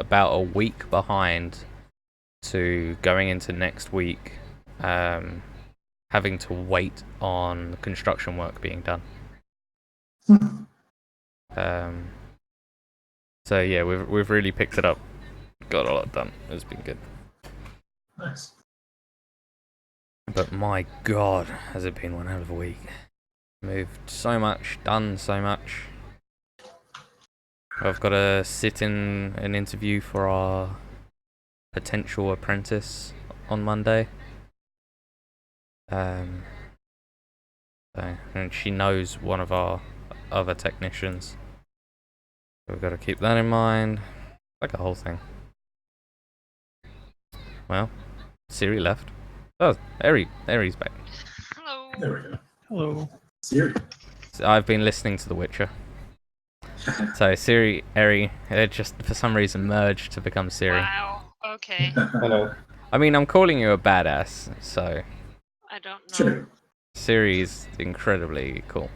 about a week behind to going into next week, having to wait on construction work being done. So yeah, we've really picked it up. Got a lot done. It's been good. Nice. But my God, has it been one hell of a week. Moved so much, done so much. I've got to sit in an interview for our potential apprentice on Monday. And she knows one of our other technicians. So we've got to keep that in mind. Like a whole thing. Well, Siri left. Oh, Eri's back. Hello. There we go. Hello. Siri. So I've been listening to The Witcher. So Siri, Eri, it just for some reason merged to become Siri. Wow. Okay. Hello. I mean, I'm calling you a badass, so I don't know. Sure. Siri's incredibly cool.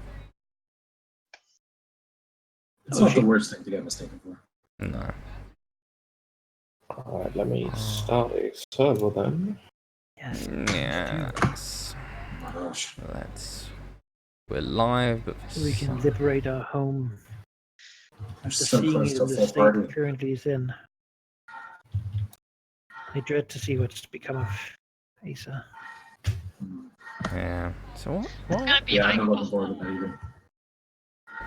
It's not the worst thing to get mistaken for. No. Alright, let me start a server then. Yes. Yes. Oh my gosh. We're live, but So we can liberate our home There's after so seeing close it to in a the full state party. it currently is in. I dread to see what's become of Asa. yeah. So what? It's gonna be Yeah, like I'm not looking forward to that either.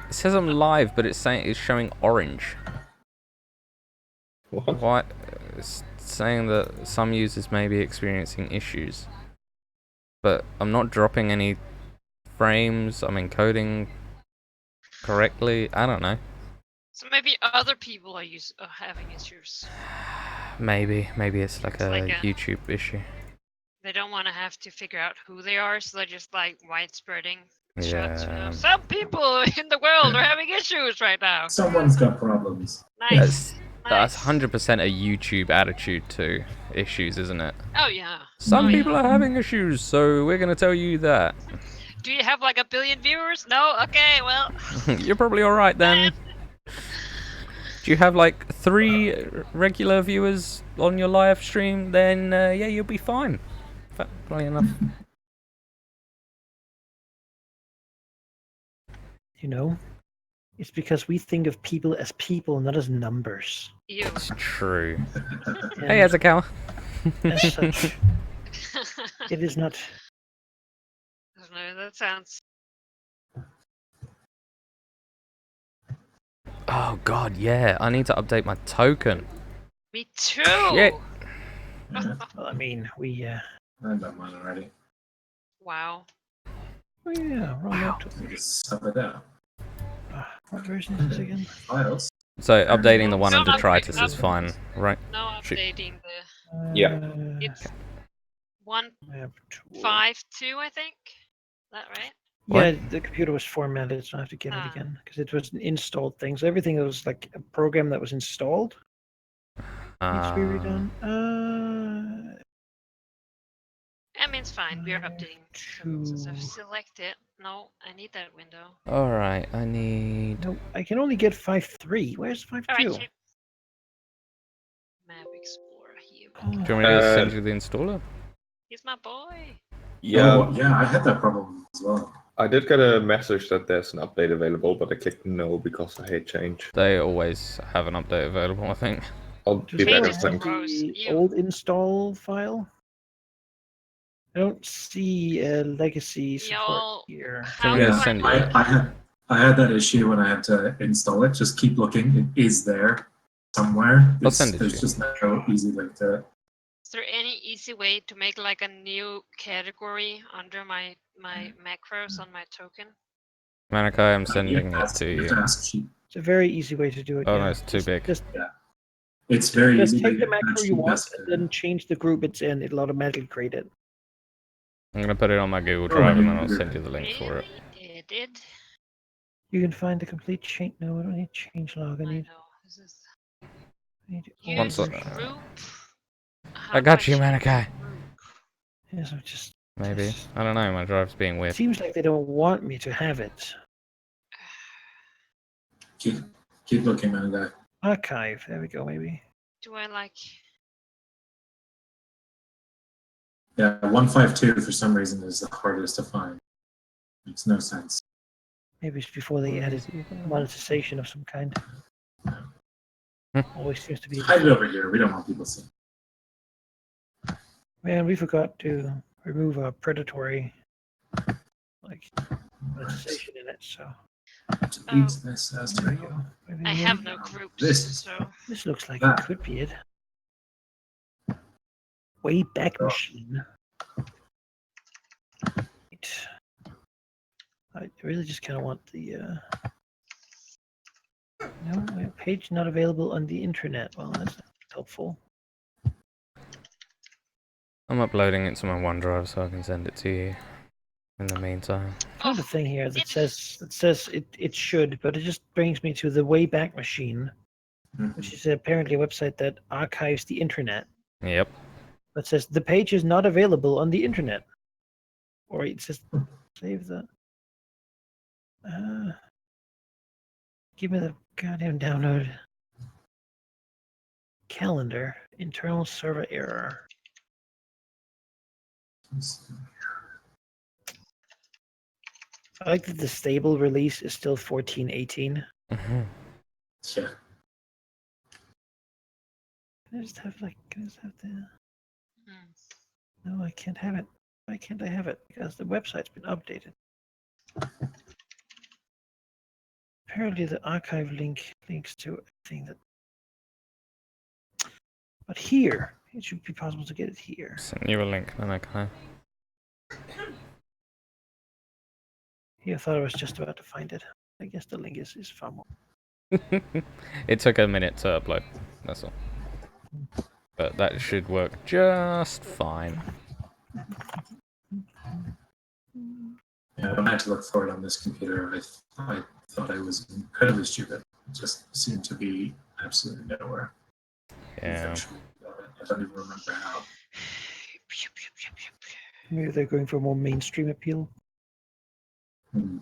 It says I'm live, but it's showing orange. What? Why? It's saying that some users may be experiencing issues, but I'm not dropping any frames. I'm encoding correctly. I don't know. so maybe other people are having issues. Maybe it's like a like a- YouTube issue. They don't want to have to figure out who they are, so they're just like widespreading shots. You know? Yeah. Some people in the world are having issues right now. Someone's got problems. Nice. That's Nice. 100% a YouTube attitude to issues, isn't it? Oh yeah. Some Oh, people yeah. are having issues, so we're gonna tell you that. Do you have like 1 billion viewers? No. Okay. Well. You're probably alright then. Do you have like 3 regular viewers on your live stream? Then yeah, you'll be fine. Probably enough. You know, it's because we think of people as people, not as numbers. You. It's true. And Hey, how's it going? as such, it is not. No, that sounds. Oh god, yeah. I need to update my token. Me too. Shit. Yeah, Well, I mean, we. I've done mine already. Wow. Oh yeah, wrong laptop. I just sub it out. What version is this again? Files. So updating the one No, on detritus is fine, right? No Shoot. updating the. Yeah. It's I have 1.5.2, I think. Is that right? What? Yeah, the computer was formatted, so I have to get it Ah. again because it was an installed thing. So everything that was like a program that was installed needs to be redone. I mean, it's fine. We are updating them since I've Two. selected. No, I need that window. Alright, I need... No, I can only get 5.3. Where's 5.2? Alright, chip. Map Explorer here. Oh, Do you want me to send you the installer? He's my boy. Yeah, Oh, yeah, I had that problem as well. I did get a message that there's an update available, but I clicked no because I hate change. They always have an update available, I think. I'll Does be it better, Changes have to thanks. gross. the Ew. old install file? I don't see a legacy support Y'all, here. how I'm do gonna I send you know? it. I had that issue when I had to install it. Just keep looking. It is there somewhere. I'll send it to There's you. just no easy link to it. Is there any easy way to make like a new category under my macros on my token? Manikai, I'm sending it to You you. have to ask Sheep. It's a very easy way to do it. Oh, yeah. no, it's too big. It's very Just easy. take the but macro Sheep you want has and to- then change the group it's in. It'll automatically create it. I'm gonna put it on my Google Oh, Drive and then I I'll didn't send you the link for it. Really? It did. You can find the complete change. No, I don't need change log. I I need. know. This is I need Once old I- version. group. I got you, Manikai. Manikai. Yes, I'm just. Maybe. just- I don't know, my drive's being It weird. seems like they don't want me to have it. Keep looking, man. Guy. Archive. There we go. Maybe. do I like? Yeah, 152 for some reason is the hardest to find. Makes no sense. Maybe it's before they added monetization of some kind. Always seems to be. Hide it over here. We don't want people seeing. Man, we forgot to remove a predatory monetization in it. So Delete this as there we to go. Maybe I we have need- no groups, This is- so This looks like Ah. it could be it. Wayback Machine. Right. I really just kind of want the. No, page not available on the internet. Well, that's not helpful. I'm uploading it to my OneDrive so I can send it to you in the meantime. Found a thing here that says it should, but it just brings me to the Wayback Machine, which is apparently a website that archives the internet. Yep. That says the page is not available on the internet, or it says save the. Give me the goddamn download. Calendar internal server error. I like that the stable release is still 14.18. Mm-hmm. Yeah. Can I just have the? Hmm. No, I can't have it. Why can't I have it? Because the website's been updated. Apparently the archive links to a thing that. But here, it should be possible to get it here. Send you a link, then I can. Here, I thought I was just about to find it. I guess the link is far more. It took a minute to upload. That's all. But that should work just fine. Yeah, when I had to look for it on this computer, I thought I was incredibly stupid. It just seemed to be absolutely nowhere. Yeah. Eventually got it. I don't even remember how. Maybe they're going for more mainstream appeal. Hmm.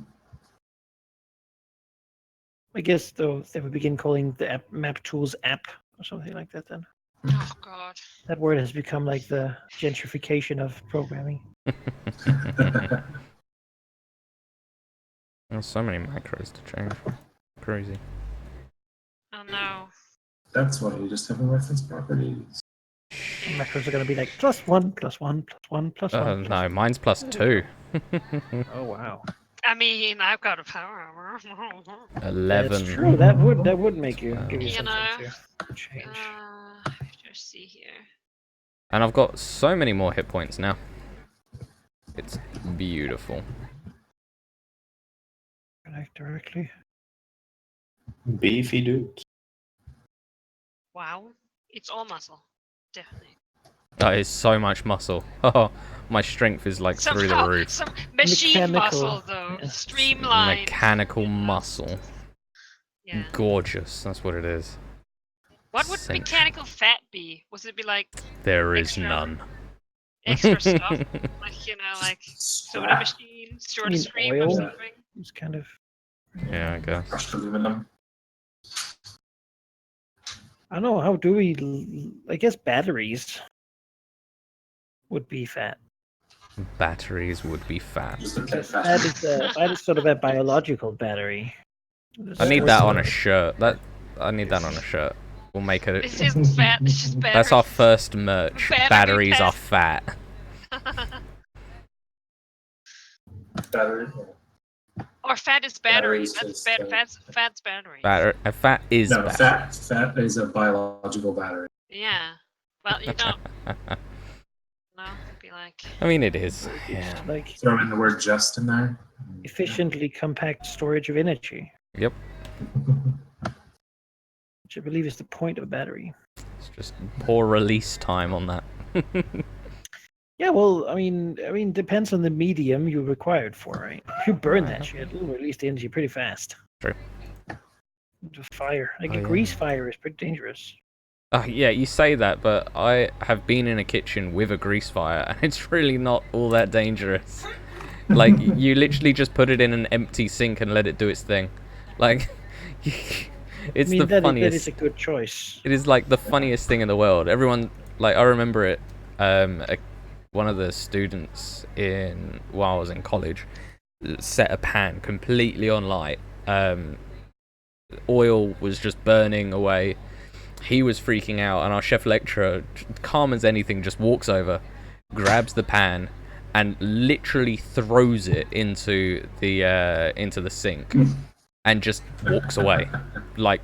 I guess though they would begin calling the app Map Tools app or something like that. Then Oh God. that word has become like the gentrification of programming. There's so many macros to change. Crazy. Oh no. That's why you just have a reference properties. Macros are going to be like +1, +1, +1, +1. No, mine's +2. Oh wow. I mean, I've got a power. 11. That's true. That would make you give you You something know, to change. just see here. And I've got so many more hit points now. It's beautiful. Connect directly. Beefy dude. Wow, it's all muscle, definitely. That is so much muscle. Oh, my strength is like through the Somehow, roof. some machine Mechanical, muscle though, yeah. streamlined. Mechanical muscle. Yeah. Gorgeous. That's what it is. What would Essential. mechanical fat be? Was it be like There is Extra. none. extra stuff, like like soda Scrap. machine, soda mean stream oil? or something? It's kind of. Yeah, I guess. Crushed aluminum. I don't know. How do we? I guess batteries would be fat. Batteries would be fat. Just a bit That is sort of a biological battery. I need that on a shirt. I need that on a shirt. We'll make it. This isn't fat. This is battery. That's our first merch. Battery Batteries are test. fat. battery. Or fat is battery. Batteries That's is, fat's battery. Fat is No, bad. fat is a biological battery. Yeah. Well, you don't. No, it'd be like. I mean, it is. It's Yeah. like Throw in the word just in there. efficiently compact storage of energy, Yep. which I believe is the point of a battery. It's just poor release time on that. Yeah, well, I mean, depends on the medium you require it for, right? If you burn that shit, it'll release the energy pretty fast. True. Into fire, like Oh, a yeah. grease fire is pretty dangerous. Yeah, you say that, but I have been in a kitchen with a grease fire, and it's really not all that dangerous. Like, you literally just put it in an empty sink and let it do its thing. Like, It's I mean, the that funniest. is a good choice. It is like the funniest thing in the world. Everyone, like, I remember it. One of the students while I was in college set a pan completely on light. Oil was just burning away. He was freaking out, and our chef lecturer, calm as anything, just walks over, grabs the pan, and literally throws it into the sink, and just walks away. Like,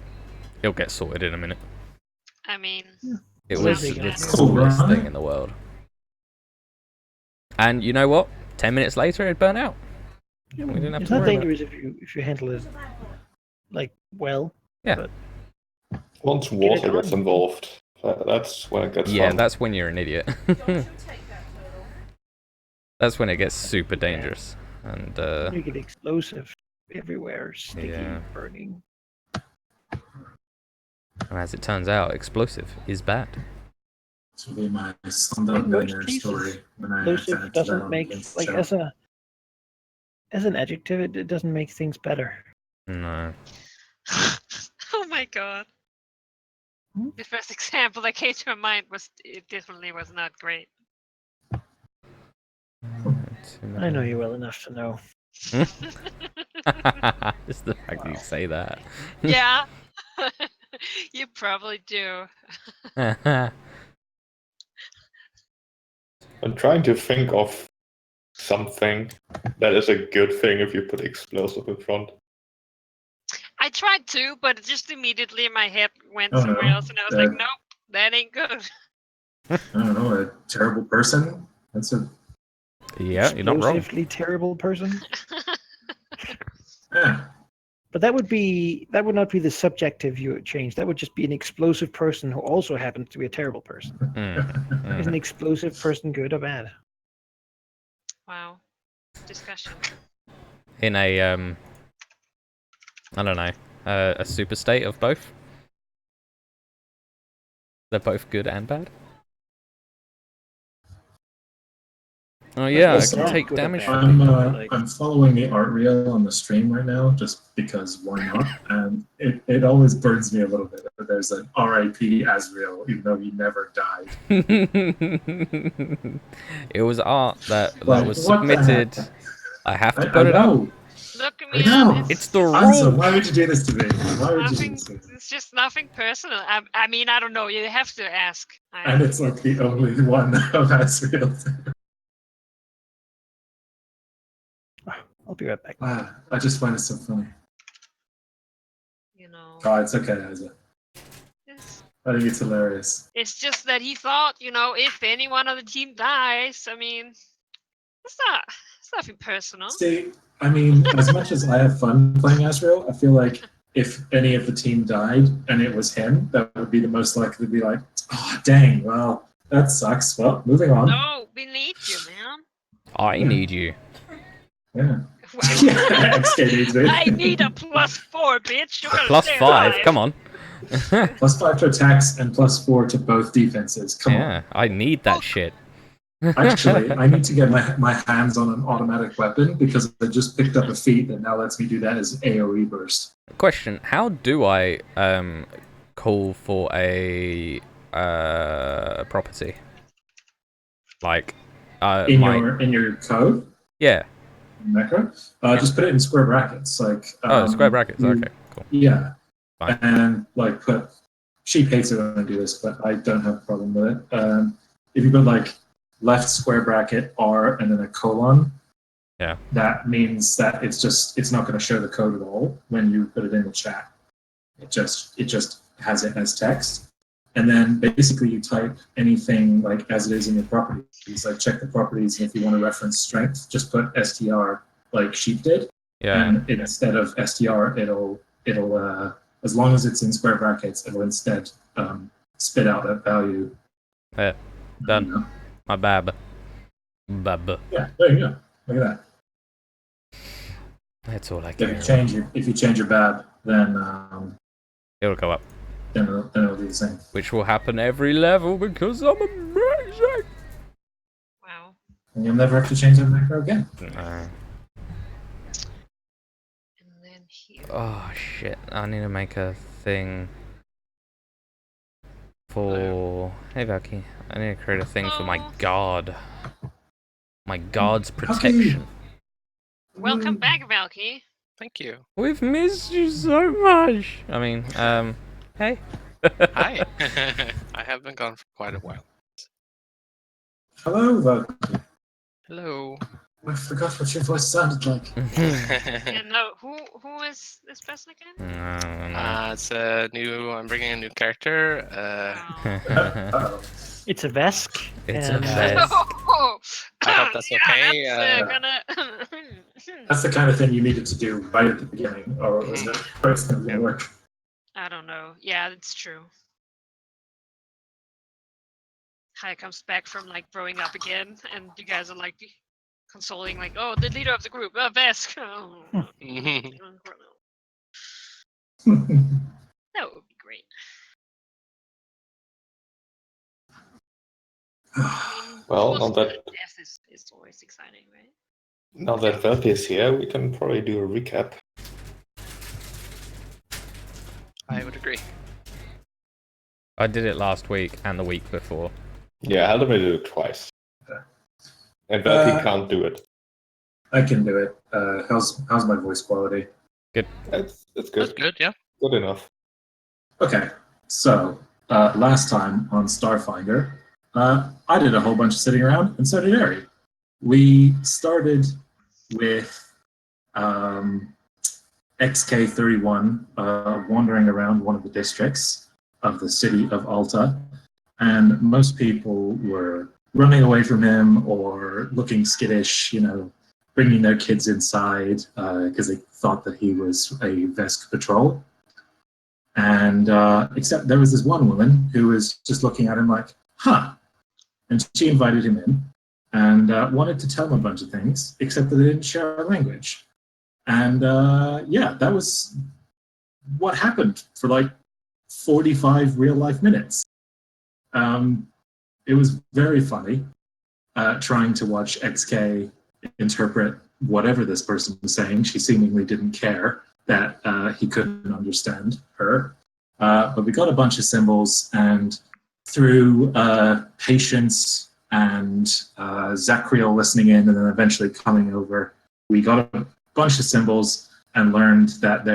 it'll get sorted in a minute. I mean, It What was is he the gonna do? coolest thing in the world. And you know what? 10 minutes later, it burnt out. We didn't have It's to not worry about it. dangerous if you handle it like well. Yeah. But Once Get it water gets on. involved, that's when it gets Yeah, fun. that's when you're an idiot. That's when it gets super dangerous. And you get explosive everywhere, sticky, Yeah. burning. as it turns out, explosive is bad. This will be my In Slumdog most Millionaire cases, story when I explosive attend to that doesn't on make Vince's like show. as an adjective, it doesn't make things better. No. oh my god. Hmm? The first example that came to my mind it definitely was not great. I know you well enough to know. Just the fact that you say that. Yeah. you probably do. I'm trying to think of something that is a good thing if you put explosive in front. I tried to, but just immediately my head went Oh, somewhere no. else, and I was like, nope, that ain't good. I don't know, a terrible person. That's a Yeah, you're not wrong. Explosively terrible person. yeah. But that would not be the subjective you would change. That would just be an explosive person who also happens to be a terrible person. Is an explosive person good or bad? wow. Discussion. In a I don't know, a super state of both. They're both good and bad. Oh yeah, I Also, can Not take good or damage bad, from I'm like- I'm following the art reel on the stream right now just because why not? And it always burns me a little bit that there's an R.I.P. Asriel even though he never died. It was art that Like, was what the submitted. heck? I have to I put it up. know. Look, I man, know. It's the Anso, rule. why would you do this to me? Why would you do nothing. this to me? It's just nothing personal. I mean, I don't know. You have to ask. And it's like the only one of Asriel. I'll be right back. Wow, I just find it so funny. You know, Oh, it's okay, Isaac. I think it's hilarious. it's just that he thought, if any one of the team dies, I mean, it's nothing personal. See, I mean, as much as I have fun playing Asriel, I feel like if any of the team died and it was him, that would be the most likely to be like, oh, dang, well, that sucks. Well, moving on. No, we need you, man. I need you. Yeah. Wow. Yeah, XK needs me. I need a +4, bitch. You gotta Plus stay 5. alive. Come on. +5 to attacks and +4 to both defenses. Come Yeah, I need that shit. on. Actually, I need to get my hands on an automatic weapon because I just picked up a feat that now lets me do that as AoE burst. Question: how do I call for a property? Like In your code, yeah. macro, just put it in square brackets. Like Square brackets. you- Okay, cool. Yeah. Fine. And like put Sheep hates it when I do this, but I don't have a problem with it. If you put like left square bracket R and then a colon, Yeah. that means that it's not going to show the code at all when you put it in the chat. It just has it as text. And then basically you type anything like as it is in your properties, like check the properties, and if you want to reference strength, just put str like Sheep did. Yeah. And instead of str, it'll as long as it's in square brackets, it'll instead spit out that value. Yeah. Done. You know? My bab. Bab. Yeah, there you go. Look at that. That's all I care. If you change your bab, then It'll go up, it'll do the same. which will happen every level because I'm amazing. Wow. And you'll never have to change that macro again. No. And then here. Oh shit! I need to make a thing for... Hey, Valky. I need to create a thing for my Oh. god. My god's Valky! protection. Welcome back, Valky. Thank you. We've missed you so much. I mean, hey. Hi. I have been gone for quite a while. Hello, Valky. Hello. I forgot what your voice sounded like. Yeah, no, who is this person again? It's a new. I'm bringing a new character. Oh. Uh-oh. It's a Vesk. It's a and, Vesk. I hope that's okay, That's gonna. That's the kind of thing you needed to do right at the beginning, or was it it's going to work? I don't know. Yeah, it's true. Haya comes back from like growing up again, and you guys are like consoling, like, "Oh, the leader of the group, Vesk." Oh. That would be great. I mean, Well, of now course, that- death is always exciting, right? Now that Velp is here, we can probably do a recap. I would agree. I did it last week and the week before. Yeah, Helder did it twice. Okay. And Velp can't do it. I can do it. How's my voice quality? It's That's good. good. Yeah. Good enough. Okay, so last time on Starfinder, I did a whole bunch of sitting around, and so did Ari. We started with XK31 wandering around one of the districts of the city of Alta, and most people were running away from him or looking skittish, bringing their kids inside because they thought that he was a Vesk patrol. And except there was this one woman who was just looking at him like, huh. And she invited him in and wanted to tell him a bunch of things, except that they didn't share our language. And yeah, that was what happened for like 45 real life minutes. It was very funny trying to watch XK interpret whatever this person was saying. She seemingly didn't care that he couldn't understand her. But we got a bunch of symbols, and through patience and Zachriel listening in and then eventually coming over, we got a bunch of symbols and learned that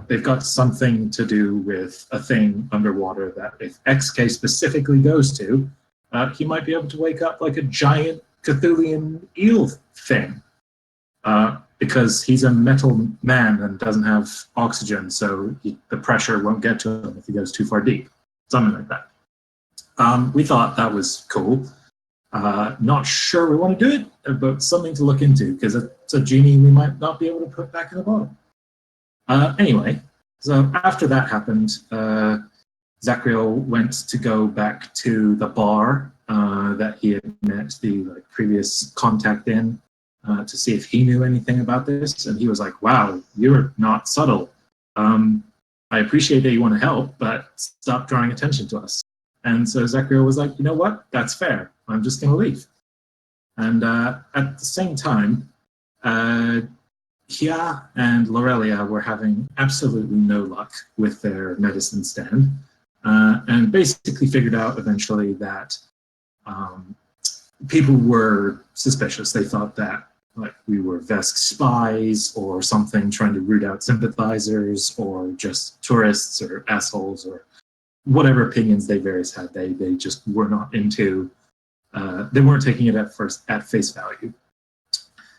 they've got something to do with a thing underwater that if XK specifically goes to, he might be able to wake up like a giant Cthulhian eel thing. Because he's a metal man and doesn't have oxygen, so the pressure won't get to him if he goes too far deep. Something like that. We thought that was cool. Not sure we want to do it, but something to look into, because it's a genie we might not be able to put back in the bottle. Anyway, so after that happened, Zachriel went to go back to the bar that he had met the previous contact in, to see if he knew anything about this, and he was like, wow, you're not subtle. I appreciate that you want to help, but stop drawing attention to us. And so Zachriel was like, you know what, that's fair, I'm just going to leave. And at the same time, Hia and Lorelia were having absolutely no luck with their medicine stand, and basically figured out eventually that people were suspicious. They thought that we were Vesk spies or something, trying to root out sympathizers, or just tourists or assholes, or whatever opinions they various had. They just were not into. They weren't taking it at face value.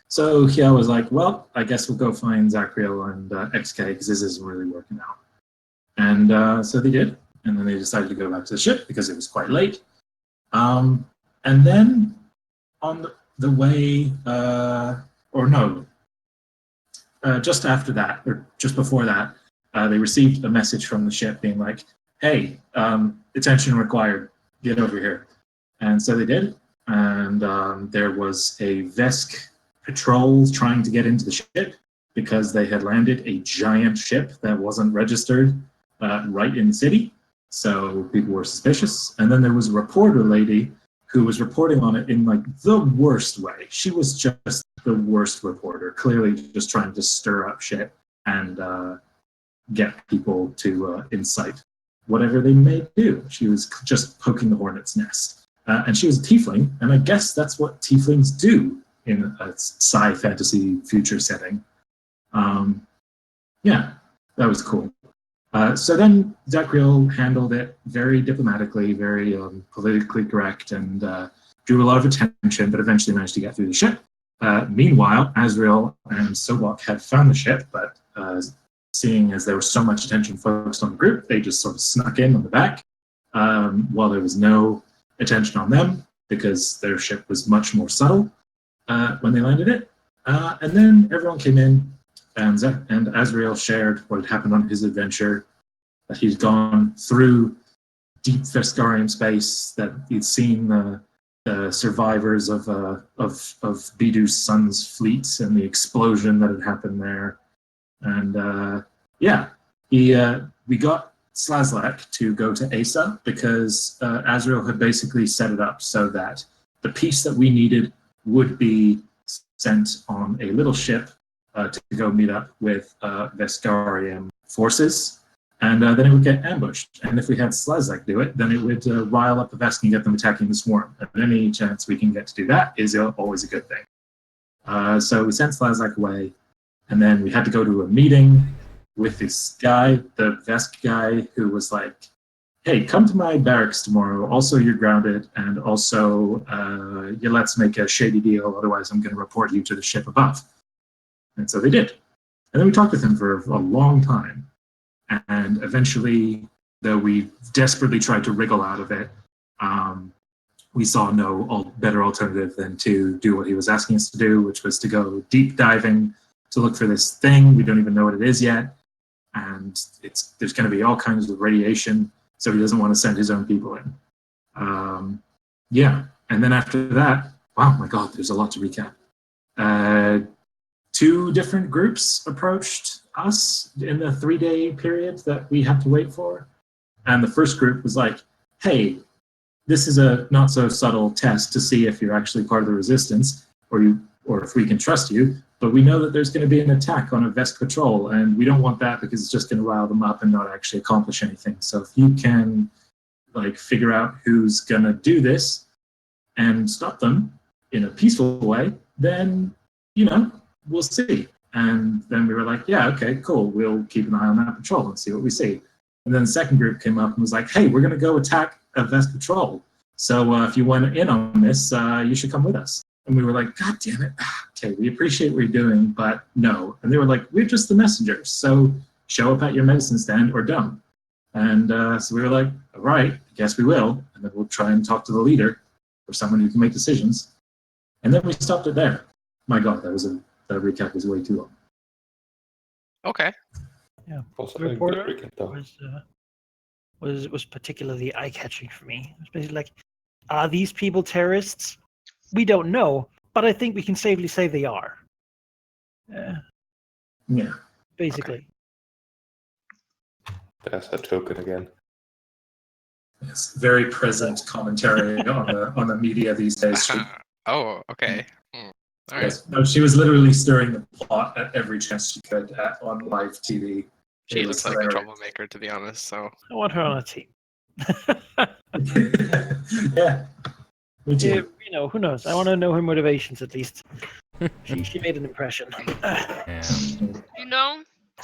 So Hia was like, well, I guess we'll go find Zachriel and XK because this isn't really working out. And so they did, and then they decided to go back to the ship because it was quite late. And then on the way, just after that, or just before that, they received a message from the ship being like, hey, attention required, get over here. And so they did, and there was a Vesk patrol trying to get into the ship because they had landed a giant ship that wasn't registered right in the city. So people were suspicious. And then there was a reporter lady who was reporting on it in the worst way. She was just the worst reporter, clearly just trying to stir up shit and get people to incite whatever they may do. She was just poking the hornet's nest. And she was a tiefling, and I guess that's what tieflings do in a sci fantasy future setting. Yeah, that was cool. So then Zachriel handled it very diplomatically, very politically correct, and drew a lot of attention, but eventually managed to get through the ship. Meanwhile, Azrael and Sobok had found the ship, but seeing as there was so much attention focused on the group, they just sort of snuck in on the back while there was no attention on them because their ship was much more subtle when they landed it. And then everyone came in, and Azrael shared what had happened on his adventure, that he'd gone through deep Veskarium space, that he'd seen the survivors of Bidu's son's fleet and the explosion that had happened there. And we got Slazlak to go to Asa because Azrael had basically set it up so that the piece that we needed would be sent on a little ship to go meet up with Veskarium forces, and then it would get ambushed. And if we had Slazlak do it, then it would rile up the Vesk and get them attacking the swarm. And any chance we can get to do that is always a good thing. So we sent Slazlak away, and then we had to go to a meeting with this guy, the Vesk guy, who was like, hey, come to my barracks tomorrow. Also, you're grounded, and also let's make a shady deal, otherwise I'm going to report you to the ship above. And so they did. And then we talked with him for a long time. And eventually, though we desperately tried to wriggle out of it, we saw no better alternative than to do what he was asking us to do, which was to go deep diving to look for this thing. We don't even know what it is yet. And there's going to be all kinds of radiation, so he doesn't want to send his own people in. And then after that, wow, my God, there's a lot to recap. 2 different groups approached us in the 3-day period that we had to wait for. And the first group was like, hey, this is a not so subtle test to see if you're actually part of the resistance or if we can trust you. But we know that there's going to be an attack on a Vesk patrol, and we don't want that because it's just going to rile them up and not actually accomplish anything. So if you can figure out who's going to do this and stop them in a peaceful way, then, we'll see. And then we were like, yeah, okay, cool. We'll keep an eye on that patrol and see what we see. And then the second group came up and was like, hey, we're going to go attack a Vesk patrol. So if you want in on this, you should come with us. And we were like, God damn it. Okay, we appreciate what you're doing, but no. And they were like, we're just the messengers. So show up at your medicine stand or don't. And so we were like, all right, I guess we will. And then we'll try and talk to the leader or someone who can make decisions. And then we stopped it there. My God, that recap was way too long. Okay. Yeah. Also, The a good reporter recap, though. was particularly eye-catching for me. It was basically like, are these people terrorists? We don't know, but I think we can safely say they are. Yeah. Basically. There's that token again. Yes, very present commentary on the media these days. Oh, okay. All right. Yes, no, she was literally stirring the plot at every chance she could on live TV. She It looks was like a hilarious. troublemaker, to be honest. So I want her on a team. Yeah, me too. Who knows? I want to know her motivations at least. She made an impression. Yeah.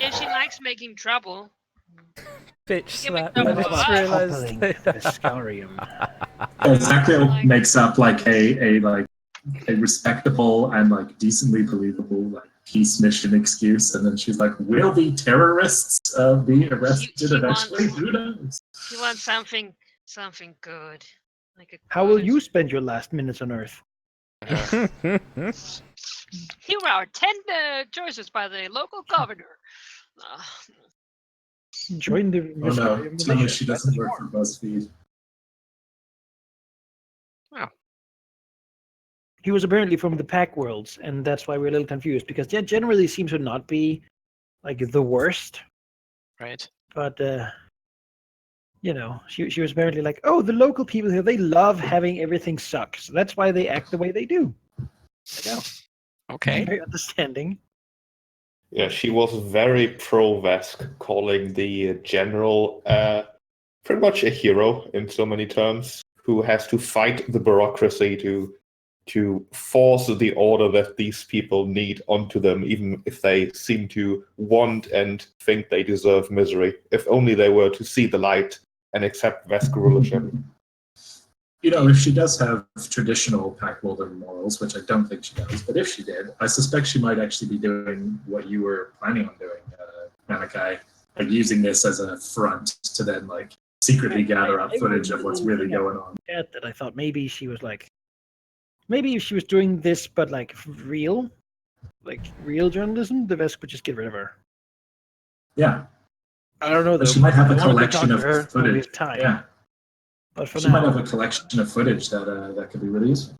If she likes making trouble, Bitch Giving slap. them I a just vibe. realized Toppling that. Veskarium. Zachriel makes up a respectable and decently believable peace mission excuse, and then she's like, "Will the terrorists be arrested He eventually? wants- Who knows?" he wants something good, like a. How will good- you spend your last minutes on Earth? Here are 10 choices by the local governor. Join the Oh no! Veskarium Tell me militia. she doesn't work for BuzzFeed. He was apparently from the Pack Worlds, and that's why we're a little confused, because that generally seems to not be the worst. right. But she was apparently like, oh, the local people here, they love having everything suck, so that's why they act the way they do. Okay. Very understanding. Yeah, she was very pro-Vesk, calling the general pretty much a hero in so many terms, who has to fight the bureaucracy to force the order that these people need onto them, even if they seem to want and think they deserve misery. If only they were to see the light and accept Vesk rulership. You know, if she does have traditional Pack-Wilder morals, which I don't think she does, but if she did, I suspect she might actually be doing what you were planning on doing, Manakai, like using this as a front to then like secretly gather up footage of what's really going on. That I thought maybe she was like, maybe if she was doing this, but like real journalism, the Vesk would just get rid of her. Yeah, I don't know though. but she might have a I wanted to collection talk of to her when we footage. have time. Yeah, But for she now, might have a collection of footage that could be really useful.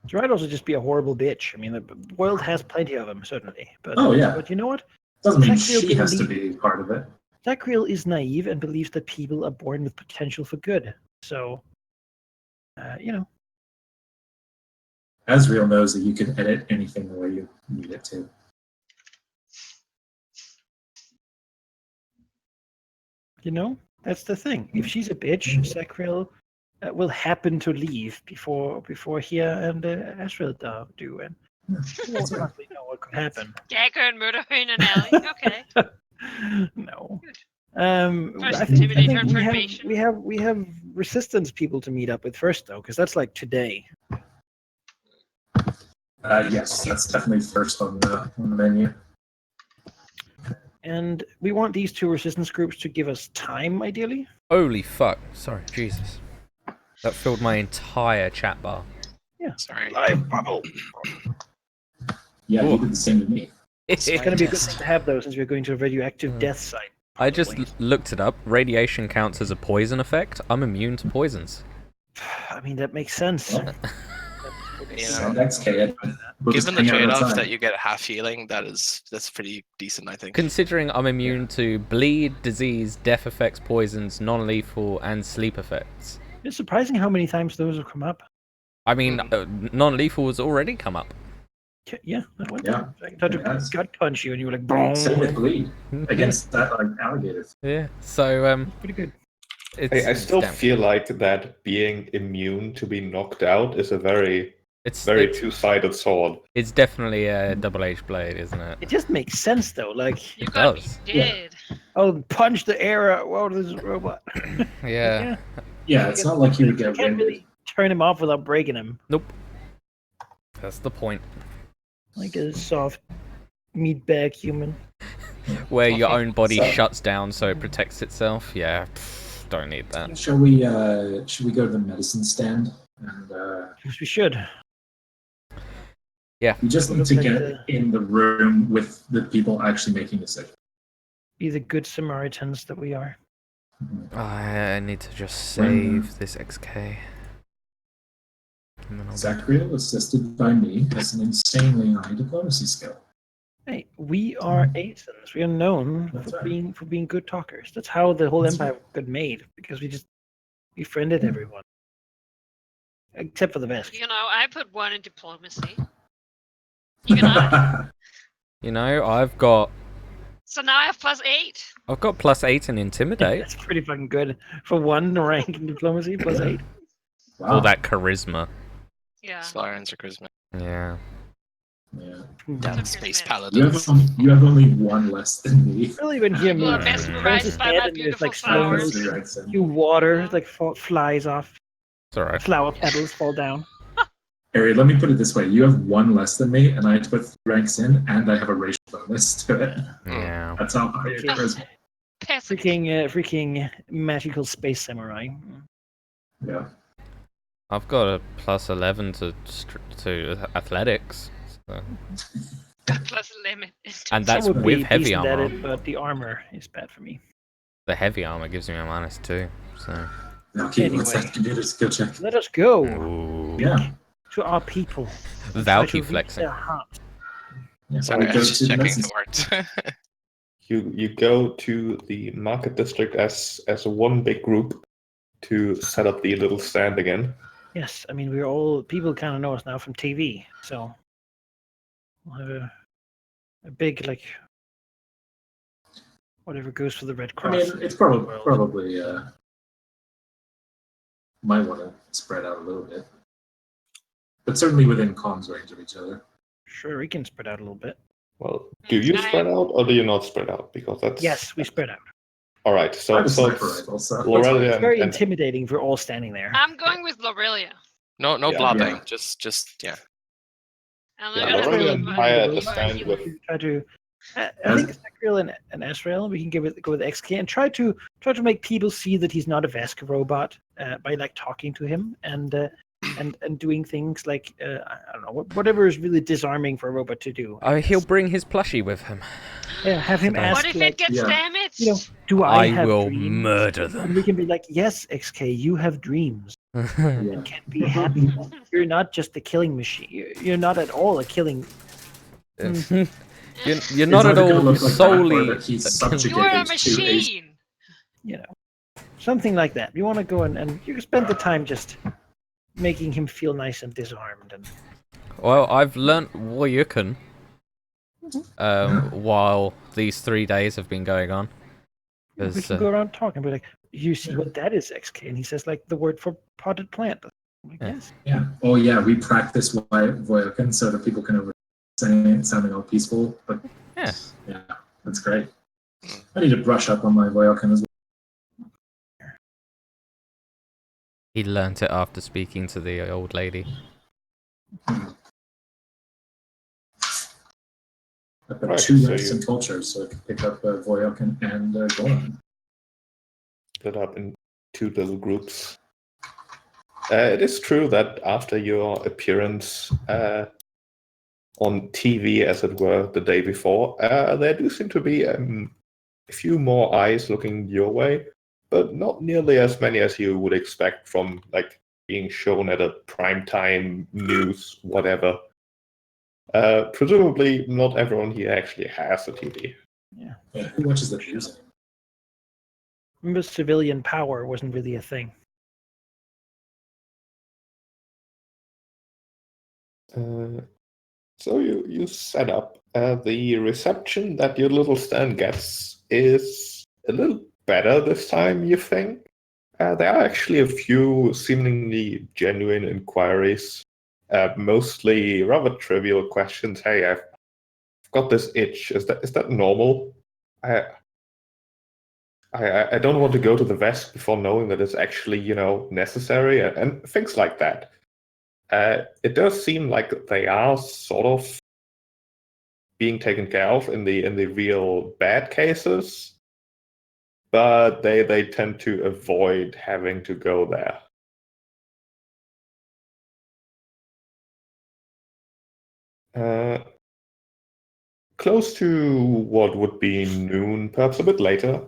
She might also just be a horrible bitch. I mean, the world has plenty of them, certainly. But Oh, yeah. But you know what? Doesn't mean Zachriel she has to be part of it. Zachriel is naive and believes that people are born with potential for good. So, you know. Asriel knows that you can edit anything the way you need it to. You know, that's the thing. If she's a bitch, Zachriel will happen to leave before Hia and Asriel do, and you won't hardly know what could happen. Gag her and murder her in an alley. Okay. No. First I think intimidate her for invasion. we have resistance people to meet up with first though, because that's like today. Yes, that's definitely first on the menu. And we want these two resistance groups to give us time, ideally. Holy fuck. Sorry, Jesus. That filled my entire chat bar. Yeah. Sorry. Live bubble. Yeah, Ooh. you did the same to me. It's going to be a good thing to have those since we're going to a radioactive death site. I just probably. looked it up. Radiation counts as a poison effect. I'm immune to poisons. I mean, that makes sense. Well, You know, send XK. We'll just given the hang out trade-off outside. that you get half healing, that's pretty decent, I think. Considering I'm immune to bleed, disease, death effects, poisons, non-lethal, and sleep effects. It's surprising how many times those have come up. I mean, non-lethal has already come up. Yeah, that one Yeah, time. I tried to it has. gut punch you and you were like, boom. Same with bleed against that like alligator. Yeah, so Pretty good. it's, I still damn- feel like that being immune to be knocked out is a very it's two-sided sword. It's definitely a double-edged blade, isn't it? It just makes sense though. Like, You gotta does. be dead. oh, punch the air out. Whoa, this is a robot. Yeah. Yeah, it's not like you would You get can't winded. really turn him off without breaking him. Nope. That's the point. Like a soft meat bag human. Where your own body So- shuts down so it protects itself. Yeah, don't need that. Should we go to the medicine stand? And Yes, we should. we just need Looks to like get in the room with the people actually making decisions. Be the good Samaritans that we are. I need to just save this XK. And then I'll be- Zachriel, assisted by me, has an insanely high diplomacy skill. Hey, we are Asons. We are known That's for right. being good talkers. That's how the whole That's empire got made, because we just befriended everyone. Except for the Vesk. You know, I put 1 in diplomacy. Even I. You know, I've got So now I have +8. +8 in intimidate. That's pretty fucking good. For one rank in diplomacy, +8. Wow. All that charisma. Yeah. Slarians are charisma. Yeah. Yeah. Damn Took space his paladins. You have only one less than me. Really, when here People are moves, mesmerized his by head my and there's beautiful like slow flowers. motion. You water like flies off. It's alright. Flower petals fall down. Harry, let me put it this way: you have one less than me, and I had to put 3 ranks in, and I have a racial bonus to it. Yeah. That's how high your charisma. Peasant. Freaking magical space samurai. Yeah. I've got a +11 to athletics. So. Plus limit. And that's Some would with be heavy decent at armor. it, but the armor is bad for me. The heavy armor gives me a -2. So. Okay, let's Anyway. have to do this skill check. Let us go Ooh. Yeah. to our people. Try to Valky reach flexing. their hearts. Yeah, Sorry, we I go was to just the checking medicine if it worked. You go to the market district as one big group to set up the little stand again. Yes, I mean we're all people kind of know us now from TV, so we'll have a big like whatever goes for the Red I Cross. mean, it's probably might want to spread out a little bit, but certainly within comms range of each other. Sure, we can spread out a little bit. Well, do you spread out or do you not spread out? Because that's Yes, we spread out. all right. I So have a so sniper it's rifle, so Lorelia It's very and intimidating if we're all standing there. I'm going with Lorelia. No Yeah. blabbing. Yeah. Just yeah. And Yeah, I'm gonna Lorelia move and Haya at the move stand healer. with Try to. I think Sacriel and Asriel, we can go with XK and try to make people see that he's not a Vesk robot by like talking to him and doing things like I don't know whatever is really disarming for a robot to do. I He'll guess. bring his plushie with him. Yeah, have him Today. ask What if like, it gets yeah. damaged? you know, do I have will dreams? murder And them. we can be like, yes, XK, you have dreams. yeah. And can be happy. You're not just a killing machine. You're not at all a killing. You're It's not at either gonna all look like that or solely. that he's You're subjugated a to machine. You know, something like that. You want to go and you can spend the time just making him feel nice and disarmed. And Well, I've learnt Woyukan Yeah. while these 3 days have been going on. we 'Cause, can go around talking. Be like, you see what that is, XK? And he says like the word for potted plant. I'm like, Yeah. yes. Yeah. Oh, yeah. We practice Voyokin so that people can saying it sounding all peaceful. But Yeah. yeah, that's great. I need to brush up on my Voyokin as well. He learnt it after speaking to the old lady. I've got Right, 2 so ranks you- in culture, so I can pick up Voyokin and Golan. split up in 2 little groups. It is true that after your appearance on TV, as it were, the day before, there do seem to be a few more eyes looking your way, but not nearly as many as you would expect from like being shown at a primetime news, whatever. Presumably, not everyone here actually has a TV. Yeah. Yeah, who watches the news anymore? Remember, civilian power wasn't really a thing. So you set up. The reception that your little stand gets is a little better this time, you think? There are actually a few seemingly genuine inquiries, mostly rather trivial questions. Hey, I've got this itch. Is that normal? I don't want to go to the vest before knowing that it's actually necessary and things like that. It does seem like they are sort of being taken care of in the real bad cases, but they tend to avoid having to go there. Close to what would be noon, perhaps a bit later,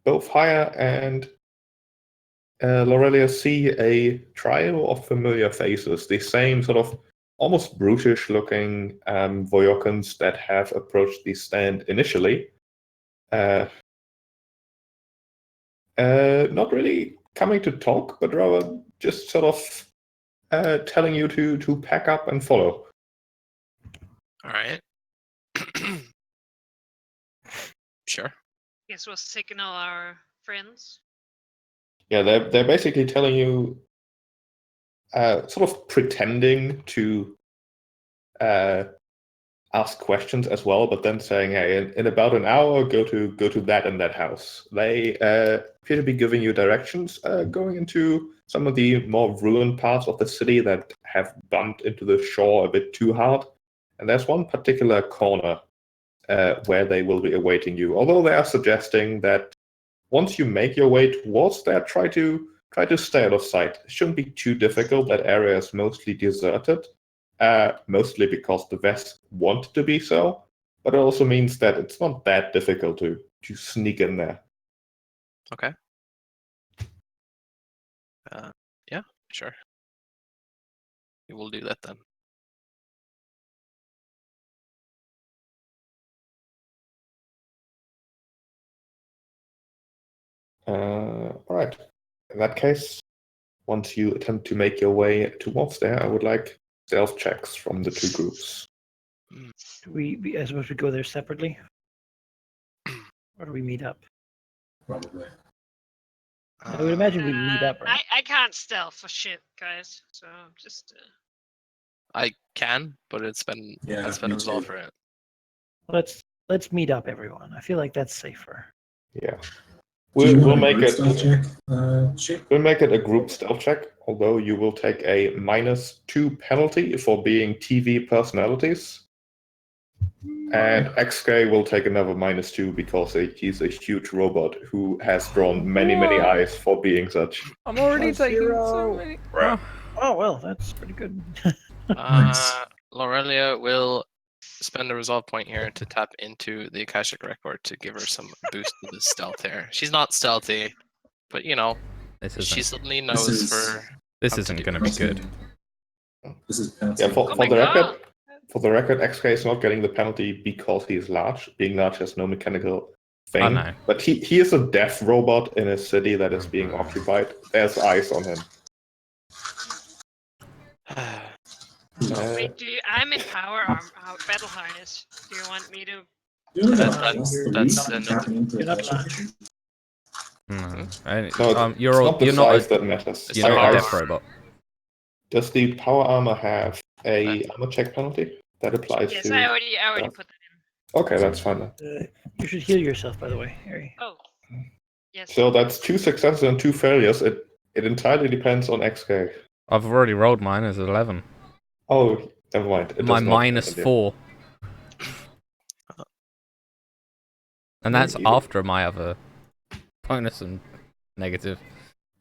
both Haya and Lorelia see a trio of familiar faces, the same sort of almost brutish-looking Voyokans that have approached the stand initially. Not really coming to talk, but rather just sort of telling you to pack up and follow. All right. Sure. Guess we'll signal our friends. Yeah, they're basically telling you, sort of pretending to ask questions as well, but then saying, "Hey, in about an hour, go to that and that house." They appear to be giving you directions, going into some of the more ruined parts of the city that have bumped into the shore a bit too hard. And there's one particular corner where they will be awaiting you. Although they are suggesting that once you make your way towards there, try to stay out of sight. It shouldn't be too difficult. That area is mostly deserted, mostly because the Vests want to be so. But it also means that it's not that difficult to sneak in there. Okay. Yeah, sure. We will do that then. All right. In that case, once you attempt to make your way towards there, I would like stealth checks from the 2 groups. Do I suppose we go there separately? Or do we meet up? Probably. I would imagine we meet up, right? I can't stealth for shit, guys. So I'm just. I can, but it's been Yeah, it's been me resolved too. for it. Let's meet up, everyone. I feel like that's safer. Yeah. Do you We'll want a make group it. stealth check, Sheik? We'll make it a group stealth check, although you will take a -2 penalty for being TV personalities. And XK will take another -2 because he's a huge robot who has drawn many eyes for being such. I'm already Plus taking so 0. many. Right. Oh well, that's pretty good. Nice. Lorelia will spend a resolve point here to tap into the Akashic record to give her some boost to the stealth here. She's not stealthy, but This she isn't. suddenly knows is- for. This to isn't do going to it. be good. This is penalty. Yeah, for Oh my the God. record, XK is not getting the penalty because he is large. Being large has no mechanical thing. I know. But he is a deaf robot in a city that is being occupied. There's eyes on him. Wait, I'm in power arm, battle harness. Do you want me to? You only got That- +3 that's for tapping into you're not Akashic. No. No, You're it's not the you're not size a, that matters. you're not power a deaf armor. robot. Does the power armor have a armor check penalty that applies Yes, to? I already put that in. Okay, that's fine then. You should heal yourself, by the way, Harry. Oh. Yes. So that's 2 successes and 2 failures. It entirely depends on XK. I've already rolled mine as 11. Oh, never mind. It My does not -4. And Yeah, that's after my other bonus and negative.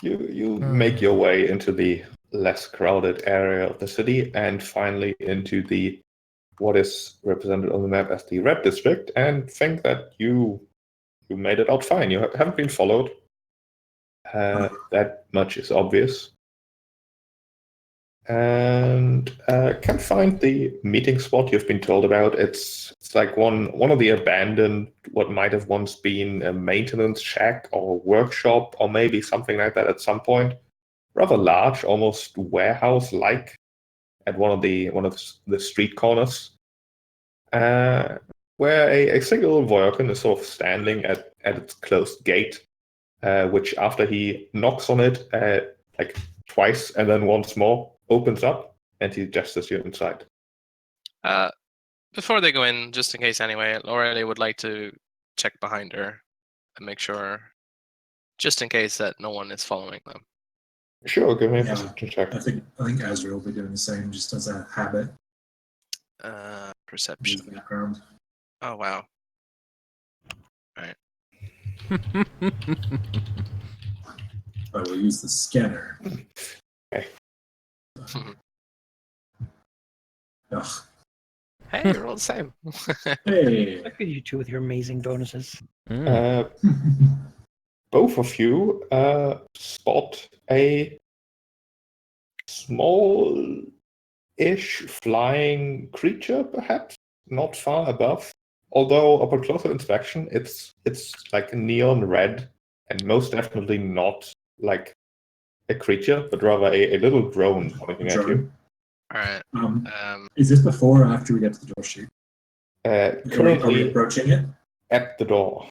You make your way into the less crowded area of the city and finally into the what is represented on the map as the red district and think that you made it out fine. You haven't been followed. That much is obvious. And can find the meeting spot you've been told about. It's like one of the abandoned, what might have once been a maintenance shack or workshop or maybe something like that at some point. Rather large, almost warehouse-like at one of the street corners, where a single Voyakin is sort of standing at its closed gate, which after he knocks on it like twice and then once more, opens up and he gestures you inside. Before they go in, just in case anyway, Lorelei would like to check behind her and make sure, just in case that no one is following them. Sure, give me a Yeah. perception check. I think Azrael will be doing the same, just as a habit in his Perception. background. Oh wow. I will use the scanner. Okay. Ugh. Hey, you're all the same. Hey. Look at you two with your amazing bonuses. Mm. Both of you spot a small-ish flying creature, perhaps not far above. Although upon closer inspection, it's like neon red and most definitely not like a creature, but rather a little drone pointing at you. All right. Is this before or after we get to the door sheet? Are we Currently approaching it? at the door.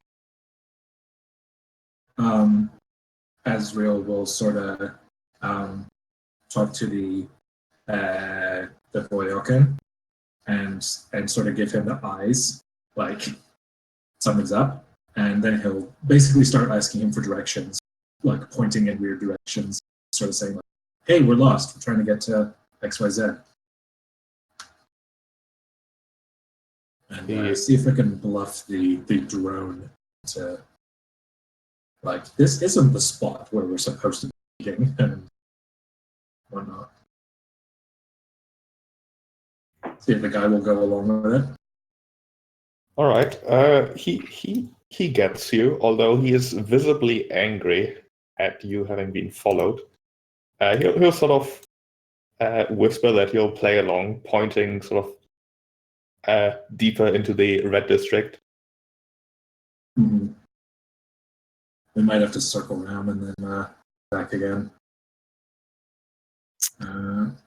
Azrael will sort of talk to the Voyokin and sort of give him the eyes, like something's up, and then he'll basically start asking him for directions, like pointing in weird directions, sort of saying like, "Hey, we're lost. We're trying to get to XYZ." And see if I can bluff the drone to, like, this isn't the spot where we're supposed to be meeting and whatnot. See if the guy will go along with it. All right. He gets you, although he is visibly angry at you having been followed. He'll sort of whisper that he'll play along, pointing sort of deeper into the red district. Mm-hmm. We might have to circle around and then back again. And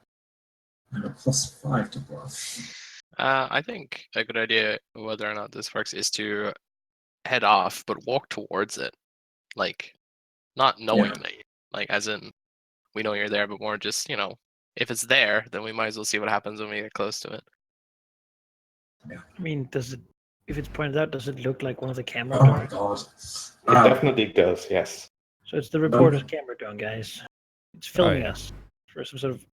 a +5 to bluff. I think a good idea, whether or not this works, is to head off, but walk towards it, like not knowingly, like as in we know you're there, but more just if it's there, then we might as well see what happens when we get close to it. I mean, if it's pointed out, does it look like one of the camera Oh my doors? god. It definitely does, yes. So it's the reporter's camera drone, guys. It's filming yeah. us for some sort of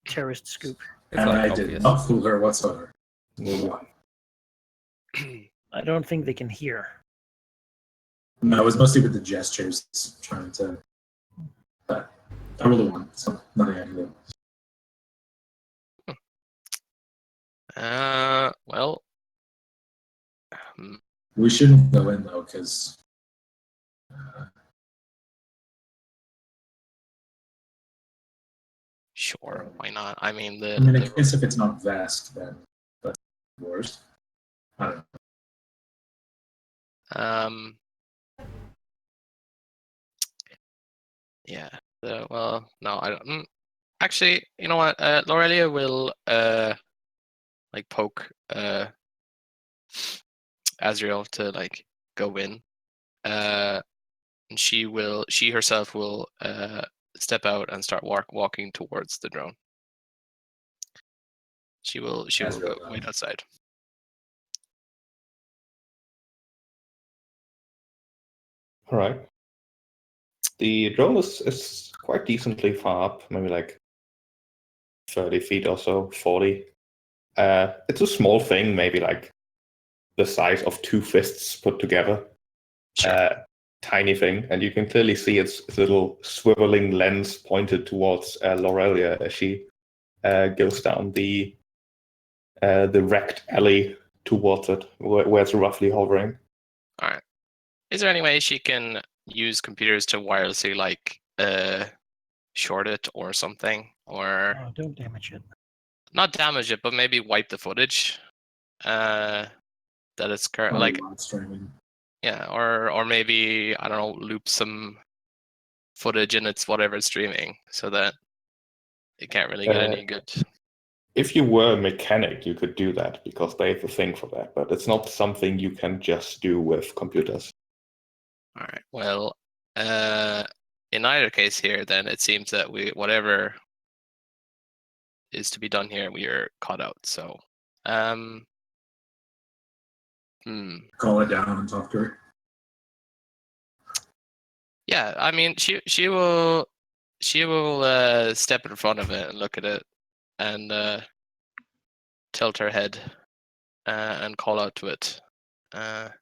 terrorist scoop. It's And like I did obvious. not fool her whatsoever. Move on. I don't think they can hear. No, it was mostly with the gestures trying to. But I rolled a 1, so nothing I can do. Well, We shouldn't go in though, because sure, why not? I mean, I guess if it's not Vesk, then that's worse. I don't know. Yeah. Well, no, I don't. Actually, you know what? Lorelia will like poke Azrael to like go in. And she herself will step out and start walking towards the drone. She will Azrael go down. wait outside. All right. The drone is quite decently far up, maybe like 30 feet or so, 40. It's a small thing, maybe like the size of 2 fists put together. Sure. Tiny thing, and you can clearly see its little swiveling lens pointed towards Lorelia as she goes down the wrecked alley towards it, where it's roughly hovering. All right. Is there any way she can use computers to wirelessly like short it or something, or Oh, don't damage it. not damage it, but maybe wipe the footage that it's Probably like live streaming. yeah, or maybe I don't know, loop some footage in its whatever it's streaming so that it can't really get any good. If you were a mechanic, you could do that because they have a thing for that, but it's not something you can just do with computers. All right. Well, in either case here, then it seems that whatever is to be done here, we are caught out. So, Call it down and talk to her. yeah. I mean, she will step in front of it and look at it and tilt her head and call out to it and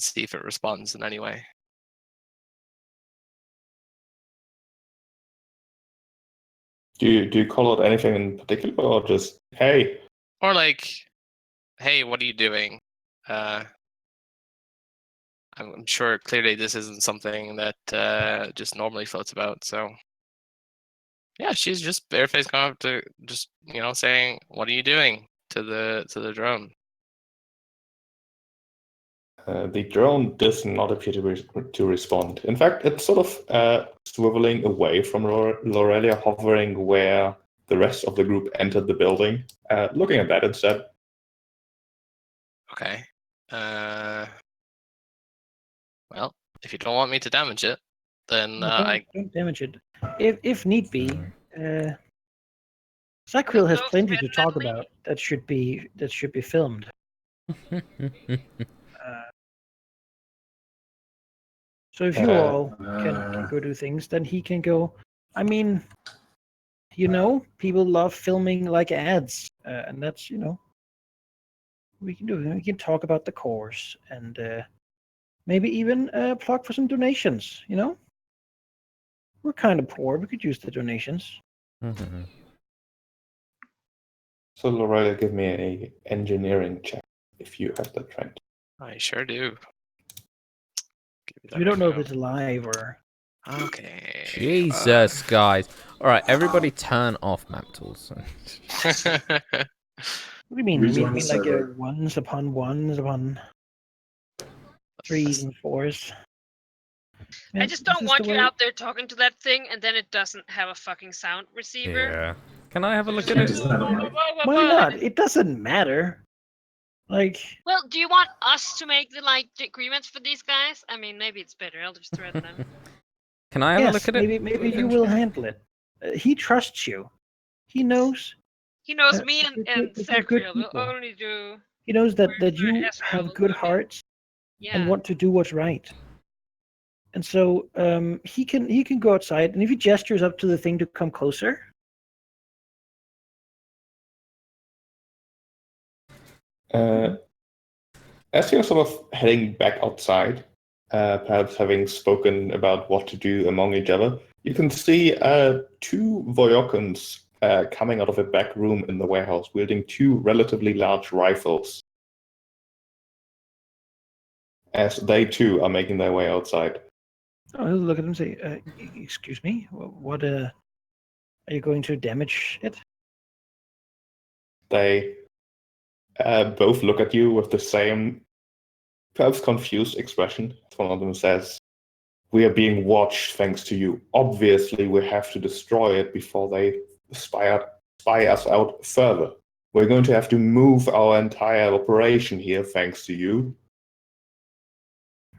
see if it responds in any way. Do you call out anything in particular, or just hey? Or like, hey, what are you doing? I'm sure clearly this isn't something that just normally floats about. So yeah, she's just barefaced going up to just saying, "What are you doing?" to the drone. The drone does not appear to respond. In fact, it's sort of swiveling away from Lorelia, hovering where the rest of the group entered the building. Looking at that instead. Okay. Well, if you don't want me to damage it, then No, don't damage it. If need be, Sacriel has Go plenty thread to that talk link. about that should be filmed. So if you all can go do things, then he can go. I mean, people love filming like ads, and that's we can do. We can talk about the course and maybe even plug for some donations. We're kind of poor. We could use the donations. So Lorelia, give me a engineering check if you have that trained. I sure do. We don't know if it's alive or. Okay. Jesus, guys. All right, everybody turn off map tools. What do you mean? You Rejoin mean the like server. ones upon threes and fours? I just don't want you out there talking to that thing and then it doesn't have a fucking sound receiver. Yeah. Can I have a look She at it? doesn't have a mic. Why not? It doesn't matter. Like, Well, do you want us to make the agreements for these guys? I mean, maybe it's better. I'll just threaten them. Can I have a yes, look at it? maybe you will handle it. He trusts you. He knows. He knows Uh, me you're and good- you're good Sacriel will people. only do. He knows that wherever you Ezreal have good will do. hearts Yeah. and want to do what's right. And so he can go outside, and if he gestures up to the thing to come closer, As you're sort of heading back outside, perhaps having spoken about what to do among each other, you can see two Voyokans coming out of a back room in the warehouse, wielding two relatively large rifles, as they too are making their way outside. oh, he'll look at him and say, "Excuse me, what are you going to damage it?" They both look at you with the same, perhaps confused expression. One of them says, "We are being watched thanks to you. Obviously, we have to destroy it before they spy us out further. We're going to have to move our entire operation here thanks to you."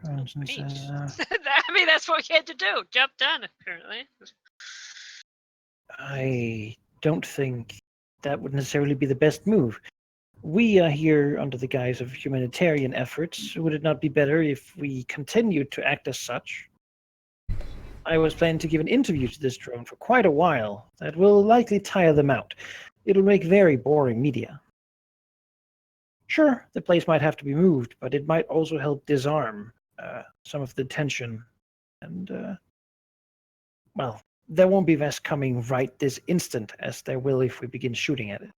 Franson says, I mean, that's what we had to do. Job done, apparently. "I don't think that would necessarily be the best move. We are here under the guise of humanitarian efforts. Would it not be better if we continued to act as such? I was planning to give an interview to this drone for quite a while. That will likely tire them out. It'll make very boring media. Sure, the place might have to be moved, but it might also help disarm some of the tension. And, well, there won't be Vest coming right this instant, as there will if we begin shooting at it."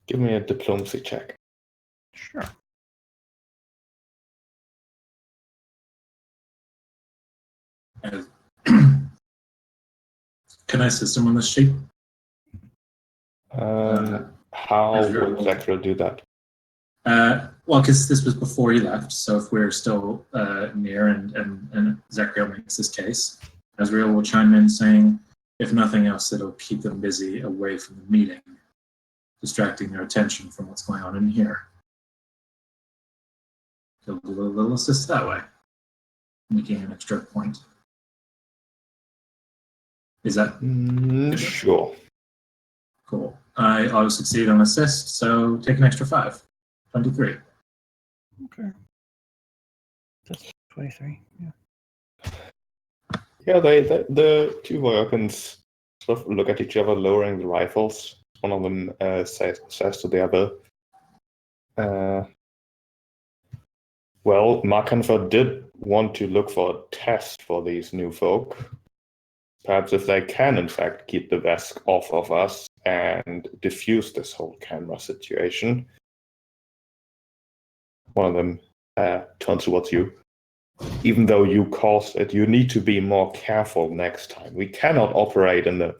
Give me a diplomacy check. Sure. Can I assist him on this sheet? How will Zachary do that? Well, because this was before he left, so if we're still near and Zachariel makes this case, Azrael will chime in saying, if nothing else, it'll keep them busy away from the meeting, distracting their attention from what's going on in here. He'll do a little assist that way, making an extra point. Is that Sure. cool? I auto succeed on assist, so take an extra 5. 23. Okay. That's 23. Yeah. Yeah, the two Voyokans sort of look at each other, lowering the rifles. One of them says to the other, well, Markenfer did want to look for a test for these new folk. Perhaps if they can, in fact, keep the Vesk off of us and diffuse this whole camera situation. One of them turns towards you. Even though you caused it, you need to be more careful next time. We cannot operate in the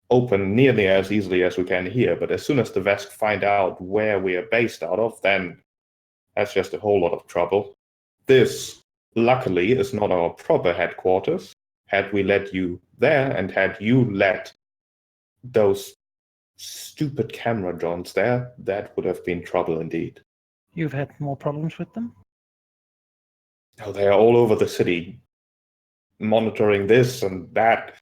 open nearly as easily as we can here, but as soon as the Vesk find out where we are based out of, then that's just a whole lot of trouble. This, luckily, is not our proper headquarters. Had we let you there, and had you let those stupid camera drones there, that would have been trouble indeed. You've had more problems with them? Oh, they are all over the city, monitoring this and that.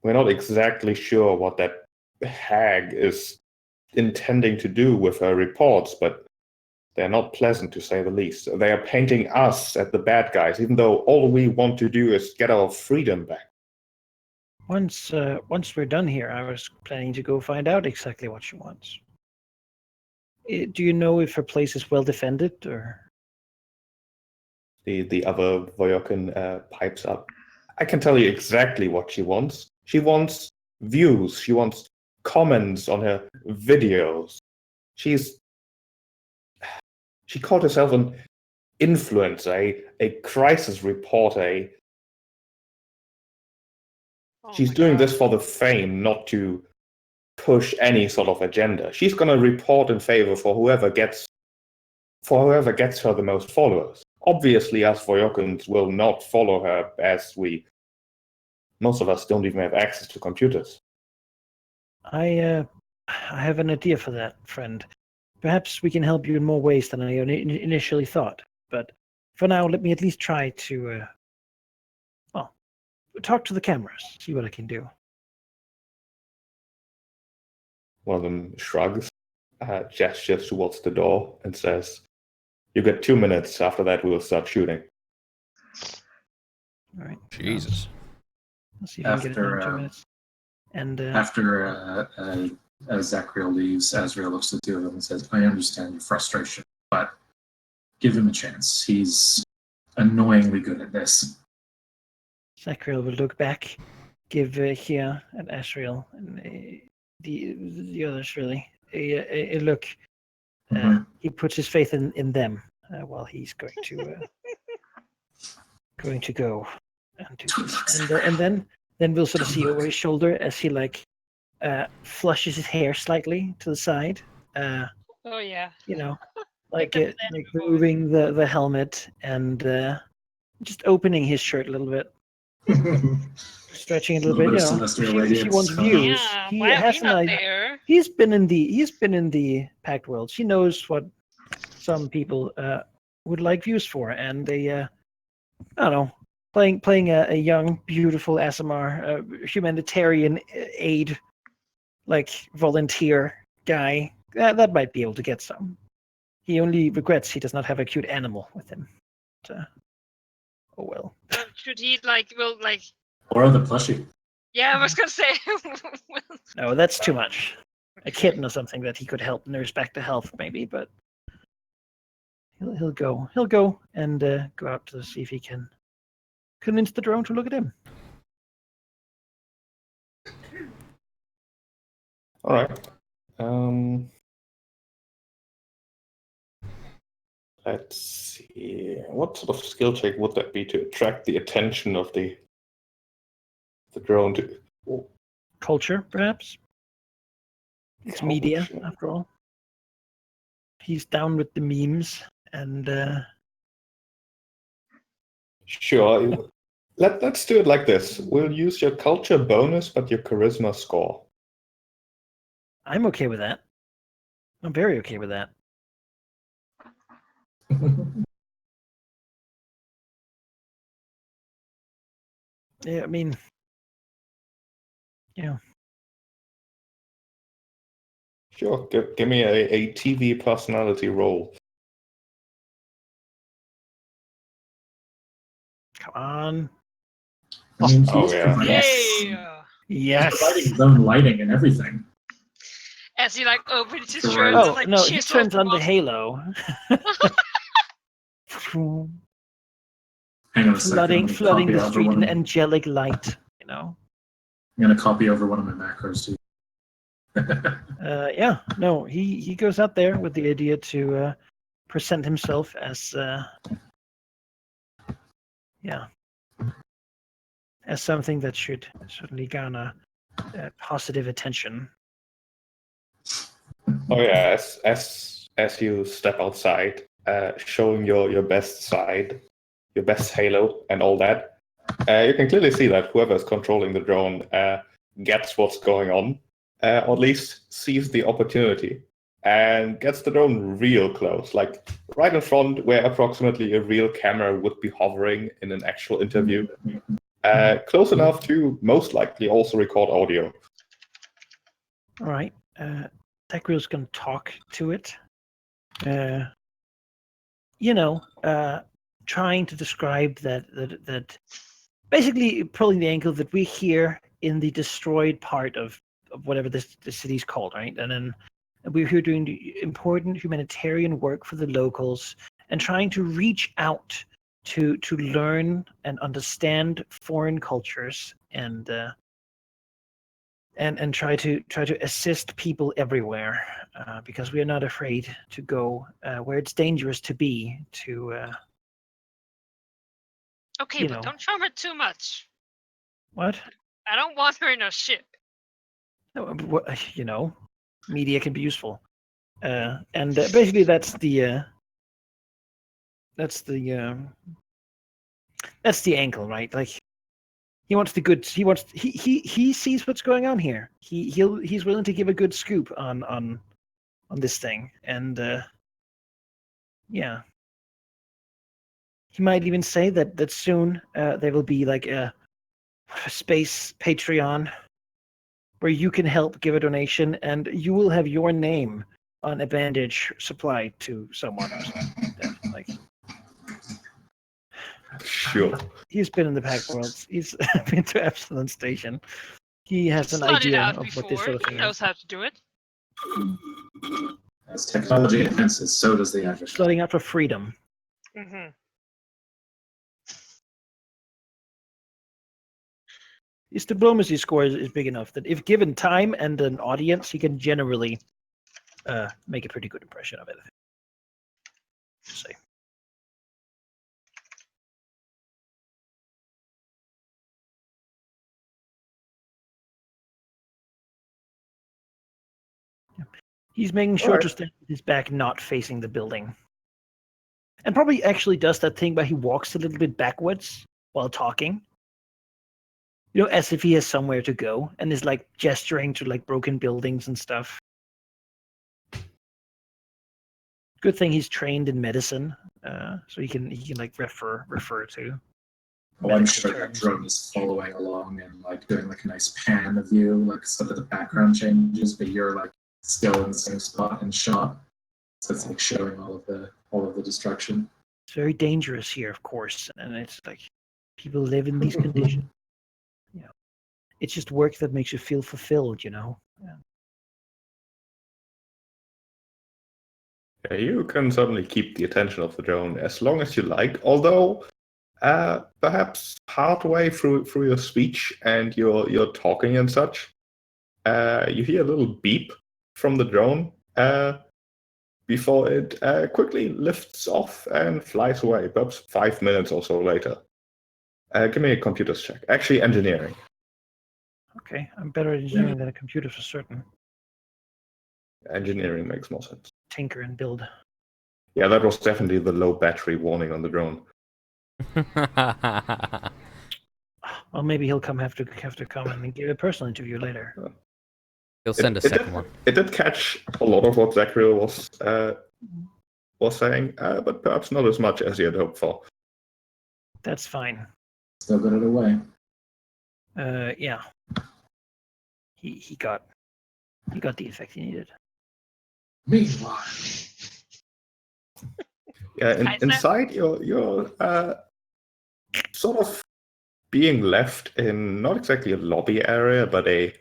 We're not exactly sure what that hag is intending to do with her reports, but they're not pleasant to say the least. They are painting us as the bad guys, even though all we want to do is get our freedom back. Once we're done here, I was planning to go find out exactly what she wants. Do you know if her place is well defended, or? The other Voyokan pipes up. I can tell you exactly what she wants. She wants views. She wants comments on her videos. She called herself an influencer, a crisis reporter. She's doing this for the fame, not to push any sort of agenda. She's going to report in favor for whoever gets her the most followers. Obviously, us Voyokans will not follow her as we Most of us don't even have access to computers. I have an idea for that, friend. Perhaps we can help you in more ways than I initially thought. But for now, let me at least try to, talk to the cameras, see what I can do. One of them shrugs, gestures towards the door, and says, "You get 2 minutes. After that, we will start shooting." All right. Jesus. Let's see if I can get it down in 2 minutes. And After Zachriel leaves, Azrael looks at the two of them and says, "I understand your frustration, but give him a chance. He's annoyingly good at this." Zachriel will look back, give Hia and Asriel and the others really a look. Mhm. He puts his faith in them while he's going to go and do this. And then we'll sort of see over his shoulder as he flushes his hair slightly to the side. Oh yeah. You know, Like the planning before. removing the helmet and just opening his shirt a little bit, stretching it a little bit. You of know, celestial if she wants radiance. views, Yeah. he Why are has we an not idea. there? He's been in the packed world. She knows what some people would like views for, and they I don't know, playing a young, beautiful ASMR humanitarian aid volunteer guy that might be able to get some. He only regrets he does not have a cute animal with him. But, oh well. Well, should he Or the plushie. Yeah, I was gonna say. No, that's too much. A kitten or something that he could help nurse back to health, maybe. But he'll go and go out to see if he can convince the drone to look at him. All right. Let's see. What sort of skill check would that be to attract the attention of the drone to? Culture, perhaps. It's media, Culture. after all. He's down with the memes, and Sure. Let's do it like this. We'll use your culture bonus, but your charisma score. I'm okay with that. I'm very okay with that. Yeah, I mean, yeah. Sure. Give me a TV personality roll. Come on. I mean, Oh, he's yeah. providing, Yeah. he's Yes. providing his own lighting and everything. As he opens his Sure. shirt Oh and no, he chisels turns on the one- halo. Hang on a second. I'm flooding gonna the copy over street one in of, angelic light. You know. I'm gonna copy over one of my macros too. Yeah. No, he goes out there with the idea to present himself as as something that should certainly garner positive attention. Oh yeah. As you step outside, showing your best side, your best halo, and all that, you can clearly see that whoever is controlling the drone gets what's going on, or at least sees the opportunity, and gets the drone real close, like right in front where approximately a real camera would be hovering in an actual interview. Close enough to most likely also record audio. All right. Zachriel's going to talk to it. Trying to describe that basically pulling the ankle that we hear in the destroyed part of whatever the city's called, right? And then we're here doing important humanitarian work for the locals and trying to reach out to learn and understand foreign cultures and try to assist people everywhere because we are not afraid to go where it's dangerous to be to Okay, but don't charm her too much. what I don't want her in a ship. media can be useful and basically that's the ankle, right? Like He wants the good. He sees what's going on here. He's willing to give a good scoop on this thing, and yeah, he might even say that soon there will be like a space Patreon where you can help give a donation, and you will have your name on a bandage supplied to someone or something like that. Like, Sure. he's been in the Pack Worlds. He's been to Epsilon Station. He has an Slotted idea out of what this before. sort of He thing knows is. how to do it. As technology advances, so does the average. Slotting out for freedom. Mm-hmm. His diplomacy score is big enough that if given time and an audience, he can generally make a pretty good impression of it. Say. He's making sure to stand with his back not facing the building. And probably actually does that thing where he walks a little bit backwards while talking. You know, as if he has somewhere to go, and is like gesturing to like broken buildings and stuff. Good thing he's trained in medicine, so he can like refer to. Oh, I'm medical sure that terms. drone is following along and like doing like a nice pan of you, like some of the background changes, but you're like still in the same spot and shot. So it's like showing all of the destruction. It's very dangerous here, of course, and it's like people live in these conditions. You know, it's just work that makes you feel fulfilled. You know. Yeah. Yeah, you can certainly keep the attention of the drone as long as you like, although perhaps partway through your speech and your talking and such, you hear a little beep from the drone before it quickly lifts off and flies away, perhaps 5 minutes or so later. Give me a computer's check. Actually, engineering. Okay, I'm better at engineering than a computer for certain. Engineering makes more sense. Tinker and build. Yeah, that was definitely the low battery warning on the drone. Well, maybe he'll have to come and give a personal interview later. He'll send a second one. It did catch a lot of what Zachariel was saying, but perhaps not as much as he had hoped for. That's fine. Still got it away. Yeah. He got the effect he needed. Meanwhile, Yeah, inside you're sort of being left in not exactly a lobby area, but a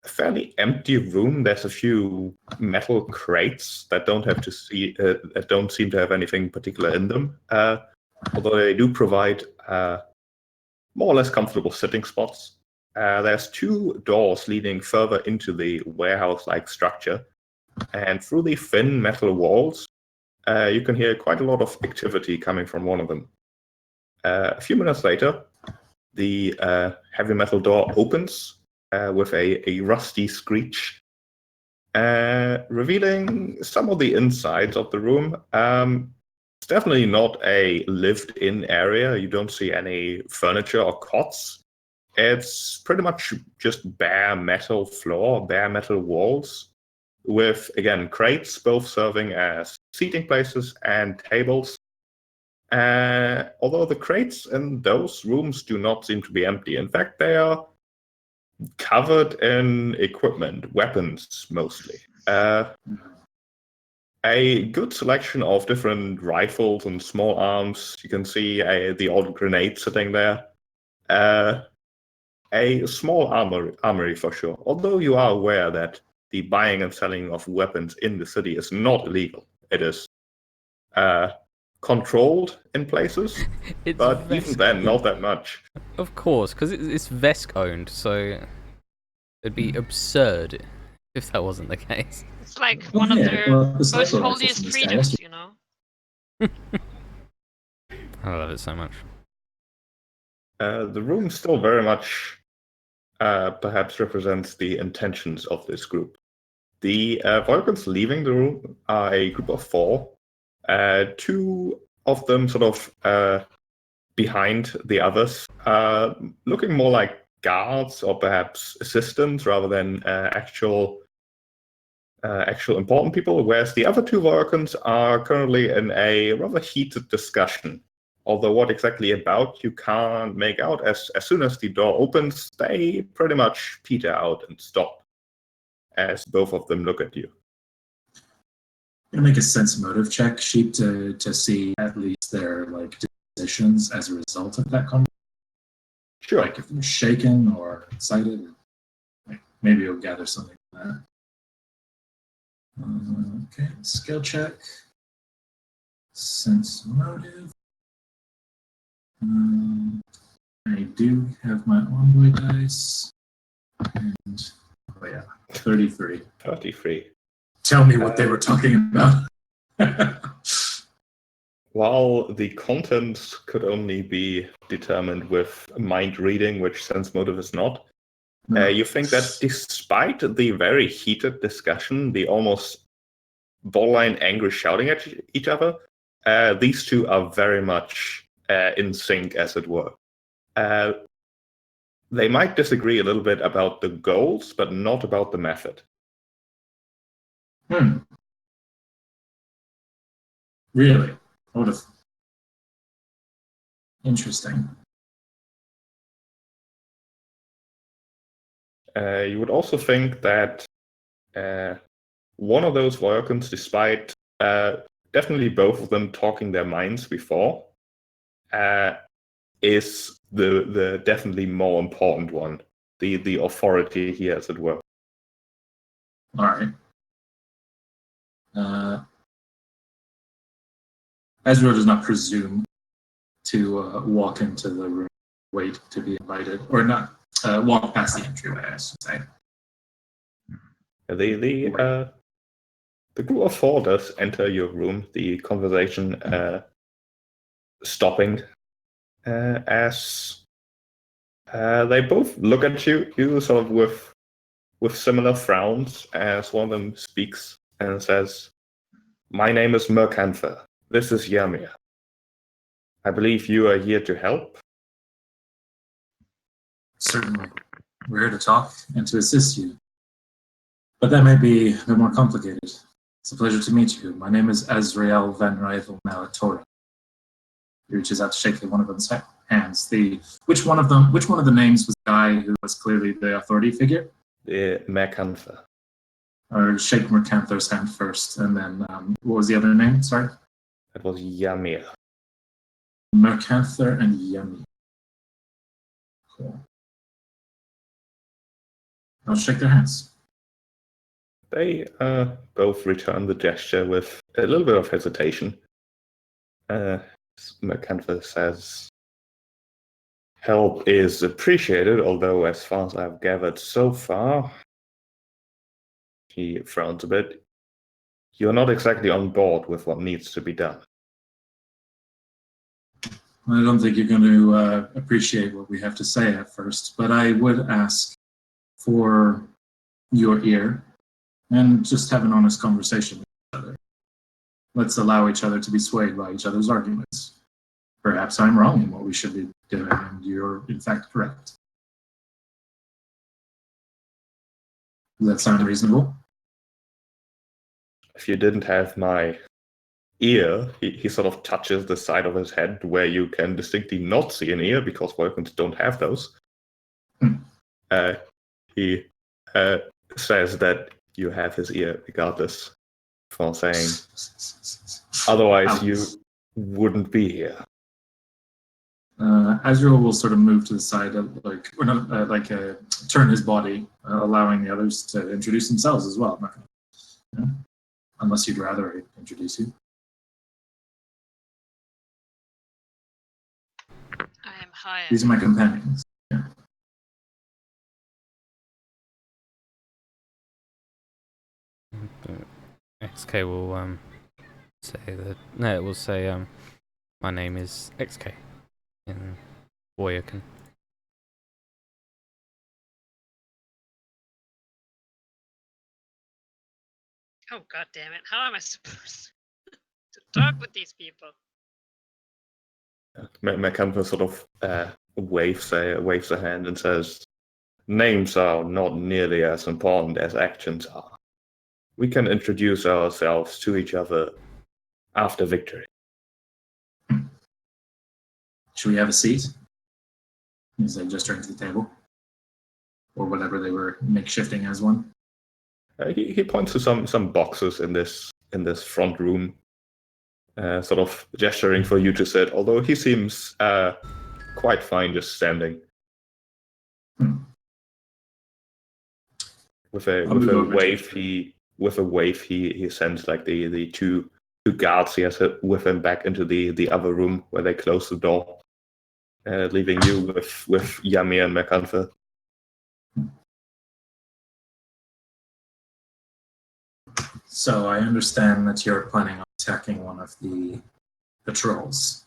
fairly empty room. There's a few metal crates that don't seem to have anything particular in them. Although they do provide more or less comfortable sitting spots. There's 2 doors leading further into the warehouse-like structure, and through the thin metal walls, you can hear quite a lot of activity coming from one of them. A few minutes later, the heavy metal door opens with a rusty screech, revealing some of the insides of the room. It's definitely not a lived-in area. You don't see any furniture or cots. It's pretty much just bare metal floor, bare metal walls, with, again, crates, both serving as seating places and tables. Although the crates in those rooms do not seem to be empty. In fact, they are covered in equipment, weapons mostly. A good selection of different rifles and small arms. You can see the old grenade sitting there. A small armory for sure. Although you are aware that the buying and selling of weapons in the city is not illegal. It is controlled in places, but even then, not that much. Of course, because it's Vesk owned, so it'd be absurd if that wasn't the case. It's like one of their the most sniper rifles holiest in the freedoms, skies. you know? I love it so much. The room still very much perhaps represents the intentions of this group. The Vulcans leaving the room are a group of 4. 2 of them sort of behind the others, looking more like guards or perhaps assistants rather than actual important people, whereas the other two Vulcans are currently in a rather heated discussion. Although what exactly about you can't make out. As soon as the door opens, they pretty much peter out and stop as both of them look at you. I'm gonna make a sense motive check, Sheep, to see at least their like decisions as a result of that conversation. Sure. Like if they're shaken or excited, like maybe you'll gather something from that. Okay, skill check. Sense motive. I do have my envoy dice. And, oh yeah, 33. 33. Tell me what they were talking about. While the content could only be determined with mind reading, which sense motive is not, No. you think that despite the very heated discussion, the almost borderline angry shouting at each other, these two are very much in sync, as it were. They might disagree a little bit about the goals, but not about the method. Really? What a interesting. You would also think that one of those Vulcans, despite definitely both of them talking their minds before, is the definitely more important one, the authority here, as it were. All right. Ezra does not presume to walk into the room, wait to be invited, or not walk past the entryway, I should say. The group of four does enter your room, the conversation stopping as they both look at you sort of with similar frowns, as one of them speaks and says, "My name is Mercanther. This is Ymir. I believe you are here to help." Certainly. We're here to talk and to assist you. But that may be a bit more complicated. It's a pleasure to meet you. My name is Azrael Van Rievel Viatoran. He reaches out to shake one of them's hands. Which one of the names was the guy who was clearly the authority figure? The Mercanther. Or shake Mercanther's hand first, and then what was the other name? Sorry? That was Ymir. Mercanther and Ymir. Cool. I'll shake their hands. They both return the gesture with a little bit of hesitation. Mercanther says, "Help is appreciated, although as far as I've gathered so far," he frowns a bit, "you're not exactly on board with what needs to be done." I don't think you're going to appreciate what we have to say at first, but I would ask for your ear and just have an honest conversation with each other. Let's allow each other to be swayed by each other's arguments. Perhaps I'm wrong in what we should be doing, and you're in fact correct. Does that sound reasonable? If you didn't have my ear, he sort of touches the side of his head where you can distinctly not see an ear because Vulcans don't have those. He says that you have his ear regardless, for saying, "Otherwise you wouldn't be here." Azrael will sort of move to the side of turn his body, allowing the others to introduce themselves as well. I'm not gonna, unless you'd rather I introduce you. I am high. These are my companions. Yeah. XK will say that. No, it will say my name is XK in Boyakan. Oh god damn it! How am I supposed to talk with these people? Mercanther sort of waves a hand and says, "Names are not nearly as important as actions are. We can introduce ourselves to each other after victory." Should we have a seat? As they just turned to the table, or whatever they were makeshifting as one. He points to some boxes in this front room, sort of gesturing for you to sit. Although he seems quite fine just standing. With a wave, he sends like the two guards he has with him back into the other room where they close the door, leaving you with Yami and McAnther. So I understand that you're planning on attacking one of the patrols.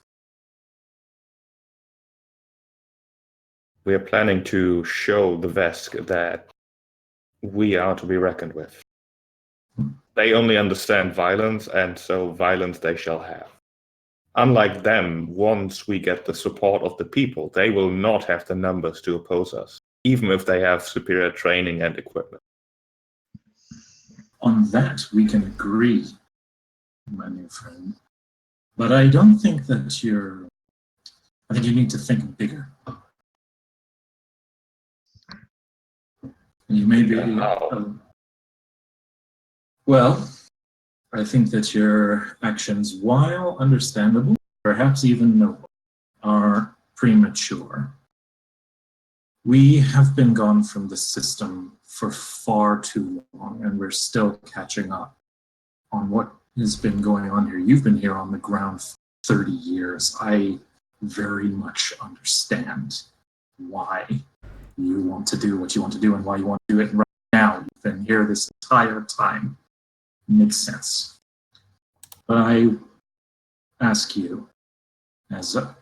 We are planning to show the Vesk that we are to be reckoned with. They only understand violence, and so violence they shall have. Unlike them, once we get the support of the people, they will not have the numbers to oppose us, even if they have superior training and equipment. On that, we can agree, my new friend. But I don't think that I think you need to think bigger. You may be... well, I think that your actions, while understandable, perhaps even noble, are premature. We have been gone from the system for far too long, and we're still catching up on what has been going on here. You've been here on the ground for 30 years. I very much understand why you want to do what you want to do and why you want to do it right now. You've been here this entire time. It makes sense. But I ask you, as a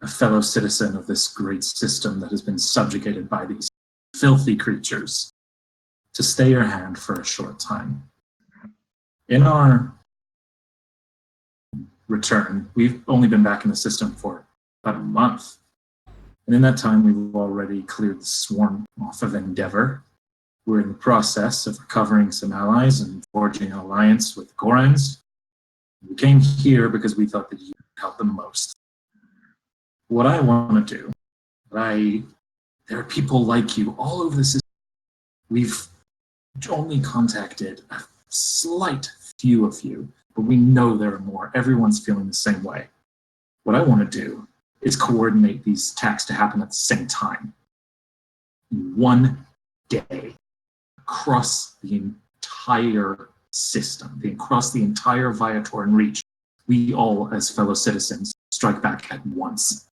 fellow citizen of this great system that has been subjugated by these filthy creatures, to stay your hand for a short time. In our return, we've only been back in the system for about a month. And in that time, we've already cleared the swarm off of Endeavor. We're in the process of recovering some allies and forging an alliance with Gorans. We came here because we thought that you could help them most. What I want to do, there are people like you all over the system. We've only contacted a slight few of you, but we know there are more. Everyone's feeling the same way. What I want to do is coordinate these attacks to happen at the same time. In one day, across the entire system, across the entire Viatoran reach, we all, as fellow citizens, strike back at once.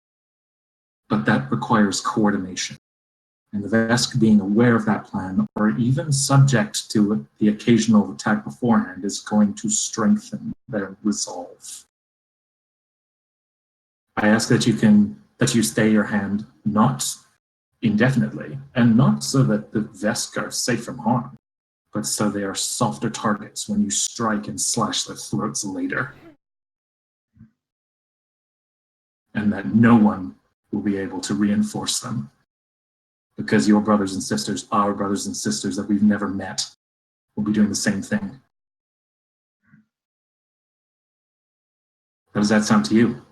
But that requires coordination. And the Vesk being aware of that plan, or even subject to the occasional attack beforehand, is going to strengthen their resolve. I ask that you stay your hand not indefinitely, and not so that the Vesk are safe from harm, but so they are softer targets when you strike and slash their throats later. And that no one will be able to reinforce them. Because your brothers and sisters, our brothers and sisters that we've never met, will be doing the same thing. How does that sound to you?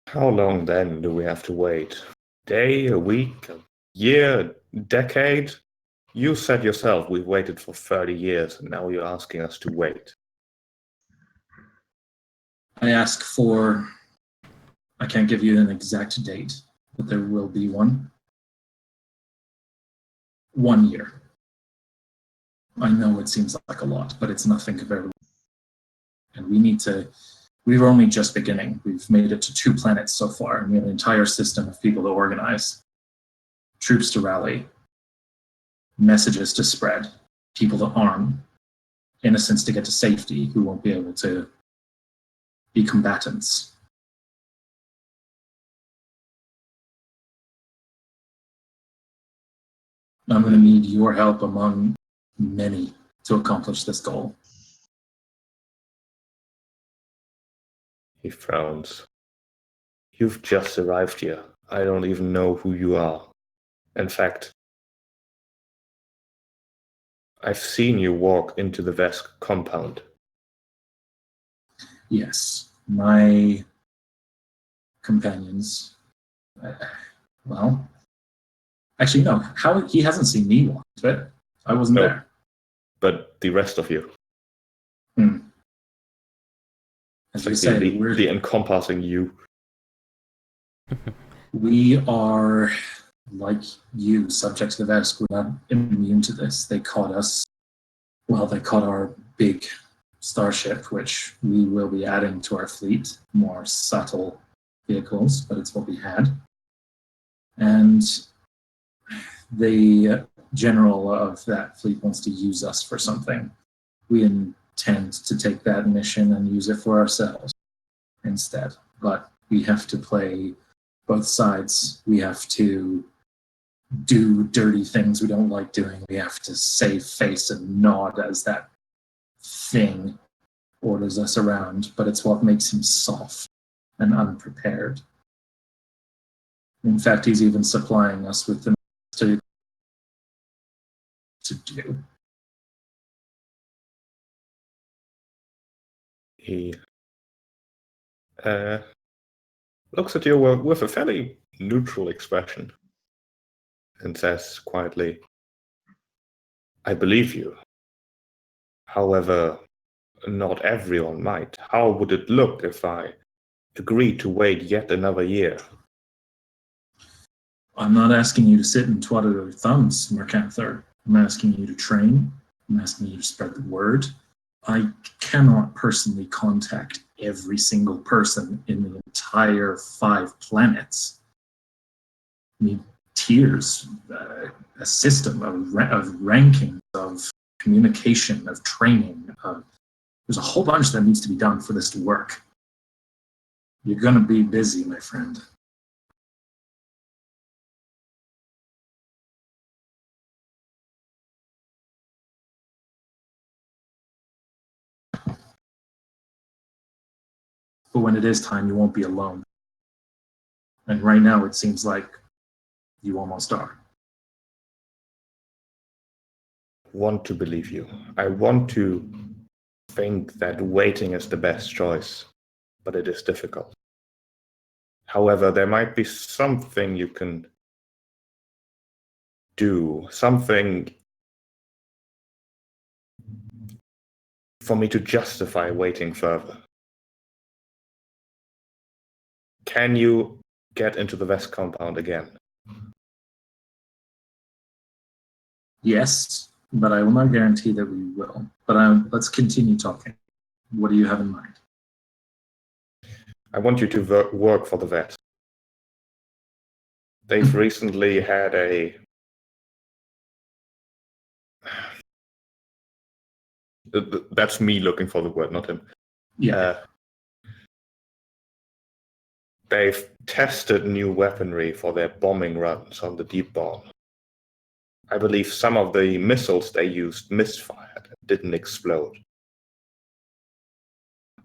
How long then do we have to wait? Day, a week, a year, a decade? You said yourself we've waited for 30 years, and now you're asking us to wait. I ask for... I can't give you an exact date, but there will be one. 1 year. I know it seems like a lot, but it's nothing compared to... And we're only just beginning. We've made it to 2 planets so far, and we have an entire system of people to organize. Troops to rally. Messages to spread. People to arm. Innocents to get to safety who won't be able to be combatants. I'm going to need your help among many to accomplish this goal. He frowns. You've just arrived here. I don't even know who you are. In fact, I've seen you walk into the Vesk compound. Yes, my companions. Well, actually, no. How he hasn't seen me walk into it. I wasn't No. there. But the rest of you. As It's you like say, the encompassing you. we are like you, subject to the Vesk. We're not immune to this. They caught us. Well, they caught our big starship, which we will be adding to our fleet. More subtle vehicles, but it's what we had. And the general of that fleet wants to use us for something. We intend to take that mission and use it for ourselves instead. But we have to play both sides. We have to do dirty things we don't like doing. We have to save face and nod as that thing orders us around, but it's what makes him soft and unprepared. In fact, he's even supplying us with the to do. He looks at you with a fairly neutral expression and says quietly, I believe you. However, not everyone might. How would it look if I agreed to wait yet another year? I'm not asking you to sit and twaddle your thumbs, Mercanther. I'm asking you to train. I'm asking you to spread the word. I cannot personally contact every single person in the entire 5 planets. I need tiers, a system of ranking, of communication, of training. There's a whole bunch that needs to be done for this to work. You're going to be busy, my friend. But when it is time, you won't be alone. And right now, it seems like you almost are. I want to believe you. I want to think that waiting is the best choice, but it is difficult. However, there might be something you can do, something for me to justify waiting further. Can you get into the West compound again? Yes, but I will not guarantee that we will. But let's continue talking. What do you have in mind? I want you to work for the vet. They've recently had a that's me looking for the word, not him. Yeah. They've tested new weaponry for their bombing runs on the deep bomb. I believe some of the missiles they used misfired and didn't explode.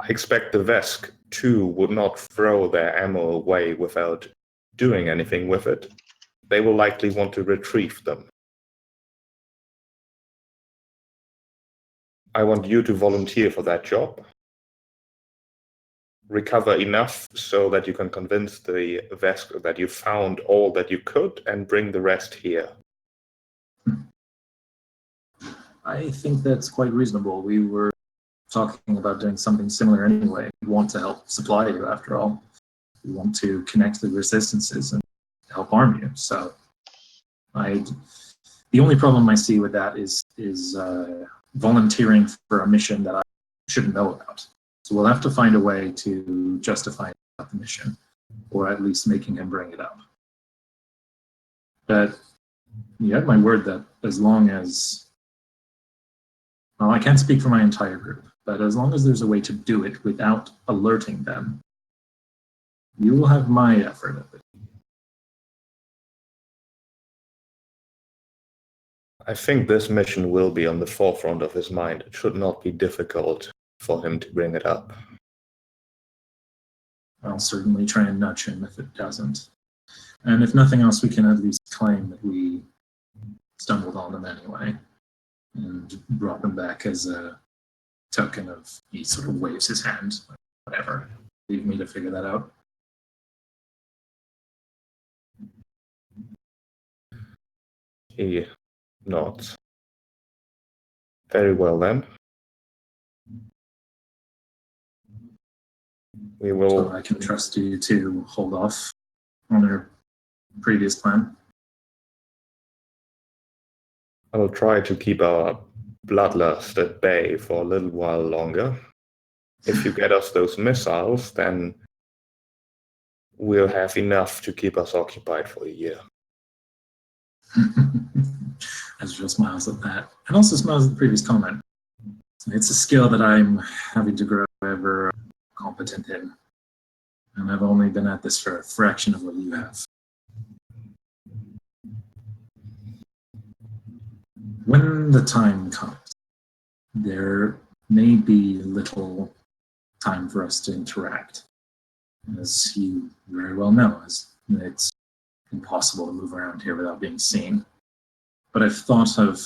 I expect the Vesk, too, would not throw their ammo away without doing anything with it. They will likely want to retrieve them. I want you to volunteer for that job. Recover enough so that you can convince the Vesk that you found all that you could and bring the rest here. I think that's quite reasonable. We were talking about doing something similar anyway. We want to help supply you, after all. We want to connect the resistances and help arm you. So, the only problem I see with that is volunteering for a mission that I shouldn't know about. So we'll have to find a way to justify the mission, or at least making him bring it up. But you have my word that as long as, well, I can't speak for my entire group, but as long as there's a way to do it without alerting them, you will have my effort of it. I think this mission will be on the forefront of his mind. It should not be difficult for him to bring it up. I'll certainly try and nudge him if it doesn't. And if nothing else, we can at least claim that we stumbled on him anyway and brought him back as a token of, he sort of waves his hand, like, whatever. Leave me to figure that out. He nods. Very well then. We So will. I can trust you to hold off on your previous plan. I will try to keep our bloodlust at bay for a little while longer. If you get us those missiles, then we'll have enough to keep us occupied for a year. Ezra smiles at that, and also smiles at the previous comment. It's a skill that I'm having to grow ever competent in, and I've only been at this for a fraction of what you have. When the time comes, there may be little time for us to interact. As you very well know, it's impossible to move around here without being seen. But I've thought of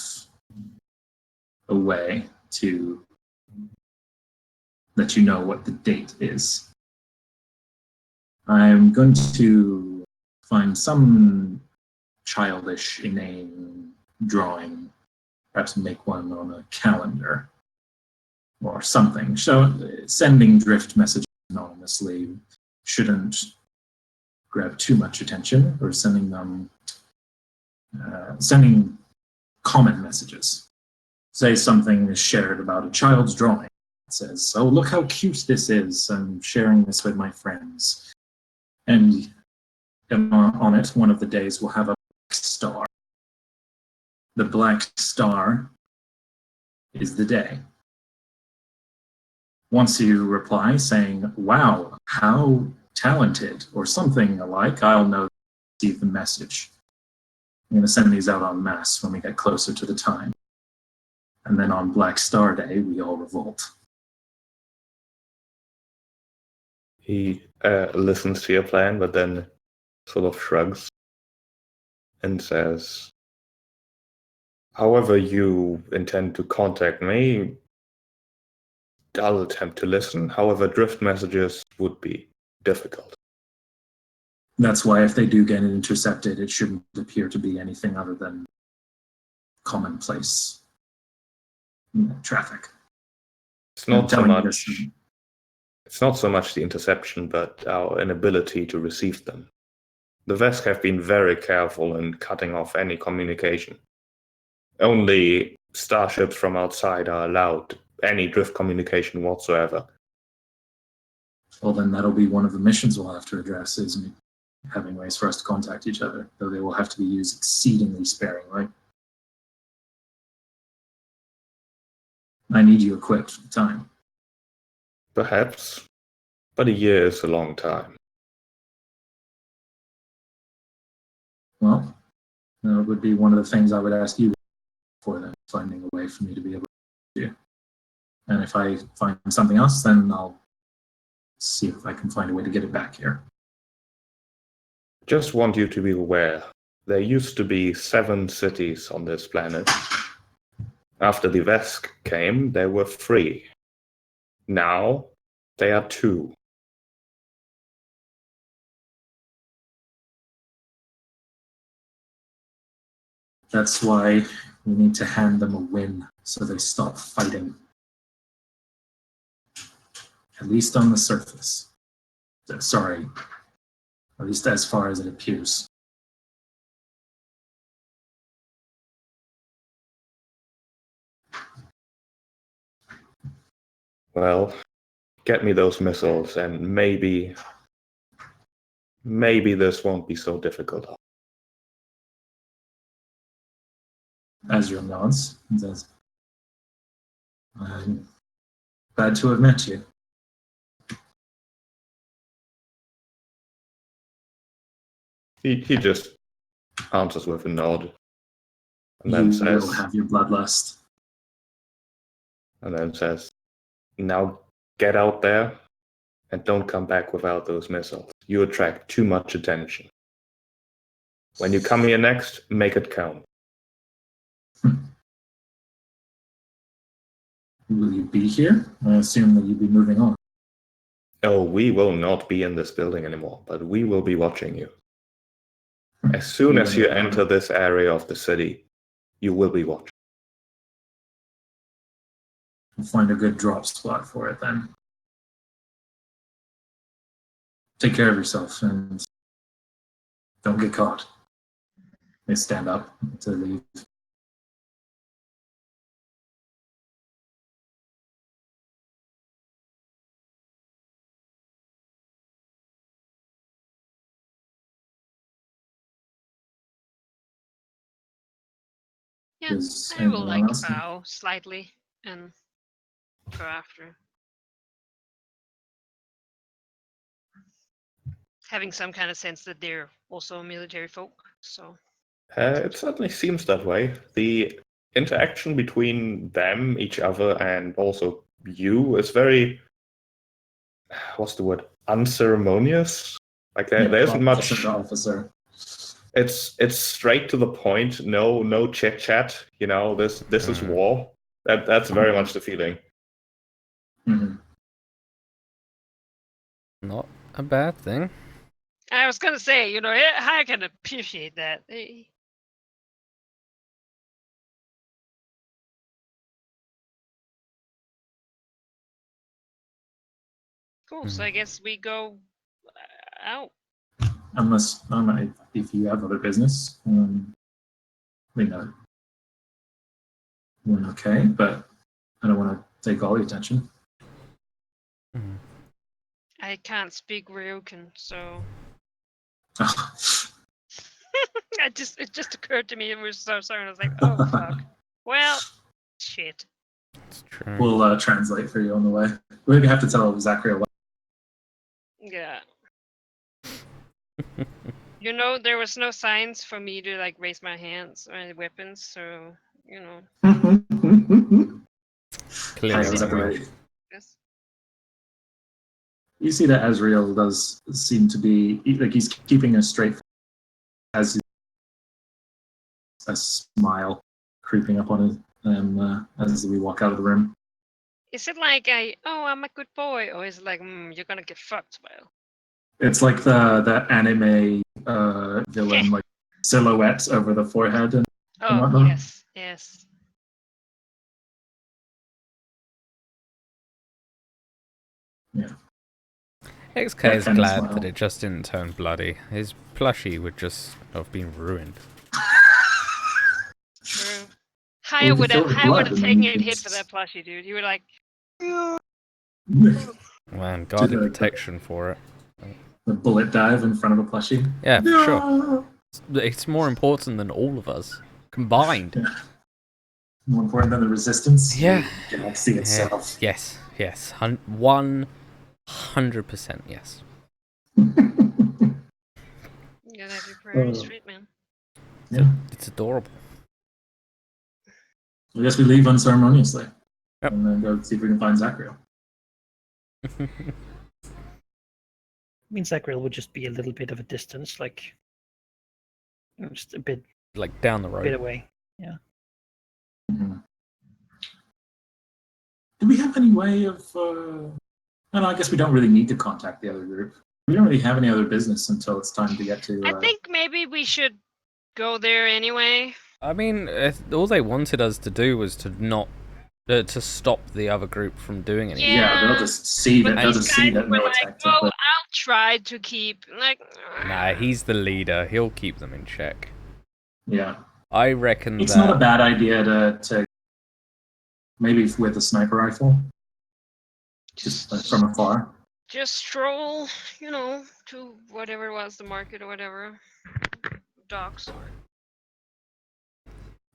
a way to let you know what the date is. I'm going to find some childish, inane drawing, perhaps make one on a calendar or something. So sending drift messages anonymously shouldn't grab too much attention, or sending them sending comment messages. Say something is shared about a child's drawing. It says, "Oh, look how cute this is. I'm sharing this with my friends." And on it, one of the days will have a black star. The black star is the day. Once you reply saying, "Wow, how talented," or something alike, I'll know to receive the message. I'm going to send these out en masse when we get closer to the time. And then on Black Star Day, we all revolt. He listens to your plan, but then sort of shrugs and says, "However you intend to contact me, I'll attempt to listen. However, drift messages would be difficult." That's why if they do get intercepted, it shouldn't appear to be anything other than commonplace traffic. It's not so telling you much. this- It's not so much the interception, but our inability to receive them. The Vesk have been very careful in cutting off any communication. Only starships from outside are allowed any drift communication whatsoever. Well, then that'll be one of the missions we'll have to address, is having ways for us to contact each other, though they will have to be used exceedingly sparingly. I need you equipped for the time. Perhaps, but a year is a long time. Well, that would be one of the things I would ask you for, then, finding a way for me to be able to do. And if I find something else, then I'll see if I can find a way to get it back here. Just want you to be aware, there used to be 7 cities on this planet. After the Vesk came, there were 3. Now, they are 2. That's why we need to hand them a win so they stop fighting. At least on the surface. Sorry. At least as far as it appears. Well, get me those missiles and maybe this won't be so difficult. Azrael nods and says, "I'm glad to have met you." He just answers with a nod. And You then says, will have your bloodlust. now get out there And don't come back without those missiles. You attract too much attention. When you come here next, make it count. Will you be here? I assume that you'll be moving on. Oh, we will not be in this building anymore, but we will be watching you. As soon as you enter this area of the city, you will be watched. We'll find a good drop spot for it then. Take care of yourself and don't get caught. They stand up to leave. Yeah, Does I will anyone like else? bow slightly and go after. Having some kind of sense that they're also military folk, so. It certainly seems that way. The interaction between them, each other, and also you is very, what's the word, unceremonious. Like there isn't much. Officer. It's straight to the point. No chit chat. You know, this is war. That's very much the feeling. Mm-hmm. Not a bad thing. I was gonna say, I can appreciate that. Cool. So I guess we go out. Unless if you have other business, we know we're okay, but I don't want to take all the attention. I can't speak Ryokan, so it just occurred to me and we were so sorry. I was like, oh fuck. Well, shit. It's true. We'll translate for you on the way. We're gonna have to tell Zachary. Yeah. There was no signs for me to like raise my hands or any weapons, so Clearly not. Yes. You see that Azrael does seem to be like he's keeping a straight as a smile creeping up on him as we walk out of the room. Is it like I'm a good boy, or is it like you're gonna get fucked, well? It's like the anime villain like silhouette over the forehead and whatnot. Yes. Yeah. XK is That kind of glad smile. that it just didn't turn bloody. His plushie would just have been ruined. True. Haya would have taken a hit for that plushie, dude. You were like, Man, guarded protection for it. The bullet dive in front of a plushie. Yeah, for sure. It's more important than all of us combined. Yeah. More important than the resistance. Yeah. Galaxy itself. Yes. 100% yes. you gotta have your priorities straight, man. Yeah. It's adorable. I guess we leave unceremoniously. Yep. And then go see if we can find Zachary. I mean, Zachariel would just be a little bit of a distance, like just a bit, Like down the road. bit away. Yeah. Mm-hmm. Do we have any way of? I guess we don't really need to contact the other group. We don't really have any other business until it's time to get to. I think maybe we should go there anyway. I mean, all they wanted us to do was to stop the other group from doing anything. Yeah, they'll just see that. They'll just see that no attack took place. I'll try to keep Nah, he's the leader. He'll keep them in check. Yeah, I reckon it's not a bad idea to maybe with a sniper rifle, just from afar. Just stroll, to whatever it was, the market or whatever, docks.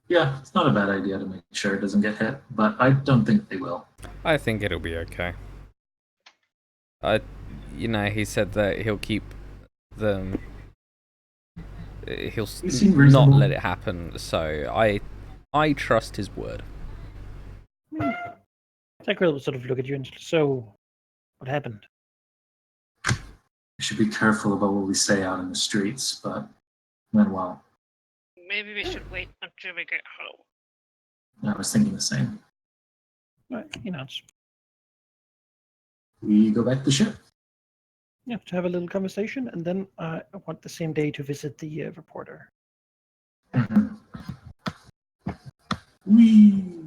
Yeah, it's not a bad idea to make sure it doesn't get hit, but I don't think they will. I think it'll be okay. He said that he'll keep them. He'll not let it happen. So I trust his word. Zachariel would sort of look at you and so, what happened? We should be careful about what we say out in the streets, but went well. Maybe we should wait until we get home. I was thinking the same. Right, he nods. We go back to the ship. Yeah, to have a little conversation, and then I want the same day to visit the reporter. Mm-hmm. Whee!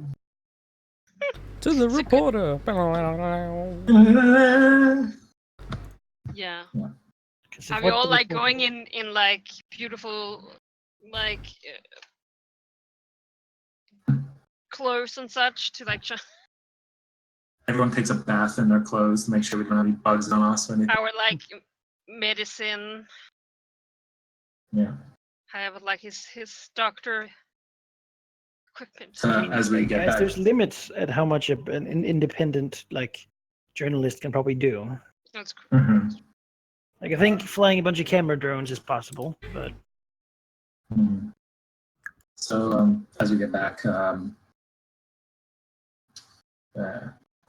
To the It's a good- reporter. Yeah. 'Cause Are if we what all the like reporter- going in like beautiful like clothes and such to like Everyone takes a bath in their clothes to make sure we don't have any bugs on us or anything. our like medicine? Yeah. Have like his doctor equipment. As we get guys, back. there's limits at how much an independent like journalist can probably do. That's cool. Mhm. Like, I think flying a bunch of camera drones is possible, but Mhm. So as we get back,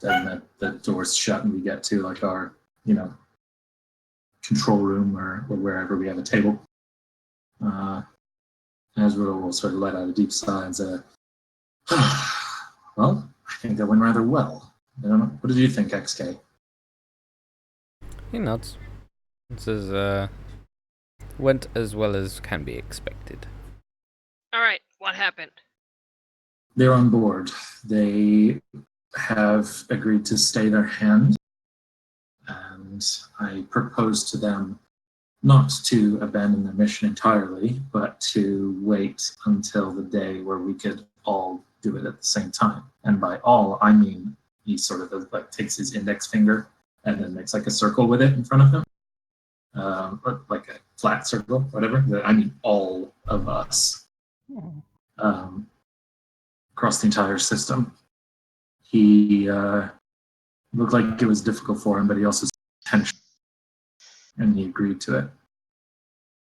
then the doors shut and we get to like our, control room or wherever we have a table. Ezra will sort of let out a deep sigh and say, well, I think that went rather well. I don't know. What did you think, XK? He nods. It says, went as well as can be expected. All right, what happened? They're on board. They have agreed to stay their hand. And I proposed to them not to abandon their mission entirely, but to wait until the day where we could all do it at the same time. And by all, I mean he sort of like takes his index finger and then makes like a circle with it in front of him, or like a flat circle, whatever. I mean all of us, across the entire system. He looked like it was difficult for him, but he also tension, and he agreed to it.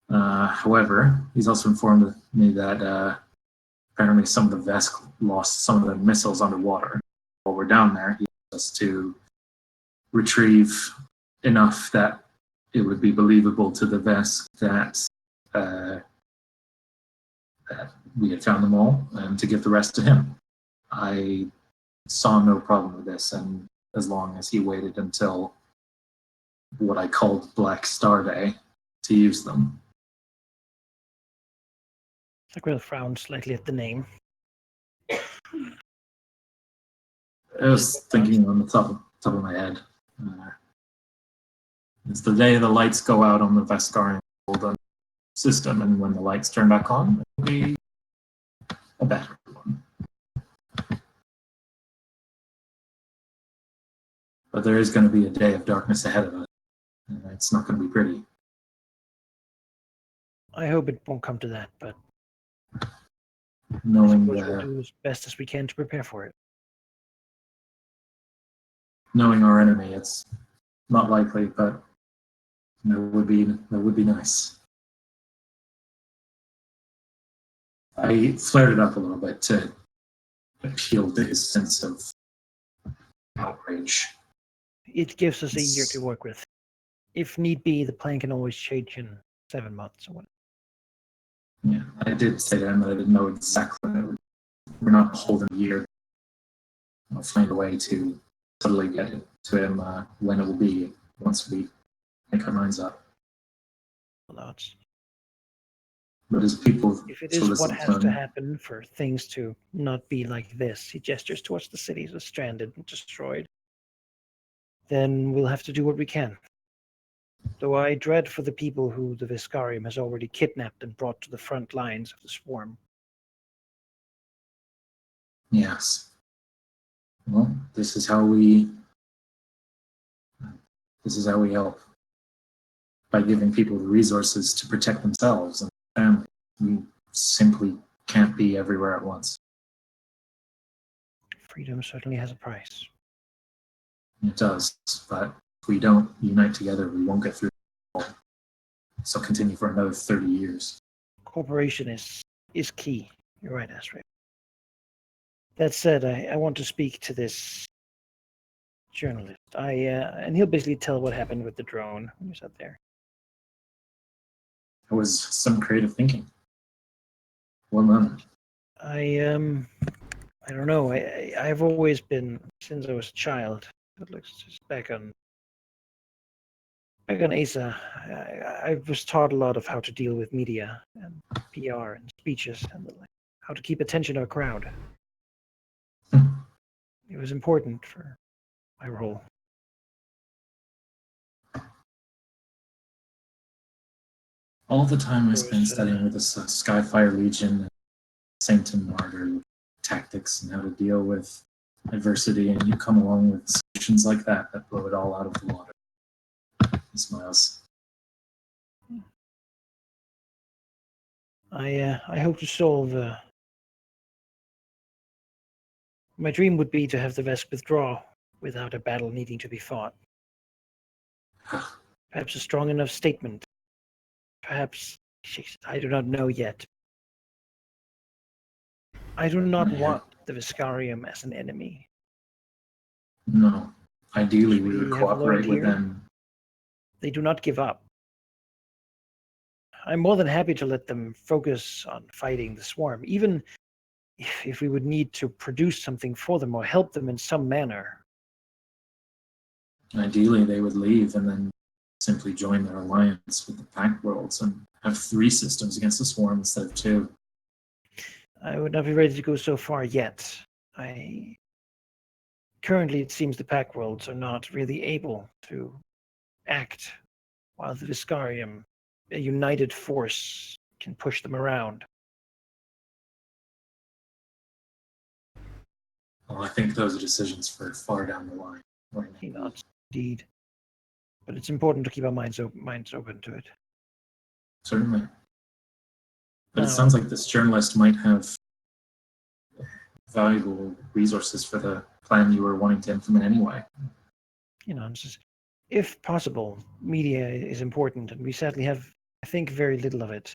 However, he's also informed me that apparently some of the Vesk lost some of the missiles underwater. While we're down there, he asked us to retrieve enough that it would be believable to the Vesk that we had found them all, and to give the rest to him. I saw no problem with this, and as long as he waited until what I called Black Star Day to use them. Sakura frowned slightly at the name. I was thinking on the top of my head. It's the day the lights go out on the Veskarian system, and when the lights turn back on, it'll be a better one. But there is going to be a day of darkness ahead of us, and it's not going to be pretty. I hope it won't come to that, but Knowing we'll do as best as we can to prepare for it. Knowing our enemy, it's not likely, but that would be nice. I flared it up a little bit to appeal to his sense of outrage. It gives us a year to work with. If need be, the plan can always change in 7 months or whatever. Yeah, I did say to him that I didn't know exactly. We're not holding a year. I'll find a way to totally get it to him when it will be once we make our minds up. Well, But as people, if it is what has to happen for things to not be like this, he gestures towards the cities are stranded and destroyed, then we'll have to do what we can. Though I dread for the people who the Veskarium has already kidnapped and brought to the front lines of the swarm. Yes. Well, this is how we help. By giving people the resources to protect themselves and family. We simply can't be everywhere at once. Freedom certainly has a price. It does, but if we don't unite together, we won't get through it all. So continue for another 30 years. Cooperation is key. You're right, Astrid. That said, I want to speak to this journalist. And he'll basically tell what happened with the drone when he was out there. It was some creative thinking. Well done. I don't know. I've always been, since I was a child. It looks just back on ASA. I was taught a lot of how to deal with media and PR and speeches and how to keep attention of a crowd. It was important for my role. All the time I There spent was, studying with the Skyfire Legion and Sanctum Martyr tactics and how to deal with adversity, and you come along with solutions like that blow it all out of the water. He smiles. I hope to solve. My dream would be to have the Vesk withdraw without a battle needing to be fought. Perhaps a strong enough statement. Perhaps I do not know yet. I do not want the Viscarium as an enemy. No. Ideally, we We would have learned cooperate with here. them. They do not give up. I'm more than happy to let them focus on fighting the swarm, even if we would need to produce something for them or help them in some manner. Ideally, they would leave and then simply join their alliance with the Pact Worlds and have 3 systems against the swarm instead of 2. I would not be ready to go so far yet. Currently, it seems the Pact Worlds are not really able to act, while the Viscarium, a united force, can push them around. Well, I think those are decisions for far down the line. He nods, indeed. But it's important to keep our minds open to it. Certainly. But it Now, sounds like this journalist might have valuable resources for the plan you were wanting to implement anyway. if possible, media is important, and we sadly have, I think, very little of it.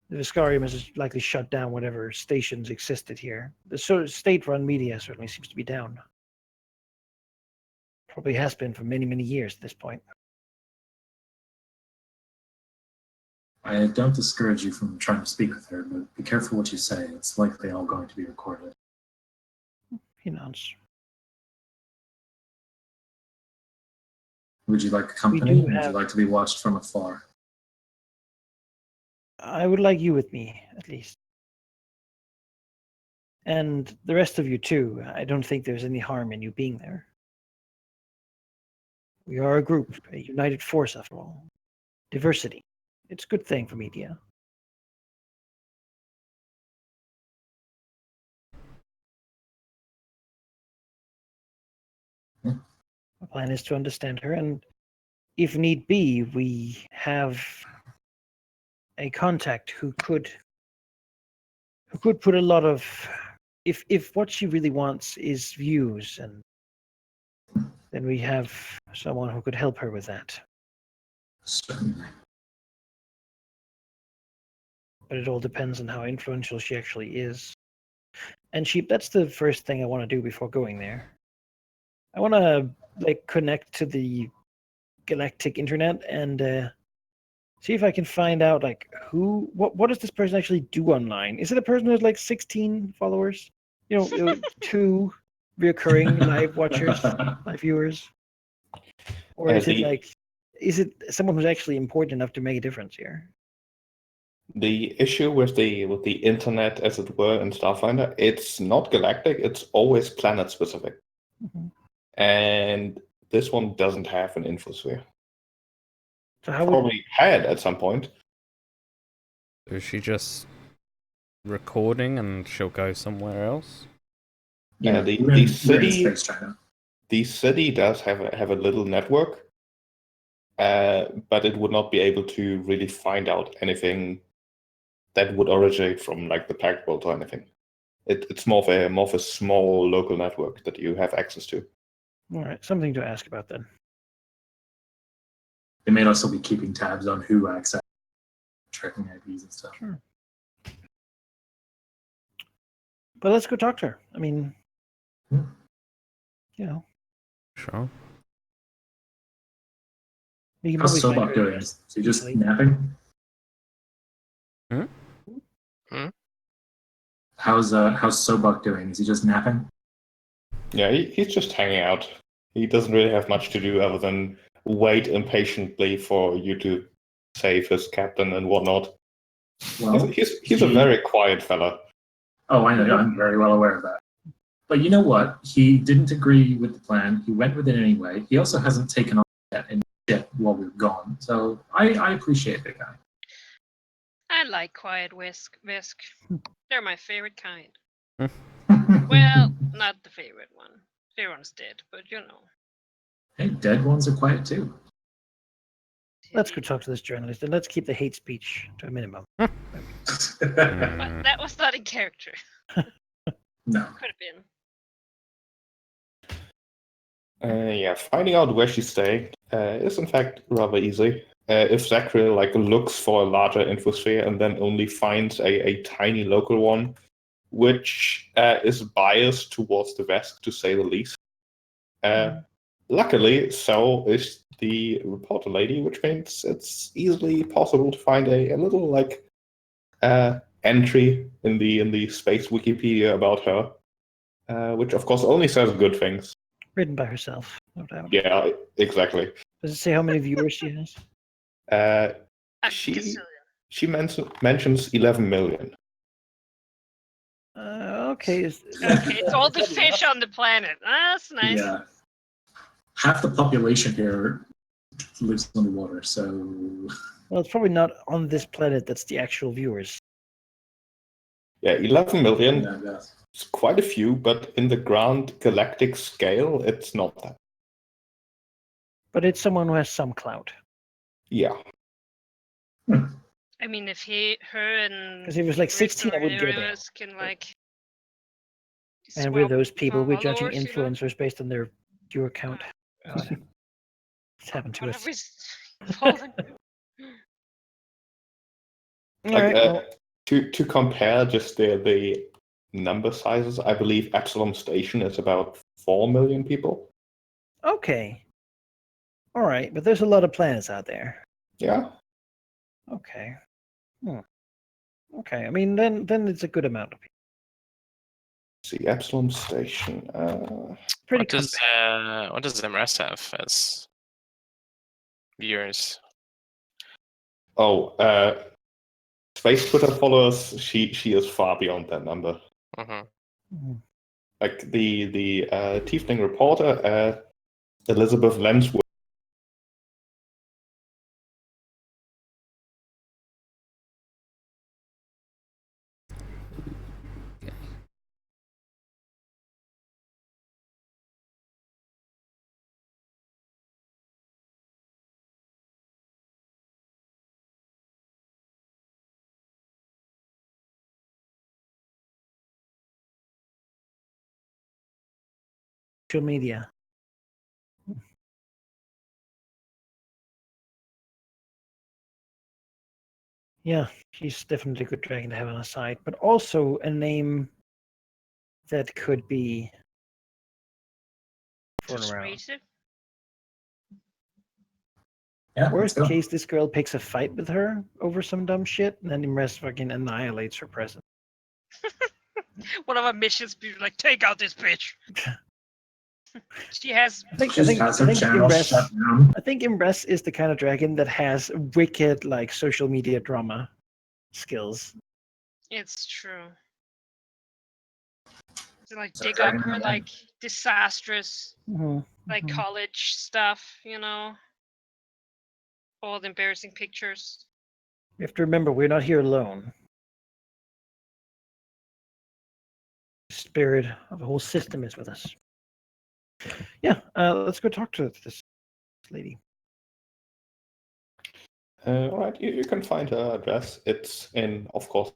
The Viscarium has likely shut down whatever stations existed here. The state-run media certainly seems to be down. Probably has been for many, many years at this point. I don't discourage you from trying to speak with her, but be careful what you say. It's likely all going to be recorded. He nods. Would you like company, or would you have- like to be watched from afar? I would like you with me, at least. And the rest of you, too. I don't think there's any harm in you being there. We are a group, a united force, after all. Diversity. It's a good thing for media. My plan is to understand her, and if need be, we have a contact who could put a lot of, if what she really wants is views, and then we have someone who could help her with that. Certainly. But it all depends on how influential she actually is. And that's the first thing I want to do before going there. I want to connect to the galactic internet and see if I can find out what does this person actually do online? Is it a person who has 16 followers? 2 recurring live watchers, live viewers, or is it someone who's actually important enough to make a difference here? The issue with the internet, as it were, in Starfinder, it's not galactic. It's always planet specific, and this one doesn't have an infosphere. So how Probably had at some point. Is she just recording and she'll go somewhere else? Yeah, the we're in city, Space China. the city does have a little network, but it would not be able to really find out anything that would originate from the Pact World or anything. It's more of a small local network that you have access to. All right, something to ask about then. They may also be keeping tabs on who access, tracking IPs and stuff. Sure. But let's go talk to her. I mean, Sure. You can How's probably find Sobok her doing? Is he just easily. napping? Hmm? Hmm? How's Sobok doing? Is he just napping? Yeah, he's just hanging out. He doesn't really have much to do other than wait impatiently for you to save his captain and whatnot. Well, He's a very quiet fella. Oh, I know. I'm very well aware of that. But you know what? He didn't agree with the plan. He went with it anyway. He also hasn't taken off yet while we've gone. So I appreciate the guy. I like quiet whisk. They're my favorite kind. Well, not the favorite one. Favorite one's dead, but you know. Hey, dead ones are quiet too. Let's go talk to this journalist and let's keep the hate speech to a minimum. But that was not in character. No. Could have been. Yeah, finding out where she's staying is in fact rather easy. If Zachary looks for a larger infosphere and then only finds a tiny local one, which is biased towards the West, to say the least. Luckily, so is the reporter lady, which means it's easily possible to find a little entry in the space Wikipedia about her, which of course only says good things. Written by herself, no doubt. Yeah, exactly. Does it say how many viewers she has? She mentions 11 million. Okay. Okay, it's all the fish on the planet. That's nice. Yeah. Half the population here lives underwater, so Well, it's probably not on this planet that's the actual viewers. Yeah, 11 million. yeah, that's It's quite a few, but in the grand galactic scale, it's not that. But it's someone who has some clout. Yeah. I mean, if her and Because if it was like 16, I wouldn't give a damn. Arius can like. And we're swap those people, we're judging followers, you know? influencers based on their viewer count. Oh, yeah. It's happened to What us. have we fallen? To compare just the number sizes, I believe Epsilon Station is about 4 million people. Okay. All right, but there's a lot of planets out there. Yeah. Okay. Okay, I mean, then it's a good amount of people. See, Epsilon Station. Pretty What does MRS have as viewers? Oh, Space Twitter followers, she is far beyond that number. Mhm. Like the Tiefling reporter, Elizabeth Lenswood. Social media. Yeah, she's definitely a good dragon to have on our side, but also a name that could be thrown around. Persuasive? yeah. Let's Worst go. case, this girl picks a fight with her over some dumb shit, and then Imres fucking annihilates her presence. One of our missions be like, take out this bitch. She has. I think Has her channel Imres, shut down. I think Imres is the kind of dragon that has wicked like social media drama skills. It's true. To like So dig up dragon her again. like disastrous Mhm, like mhm. college stuff, you know. All the embarrassing pictures. You have to remember, we're not here alone. The spirit of the whole system is with us. Yeah, let's go talk to this lady. All right, you can find her address. It's in, of course.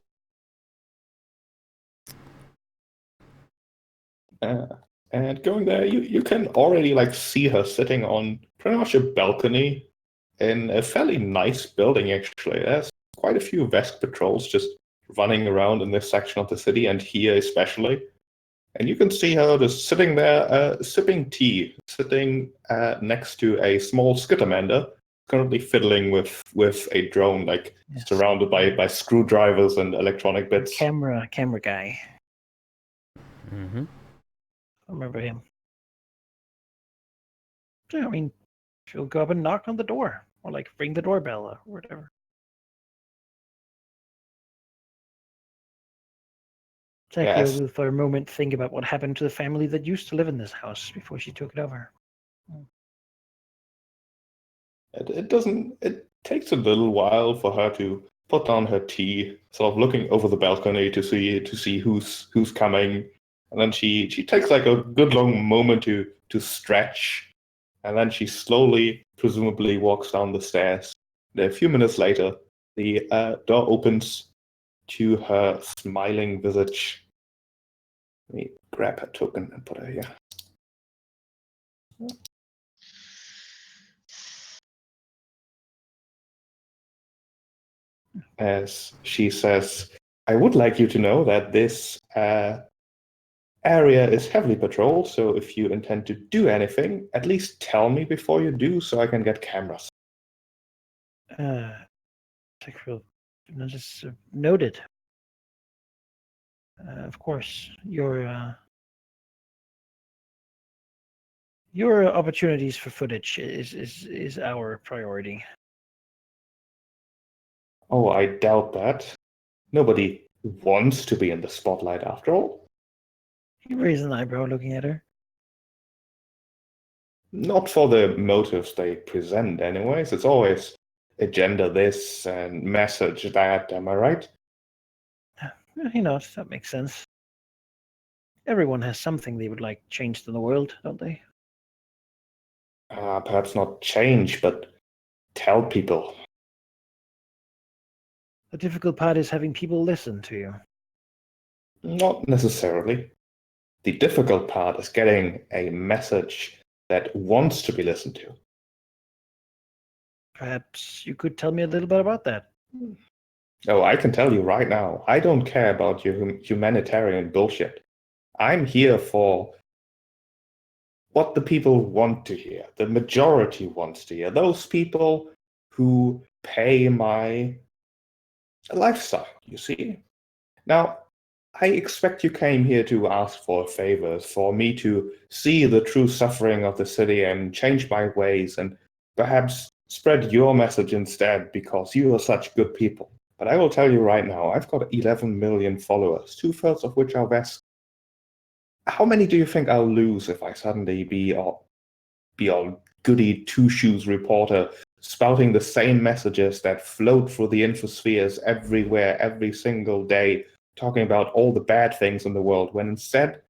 And going there, you can already see her sitting on pretty much a balcony in a fairly nice building. Actually, there's quite a few Vesk patrols just running around in this section of the city, and here especially. And you can see her just sitting there, sipping tea, sitting next to a small skittermander, currently fiddling with a drone, like Yes. surrounded by screwdrivers and electronic bits. Camera guy. Mm-hmm. I remember him. Yeah, I mean, she'll go up and knock on the door, or like ring the doorbell or whatever. Zakia Yes. will for a moment think about what happened to the family that used to live in this house before she took it over. It takes a little while for her to put down her tea, sort of looking over the balcony to see who's coming, and then she takes like a good long moment to stretch, and then she slowly, presumably, walks down the stairs. And a few minutes later, the door opens to her smiling visage. Let me grab her token and put her here. As she says, I would like you to know that this area is heavily patrolled, so if you intend to do anything, at least tell me before you do so I can get cameras. Zakia, just noted. Of course, your opportunities for footage is our priority. Oh, I doubt that. Nobody wants to be in the spotlight after all. He raised an eyebrow looking at her. Not for the motives they present, anyways. It's always agenda this and message that, am I right? You know, that makes sense. Everyone has something they would like changed in the world, don't they? Perhaps not change, but tell people. The difficult part is having people listen to you. Not necessarily. The difficult part is getting a message that wants to be listened to. Perhaps you could tell me a little bit about that. Oh, I can tell you right now, I don't care about your humanitarian bullshit. I'm here for what the people want to hear, the majority wants to hear, those people who pay my lifestyle, you see. Now, I expect you came here to ask for favors, for me to see the true suffering of the city and change my ways and perhaps spread your message instead because you are such good people. But I will tell you right now, I've got 11 million followers, 2/3 of which are Vesk. How many do you think I'll lose if I suddenly be a goody two-shoes reporter spouting the same messages that float through the infospheres everywhere, every single day, talking about all the bad things in the world, when instead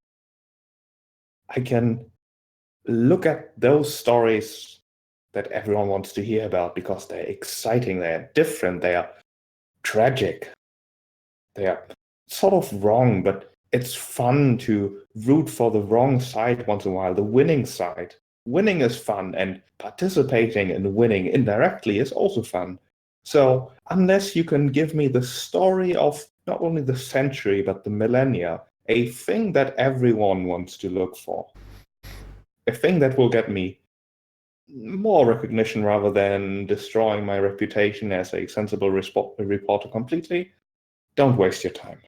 I can look at those stories that everyone wants to hear about because they're exciting, they're different, they are tragic, they are sort of wrong, but it's fun to root for the wrong side once in a while, the winning side. Winning is fun, and participating in winning indirectly is also fun. So, unless you can give me the story of not only the century but the millennia, a thing that everyone wants to look for, a thing that will get me more recognition rather than destroying my reputation as a sensible reporter completely, don't waste your time.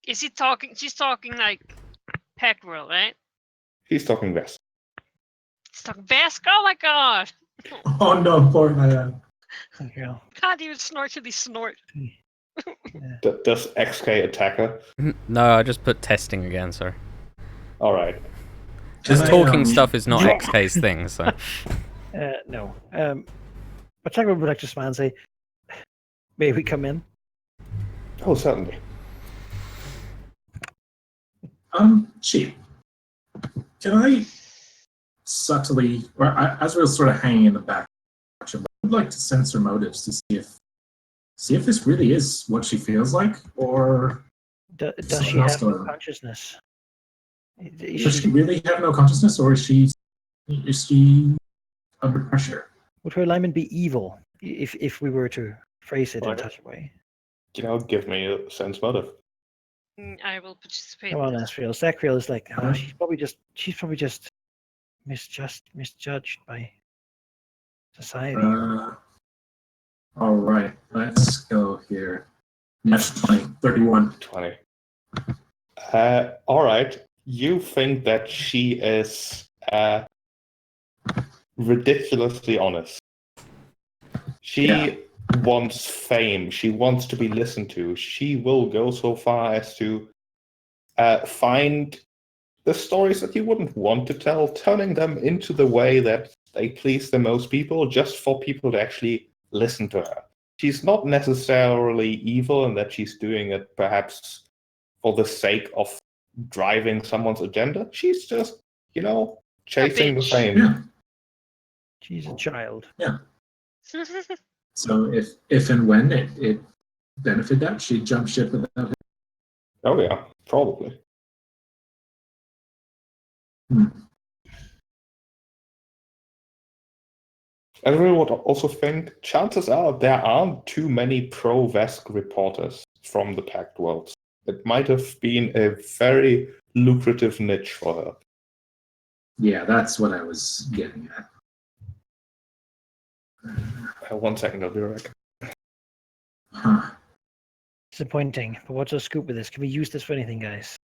Is he talking? She's talking like Peckrell, right? He's talking West. He's talking Vesk. Oh my god! Oh no, poor man. Yeah. Can't even snortily snort. Does XK attack her? No, I just put testing again, sorry. Alright. Just Can I, talking stuff is not drop- XK's thing, so. No. But Jack would like to smile and say, may we come in? Oh, certainly. Chief, can I subtly, or as we're sort of hanging in the back, I would like to sense her motives to see if this really is what she feels like, or Does something she else have no going on. consciousness? Does she really have no consciousness, or is she under pressure? Would her alignment be evil, if we were to phrase it in Right. such a way? Give me a sense motive. I will participate. Come on, in this. Asriel. Sacriel is like, oh, she's probably just misjudged by society. All right, let's go here. Next 20, 31. 20. All right. You think that she is ridiculously honest. She wants fame. She wants to be listened to. She will go so far as to find the stories that you wouldn't want to tell, turning them into the way that they please the most people, just for people to actually listen to her. She's not necessarily evil in that she's doing it perhaps for the sake of driving someone's agenda. She's just, chasing the bitch. fame. Yeah. She's a child. So if and when it benefit that, she'd jump ship without him. Oh yeah, probably. Hmm. I really would also think chances are there aren't too many pro-Vesk reporters from the Pact Worlds. It might have been a very lucrative niche for her. Yeah, that's what I was getting at. 1 second, I'll be right back. Huh. Disappointing. But what's our scoop with this? Can we use this for anything, guys?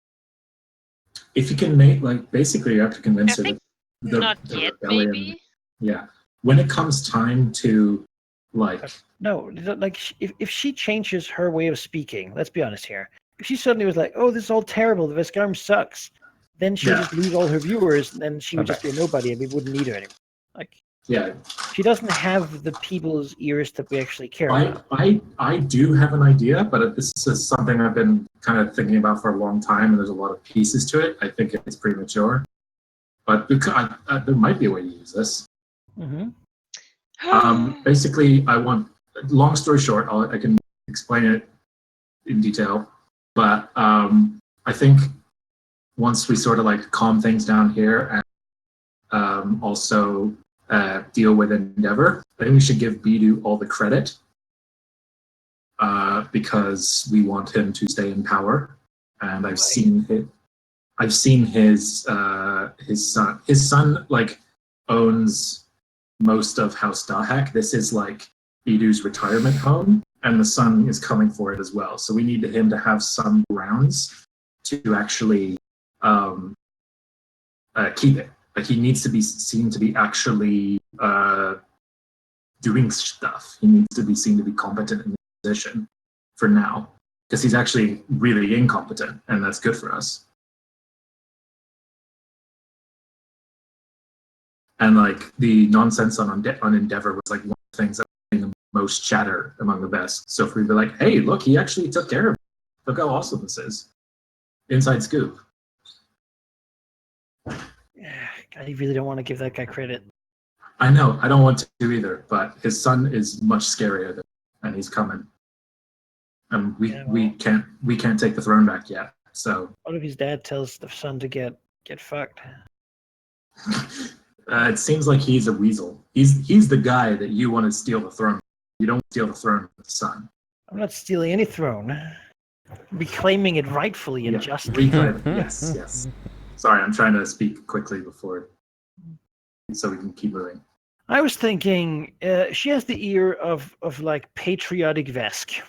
If you can make, like, basically you have to convince I her think that not the yet, rebellion. maybe. Yeah. When it comes time to, like, No, like if she changes her way of speaking, let's be honest here. If she suddenly was like, "Oh, this is all terrible. The Veskarm sucks," then she would Yeah. just lose all her viewers, and then she would just Okay. be a nobody, and we wouldn't need her anymore. Like, yeah, she doesn't have the people's ears that we actually care about. I do have an idea, but this is something I've been kind of thinking about for a long time, and there's a lot of pieces to it. I think it's premature, but because there might be a way to use this. Mm-hmm. Basically, I want. Long story short, I can explain it in detail, but I think once we sort of like calm things down here and also deal with Endeavor, I think we should give Bidu all the credit because we want him to stay in power, and I've seen it. I've seen his son. His son like owns most of House Dahak. This is like Bidu's retirement home, and the son is coming for it as well. So we need him to have some grounds to actually keep it. Like he needs to be seen to be actually doing stuff. He needs to be seen to be competent in the position for now, because he's actually really incompetent, and that's good for us. And like the nonsense on Endeavor was like one of the things that was the most chatter among the best. So if we'd be like, hey, look, he actually took care of it. Look how awesome this is. Inside scoop. I really don't want to give that guy credit. I know, I don't want to either, but his son is much scarier and he's coming. And we can't take the throne back yet. So what if his dad tells the son to get fucked? it seems like he's a weasel. He's the guy that you want to steal the throne. You don't steal the throne with the son. I'm not stealing any throne. Reclaiming it rightfully and justly. Yes. Sorry, I'm trying to speak quickly so we can keep moving. I was thinking she has the ear of like patriotic Vesk.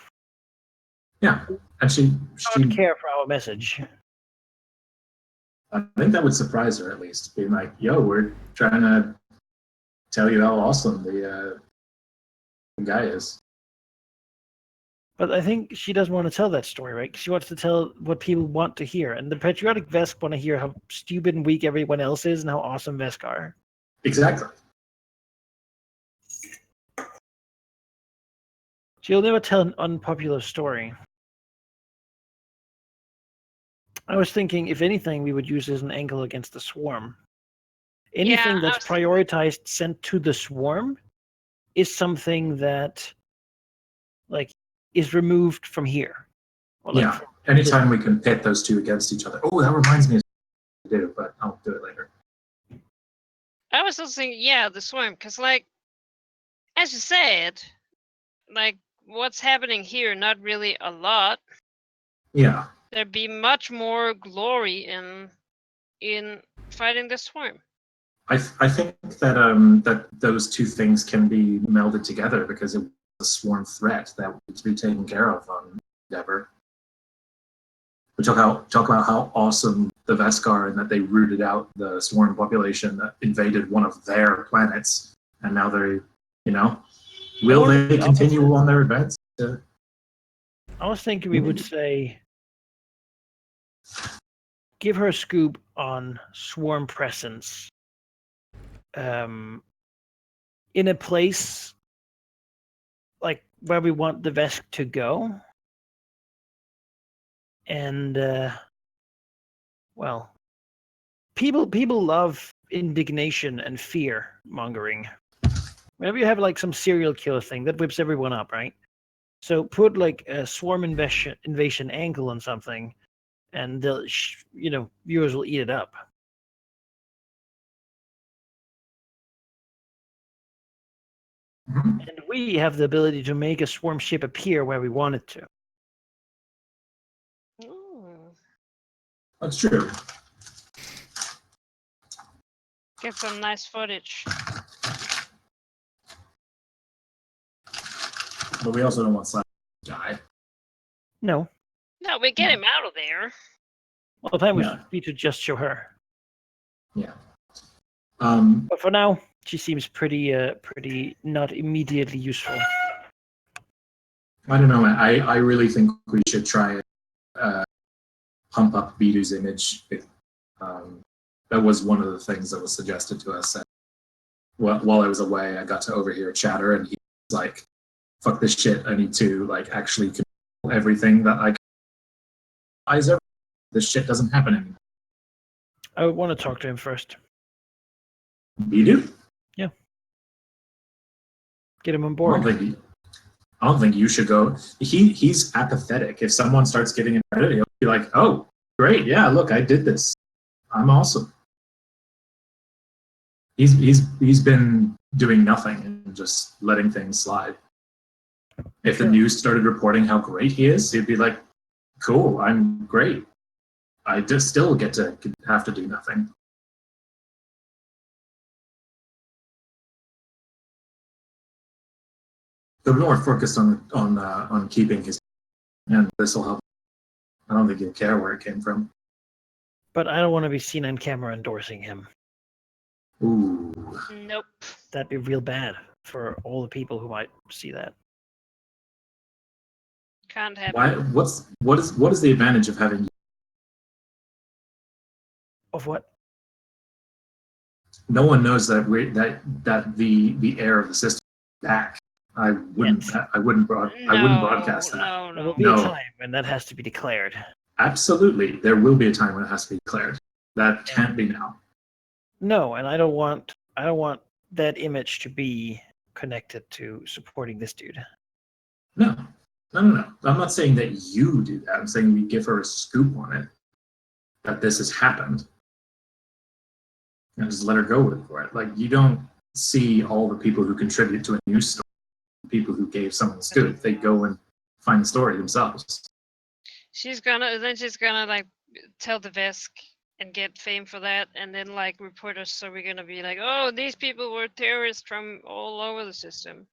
Yeah, and she Don't care for our message. I think that would surprise her at least, being like, "Yo, we're trying to tell you how awesome the guy is." But I think she doesn't want to tell that story, right? She wants to tell what people want to hear, and the patriotic Vesk want to hear how stupid and weak everyone else is and how awesome Vesk are. Exactly. She'll never tell an unpopular story. I was thinking, if anything, we would use as an angle against the Swarm. Anything that's prioritized sent to the Swarm is something that, like, is removed from here. Or like anytime we can pit those two against each other. Oh, that reminds me of something to do, but I'll do it later. I was also thinking, the Swarm, because, like, as you said, like, what's happening here, not really a lot. Yeah. there'd be much more glory in fighting the swarm. I think that that those two things can be melded together because it was a swarm threat that needs to be taken care of on Endeavor. We talk about how awesome the Vesk are and that they rooted out the swarm population that invaded one of their planets, and now they're, will they continue on their advance? I was thinking we would say, give her a scoop on swarm presence in a place like where we want the Vesk to go. And well, people love indignation and fear mongering. Whenever you have like some serial killer thing, that whips everyone up, right? So put like a swarm invasion angle on something, and they'll, viewers will eat it up. Mm-hmm. And we have the ability to make a swarm ship appear where we want it to. Ooh. That's true. Get some nice footage. But we also don't want Slash to die. No. No, we get him out of there. Well, the time Yeah. would be to just show her. Yeah. But for now, she seems pretty not immediately useful. I don't know. I really think we should try and pump up Bidu's image. That was one of the things that was suggested to us. While I was away, I got to overhear chatter, and he was like, "Fuck this shit! I need to actually control everything that I can. This shit doesn't happen anymore." I would want to talk to him first. Bidu? Yeah. Get him on I board. don't think you should go. He's apathetic. If someone starts giving him credit, he'll be like, "Oh, great, yeah, look, I did this. I'm awesome." He's been doing nothing and just letting things slide. If the news started reporting how great he is, he'd be like, "Cool, I'm great. I just still get to have to do nothing." They're more focused on keeping his, and this will help. I don't think he'll care where it came from. But I don't want to be seen on camera endorsing him. Ooh. Nope. That'd be real bad for all the people who might see that. Can't happen. Why? What is the advantage of having? Of what? No one knows that the air of the system is back. I wouldn't broadcast that. No. There will be a time when that has to be declared. Absolutely, there will be a time when it has to be declared. That can't be now. No, and I don't want that image to be connected to supporting this dude. No. I'm not saying that you do that. I'm saying we give her a scoop on it, that this has happened, and just let her go with it. Like, you don't see all the people who contribute to a news story, people who gave someone a scoop. They go and find the story themselves. She's gonna like tell the Vesk and get fame for that, and then like reporters. So we're gonna be like, oh, these people were terrorists from all over the system.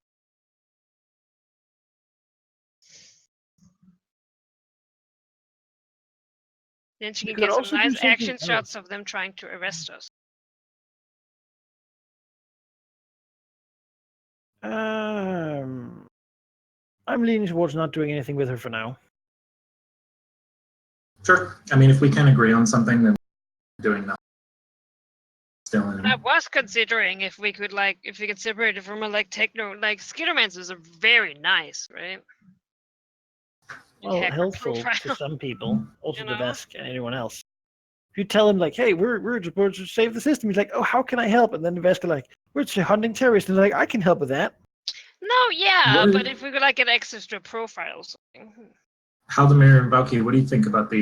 Then she You can could get some also do nice something action else. shots of them trying to arrest us. I'm leaning towards not doing anything with her for now. Sure. I mean, if we can agree on something, then doing nothing. Still in. I was considering if we could separate it from a techno, Skittermancers are very nice, right? Well, Hacker helpful to profile. some people, also You the know? Vesk and anyone else. If you tell him like, "Hey, we're supposed to save the system," he's like, "Oh, how can I help?" And then the Vesk are like, "We're hunting terrorists," and they're like, "I can help with that." No, yeah, What but is- if we could get access to a profile or something. Haldemir and Valky, what do you think about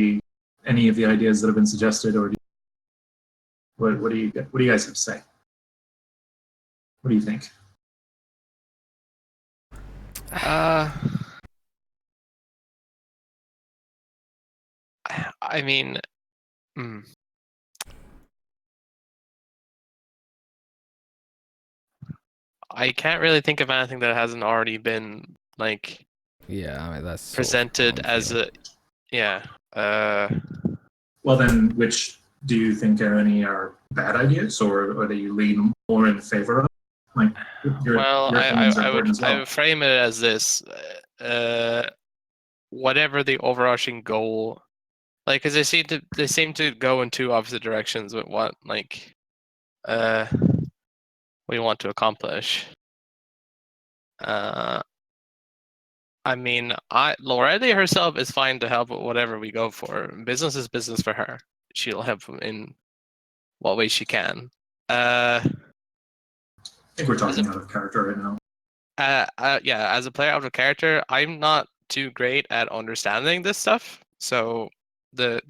any of the ideas that have been suggested, or what do you guys have to say? What do you think? I mean, mm, I can't really think of anything that hasn't already been like Yeah, I mean that's sort of presented how I'm as feeling. a yeah. Well, then, which do you think any are bad ideas, or that you lean more in favor of? Like, Well, your opinions are I would important as well. frame it as this: whatever the overarching goal, like, because they seem to go in two opposite directions with what we want to accomplish. I mean, Lorelei herself is fine to help with whatever we go for. Business is business for her. She'll help in what way she can. I think we're talking out of character right now. Yeah, as a player out of character, I'm not too great at understanding this stuff. So the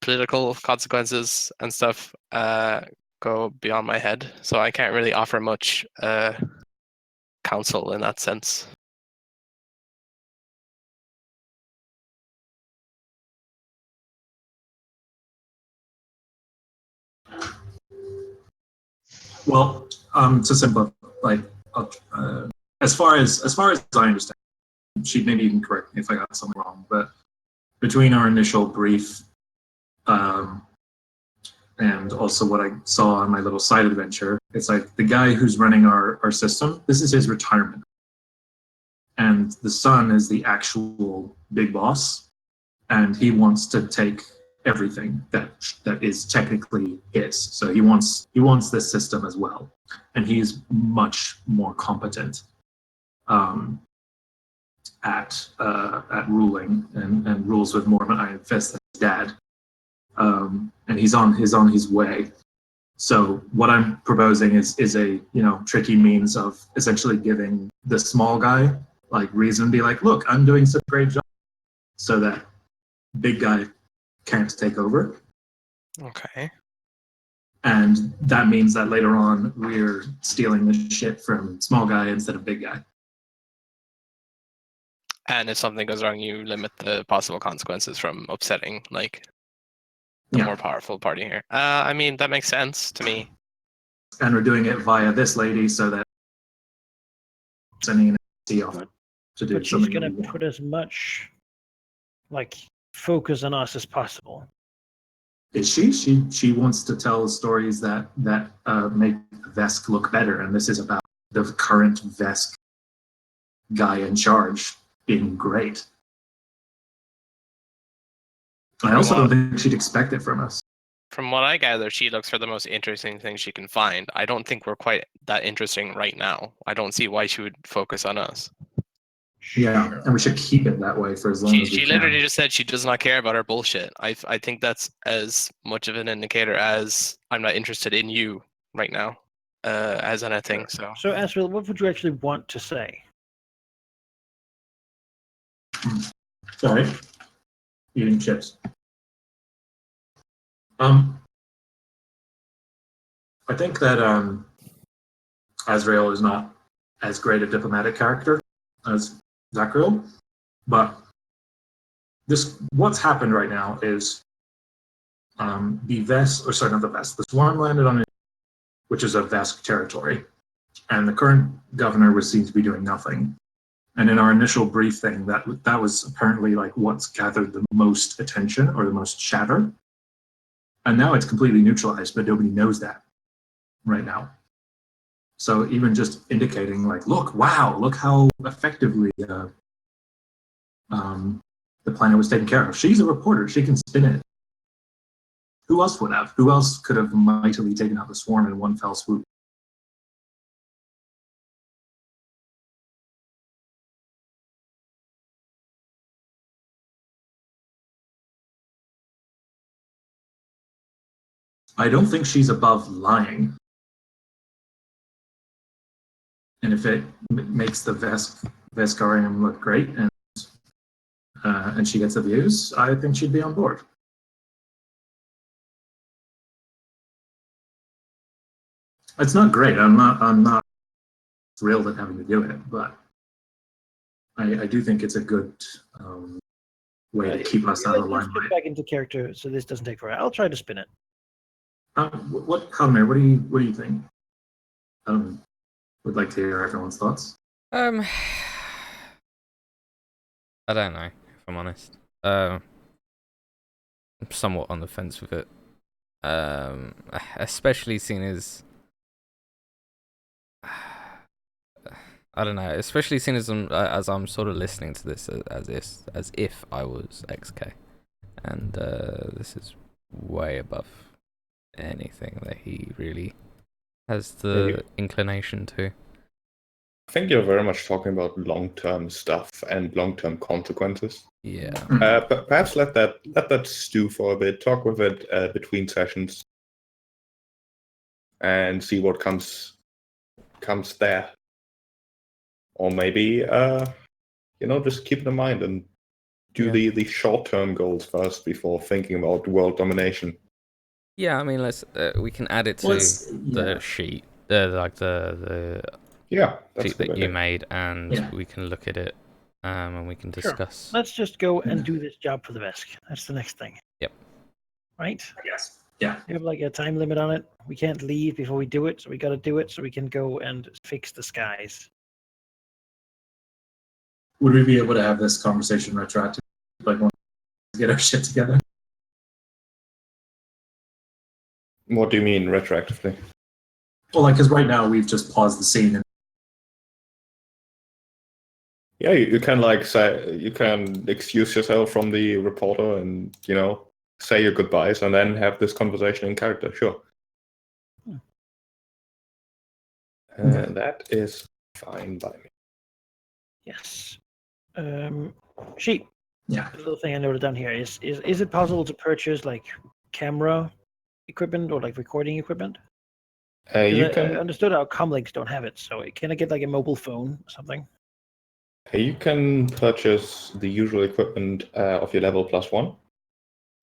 political consequences and stuff go beyond my head. So I can't really offer much counsel in that sense. Well, to simplify, like, as far as I understand, she maybe even correct me if I got something wrong, but between our initial brief and also what I saw on my little side adventure, it's like the guy who's running our system, this is his retirement. And the son is the actual big boss, and he wants to take everything that is technically his. So he wants this system as well, and he's much more competent at ruling and rules with more of an iron fist than his dad. And he's on his way. So what I'm proposing is a tricky means of essentially giving the small guy like reason, be like, look, I'm doing such a great job, so that big guy can't take over. Okay. And that means that later on we're stealing the shit from small guy instead of big guy. And if something goes wrong, you limit the possible consequences from upsetting the more powerful party here. I mean, that makes sense to me. And we're doing it via this lady, so that sending an MC off to do But she's something. gonna put as much like focus on us as possible. Is she? She wants to tell stories that make Vesk look better, and this is about the current Vesk guy in charge being great. I also don't think she'd expect it from us. From what I gather, she looks for the most interesting thing she can find. I don't think we're quite that interesting right now. I don't see why she would focus on us. Yeah, and we should keep it that way for as long as we can. She literally just said she does not care about our bullshit. I think that's as much of an indicator as I'm not interested in you right now as anything. So Asriel, what would you actually want to say? Sorry, eating chips. I think that Azrael is not as great a diplomatic character as Zachriel, but what's happened right now is the Swarm landed on it, which is a Vesk territory, and the current governor was seen to be doing nothing. And in our initial brief thing, that was apparently like what's gathered the most attention or the most chatter. And now it's completely neutralized, but nobody knows that right now. So even just indicating like, look how effectively the planet was taken care of. She's a reporter. She can spin it. Who else would have? Who else could have mightily taken out the swarm in one fell swoop? I don't think she's above lying. And if it makes the Veskarium look great and she gets the views, I think she'd be on board. It's not great. I'm not thrilled at having to do it, but I do think it's a good way to keep us out of the Let's get limelight. back into character so this doesn't take forever. I'll try to spin it. Halmer, what do you think? Would like to hear everyone's thoughts. I don't know, if I'm honest. I'm somewhat on the fence with it. Especially seeing as I don't know, especially seeing as I'm sort of listening to this as if I was XK, and this is way above anything that he really has the inclination to. I think you're very much talking about long-term stuff and long-term consequences. Yeah. But perhaps let that stew for a bit. Talk with it between sessions, and see what comes there. Or maybe just keep it in mind and do the short-term goals first before thinking about world domination. Yeah, I mean, we can add it to the sheet, the that's sheet that you made, and we can look at it, and we can discuss. Sure. Let's just go and do this job for the Vesk. That's the next thing. Yep. Right? I guess. Yeah. We have like a time limit on it. We can't leave before we do it, so we got to do it so we can go and fix the skies. Would we be able to have this conversation retroactive, like once we get our shit together? What do you mean retroactively? Well, like, because right now we've just paused the scene. And yeah, you can say, you can excuse yourself from the reporter and say your goodbyes and then have this conversation in character. Sure. That is fine by me. Yes. Sheep. Yeah. The little thing I noted down here is it possible to purchase like camera equipment or like recording equipment? You I can understood how comlinks don't have it, so can I get like a mobile phone or something? you can purchase the usual equipment of your level +1.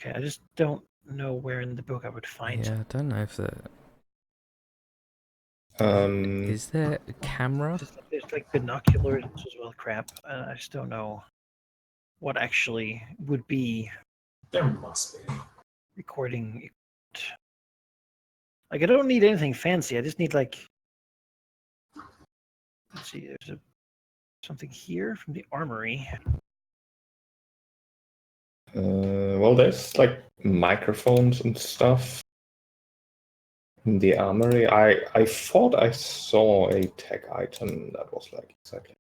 Okay, I just don't know where in the book I would find. Yeah, I don't know if that. Um, Is there a camera? There's like binoculars as well. Crap, I just don't know what actually would be there must be. recording. Like I don't need anything fancy. I just need like. Let's see. There's something here from the armory. well, there's like microphones and stuff in the armory. I thought I saw a tech item that was like exactly.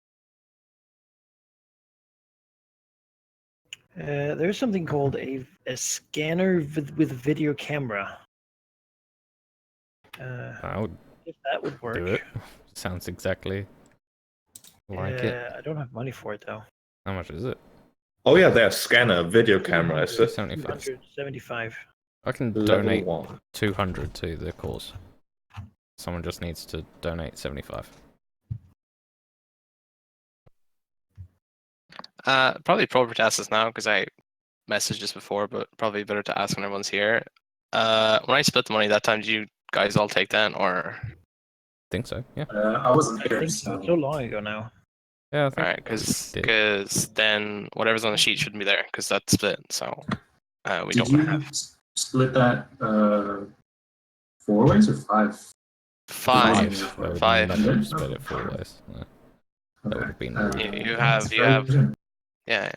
There's something called a scanner with video camera. I would If that would work. do it. Sounds exactly like it. I don't have money for it though. How much is it? Oh yeah, there's scanner, video camera. Is it 75. 275. I can level donate 1? 200 to the cause. Someone just needs to donate 75. Probably appropriate to ask this now because I messaged this before, but probably better to ask when everyone's here. When I split the money that time, did you guys all take that, or? Think so, yeah. I wasn't I there, think so long ago now. Yeah, I think. Alright, because then whatever's on the sheet shouldn't be there because that's split. So we Did don't you have split that 4 ways or 5? five. I would Five. never split it 4 ways. No. That would have been. You have- Yeah.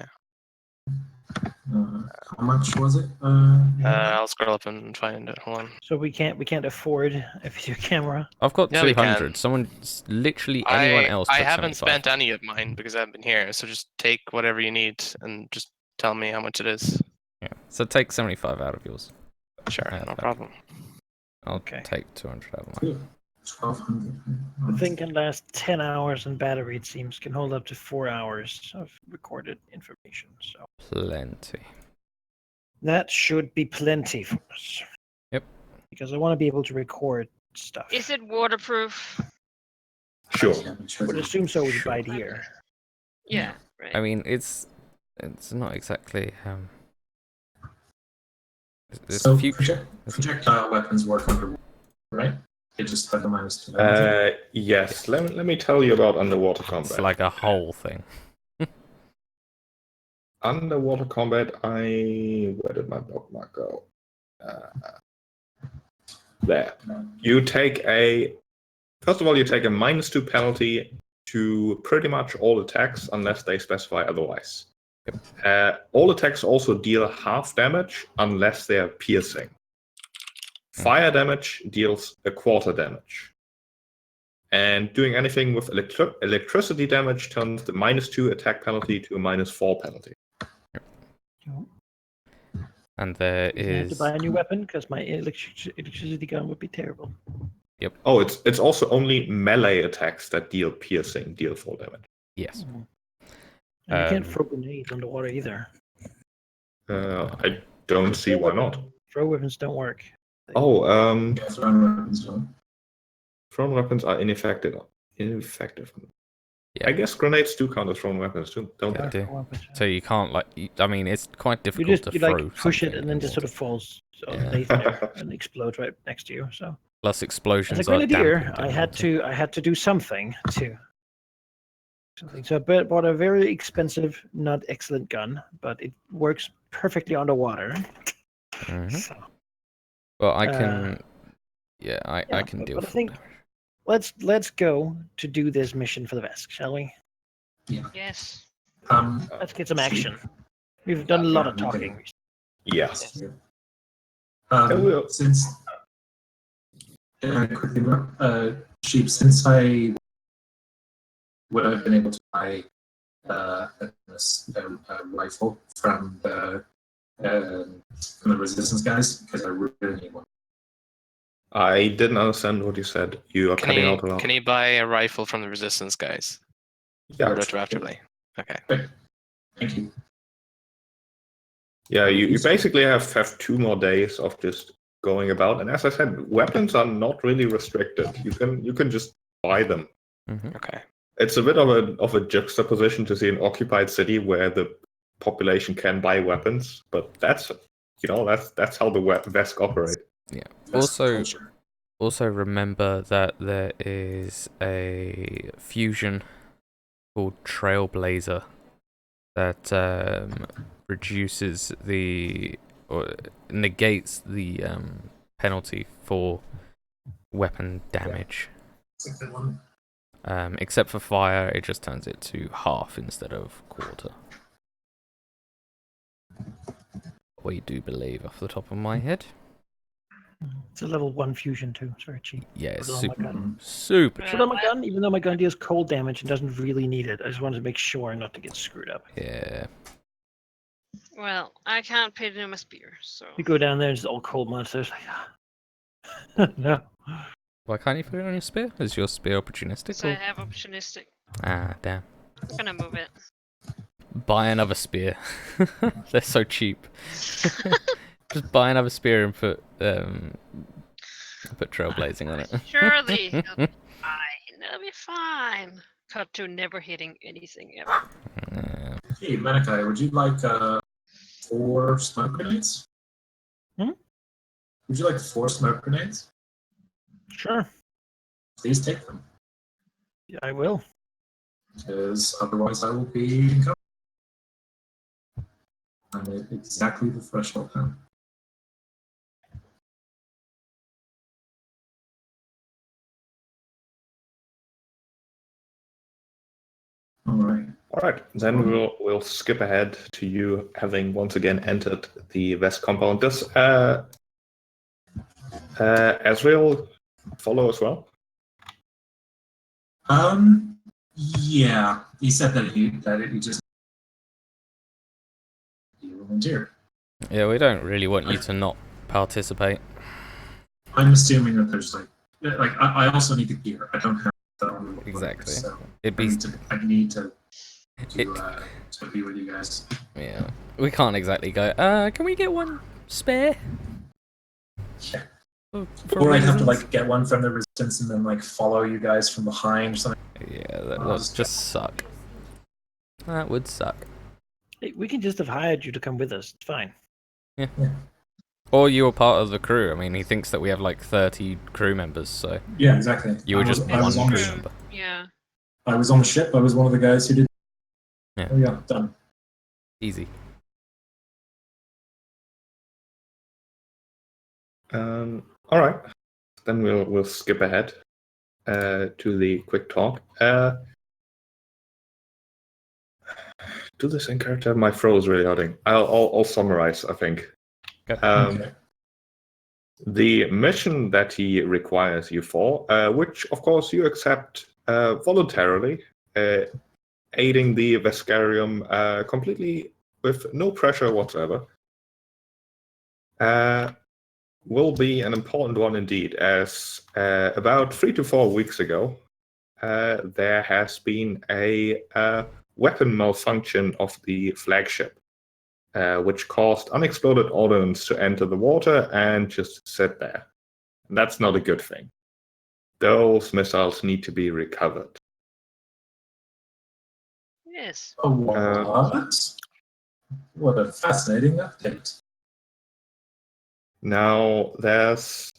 How much was it? I'll scroll up and find it. Hold on. So we can't afford a video camera. I've got Yeah, we 200. can. Someone, literally anyone else. I took haven't 75. spent any of mine because I haven't been here. So just take whatever you need and just tell me how much it is. Yeah. So take 75 out of yours. Sure, Add no that. problem. I'll Okay. take 200 out of mine. 1,200. The thing can last 10 hours, and battery, it seems, can hold up to 4 hours of recorded information. So Plenty. that should be plenty for us. Yep. Because I want to be able to record stuff. Is it waterproof? Sure. I would assume so with by Okay. ear. Yeah, right. I mean, it's not exactly it's So future. projectile weapons work underwater, right? They just have the -2. Yes. Let me tell you about underwater combat. It's like a whole thing. underwater combat, where did my bookmark go? There. You take first of all, you take a -2 penalty to pretty much all attacks unless they specify otherwise. All attacks also deal half damage unless they are piercing. Fire damage deals a quarter damage. And doing anything with electricity damage turns the -2 attack penalty to a -4 penalty. And there I have to is. buy a new weapon because my electricity gun would be terrible. Yep. Oh, it's also only melee attacks that deal piercing deal 4 damage. Yes. And you can't throw grenades underwater either. I don't see why not. Throw weapons don't work. Oh, Yeah, thrown weapons don't. thrown weapons are ineffective. Yeah. I guess grenades do count as thrown weapons too, don't Yeah, they? they do. So you can't I mean, it's quite You difficult just to you throw. like push it something and then just sort underwater. of falls Yeah. underneath there and explodes right next to you. So Plus explosions as a are grenadier, dampened I in had water. to do something to. So I bought a very expensive, not excellent gun, but it works perfectly underwater. Mhm. So, Well, I can. I yeah, can but deal I full think- damage. let's go to do this mission for the Vesk, shall we? Yes. Let's get some action. We've done a lot of Yeah, we can. talking. Yes. Since quickly, Sheep, since I would have been able to buy a rifle from the resistance guys because I really need one. I didn't understand what you said. You are cutting out a lot. Can he buy a rifle from the resistance guys? Yeah, Retroactively. Okay. Thank you. yeah. You basically have 2 more days of just going about, and as I said, weapons are not really restricted. You can just buy them. Mhm. Okay. It's a bit of a juxtaposition to see an occupied city where the population can buy weapons, but that's how the Vesk operate. Yeah. That's culture. Also remember that there is a fusion called Trailblazer that reduces or negates the penalty for weapon damage. It's a good one. Except for fire, it just turns it to half instead of quarter. We do believe off the top of my head. It's a level 1 fusion too. It's very cheap. Yeah, it's Put it on my gun. super Yeah. Put it on my gun, even though my gun deals cold damage and doesn't really need it. I just wanted to make sure not to get screwed up. Yeah. Well, I can't put it in my spear, so. You go down there and it's all cold monsters. Like, no. Why can't you put it on your spear? Is your spear opportunistic? So I Or... have opportunistic. Ah, damn. I'm gonna move it. Buy another spear. They're so cheap. Just buy another spear and put trailblazing on it. Surely it'll be fine. It'll be fine. Cut to never hitting anything ever. Yeah. Hey, Manikai, would you like 4 smoke grenades? Would you like 4 smoke grenades? Sure. Please take them, Yeah, I will. because otherwise I will be in cover. I'm at exactly the threshold now. All right. All right, then we'll skip ahead to you having once again entered the Vesk compound. Does Azrael follow as well? Yeah, he said that he just he volunteered. Yeah, we don't really want you to not participate. I'm assuming that there's like I also need the gear. I don't have the Exactly. So It'd I be need to It- be with you guys. yeah. We can't exactly go. Can we get one spare? Yeah. For Or I'd have to reasons? like get one from the resistance and then like follow you guys from behind or something. Yeah, that would just suck. That would suck. Hey, we can just have hired you to come with us. It's fine. Or you were part of the crew. I mean, he thinks that we have like 30 crew members, so Yeah, exactly. you were just I was one on crew the ship. member. Yeah. I was on the ship. I was one of the guys who did. Yeah. Oh yeah, done. Easy. All right. Then we'll skip ahead to the quick talk. Do this in character. My throw is really hurting. I'll summarize, I think. Okay. The mission that he requires you for, which of course you accept voluntarily, aiding the Vescarium completely with no pressure whatsoever, will be an important one indeed, as about 3 to 4 weeks ago, there has been a weapon malfunction of the flagship, which caused unexploded ordnance to enter the water and just sit there. And that's not a good thing. Those missiles need to be recovered. Yes. Oh, what? What a fascinating update. Now, there's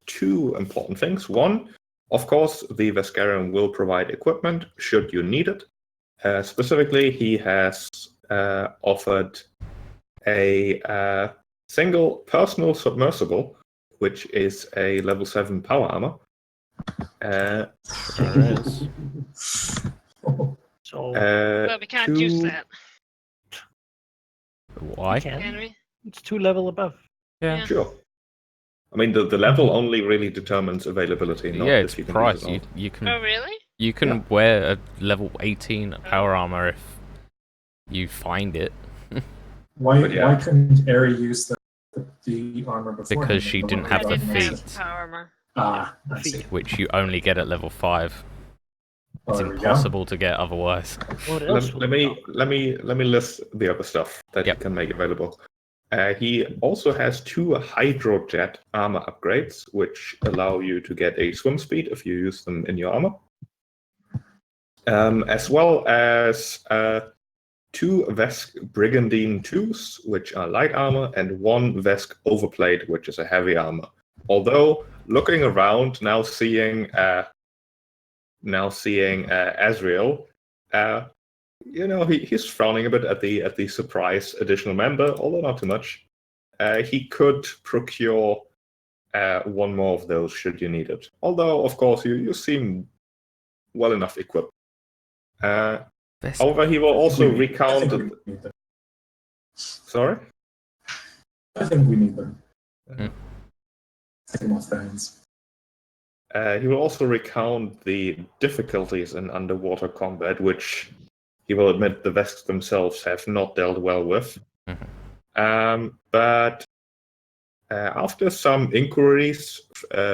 2 important things. One, of course, the Vescarium will provide equipment should you need it. Specifically, he has offered a single personal submersible, which is a level 7 power armor. Sure is. So Well, we can't use that, Why? can we? it's 2 level above. Yeah. Sure. I mean, the level only really determines availability, not Yeah, if it's you can price. use it. You can Oh, really? you can wear a level 18 power armor if you find it, Why But yeah. why couldn't Eri use the armor before? because she didn't have I the didn't have feat, power armor. Ah, The I see. feat. which you only get at level 5. Well, It's there we go. impossible to get otherwise. What else? Let me list the other stuff that Yep. he can make available. He also has 2 hydrojet armor upgrades, which allow you to get a swim speed if you use them in your armor, as well as 2 Vesk Brigandine 2s, which are light armor, and 1 Vesk Overplate, which is a heavy armor. Although looking around now, seeing Azrael, he's frowning a bit at the surprise additional member, although not too much. He could procure 1 more of those should you need it. Although, of course, you seem well enough equipped. However, he will also I recount. think we need them. Sorry. I think we need them. Mm. Take them off their hands. He will also recount the difficulties in underwater combat, which he will admit the Vesks themselves have not dealt well with. But after some inquiries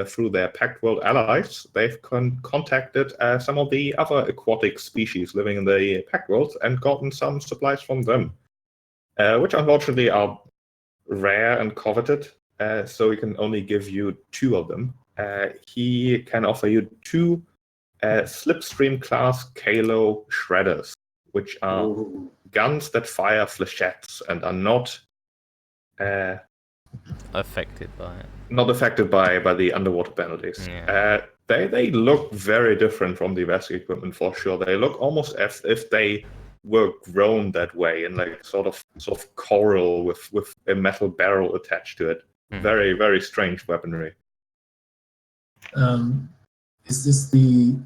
through their Pact World allies, they've contacted some of the other aquatic species living in the Pact World and gotten some supplies from them, which unfortunately are rare and coveted, so he can only give you 2 of them. He can offer you 2 Slipstream class Kalo Shredders, which are Ooh. guns that fire flechettes and are not Affected by it. not affected by the underwater penalties. Yeah. They look very different from the Vesk equipment for sure. They look almost as if they were grown that way, in like sort of coral with a metal barrel attached to it. Very, very strange weaponry. Is this the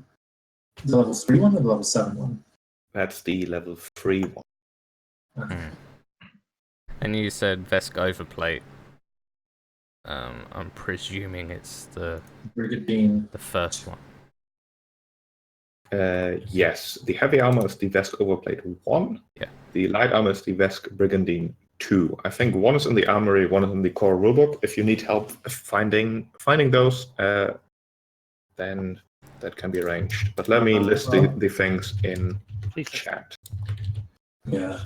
level 3 one or the level 7 one? That's the level 3 one. Okay. And you said Vesk Overplate. I'm presuming it's the Brigandine. first one. Yes, the heavy armor is the Vesk Overplate 1. Yeah. The light armor is the Vesk Brigandine 2. I think 1 is in the armory, 1 is in the core rulebook. If you need help finding those, then that can be arranged. But let me list the things in Please. chat. Yeah.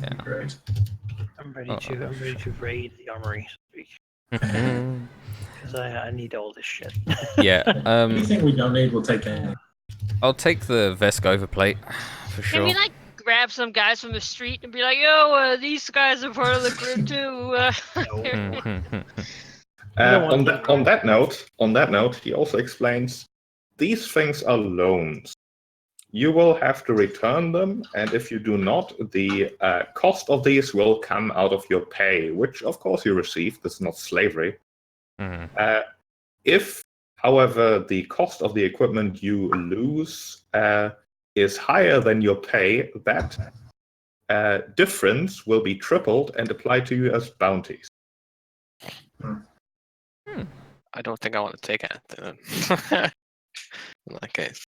Yeah. Great. I'm ready to raid the armory, because I need all this shit. Yeah. Anything we don't need, we'll take any. I'll take the Vesk Overplate for Can sure. we like grab some guys from the street and be like, "Yo, these guys are part of the crew too"? On that note, he also explains these things are loans. you will have to return them, and if you do not, the cost of these will come out of your pay, which of course you receive. This is not slavery. Mhm. If, however, the cost of the equipment you lose is higher than your pay, that difference will be tripled and applied to you as bounties. I don't think I want to take anything. In that case.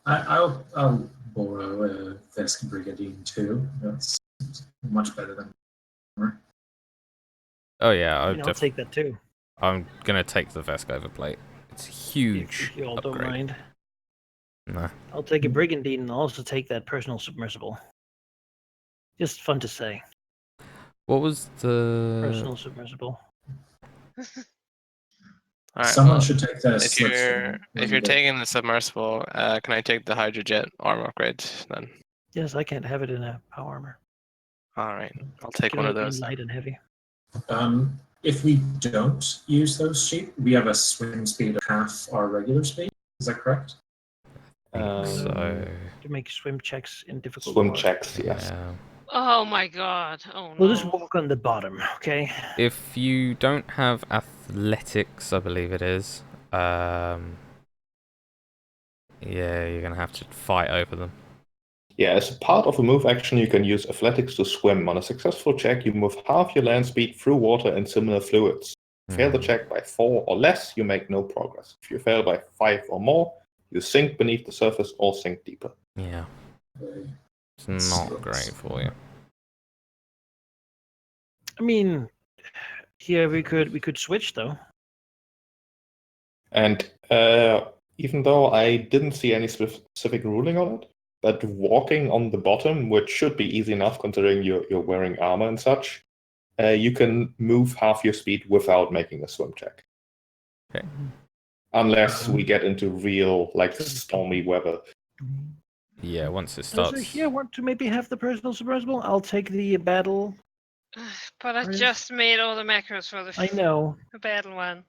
I'll borrow a Vesk Brigandine too. That's much better than armor. Oh yeah, I'll take that too. I'm gonna take the Vesk overplate. It's huge. If you all don't upgrade. mind. No. I'll take a Brigandine and I'll also take that personal submersible. Just fun to say. What was the Personal submersible. All right, Someone well, should take that as if slipstream. you're taking the submersible, can I take the hydrojet armor upgrade then? Yes, I can't have it in a power armor. All right, I'll take Can one of only be those. in light and heavy. If we don't use those sheep, we have a swim speed of half our regular speed. Is that correct? So To make swim checks in difficult Swim water. checks, yes. yeah. Oh my god. Oh no. We'll just walk on the bottom, okay? If you don't have athletics, I believe it is. Yeah, you're gonna have to fight over them. Yeah, as a part of a move action, you can use athletics to swim. On a successful check, you move half your land speed through water and similar fluids. Fail the check by 4 or less, you make no progress. If you fail by 5 or more, you sink beneath the surface or sink deeper. Yeah, Okay. it's not great for you. I mean, here we could switch though. And even though I didn't see any specific ruling on it, but walking on the bottom, which should be easy enough considering you're wearing armor and such, you can move half your speed without making a swim check. Okay. Unless we get into real, like, stormy weather. Yeah, once it So starts. here, want to maybe have the personal submersible? I'll take the battle. But I Where's- just made all the macros for the I know. battle one.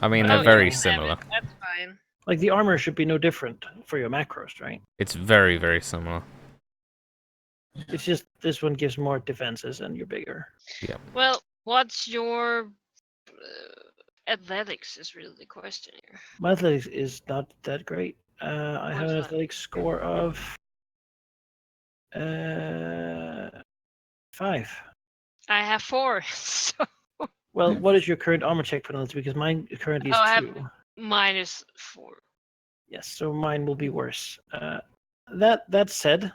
I mean, Oh, they're yeah. very Damn it, similar. That's fine. Like the armor should be no different for your macros, right? It's very, very similar. It's just this one gives more defenses and you're bigger. Well, what's your athletics is really the question here. My athletics is not that great. I have What's an that? athletics score of 5. I have 4. So Well, what is your current armor check penalty? Because mine currently is Oh, I have- 2. -4. Yes, so mine will be worse. That said,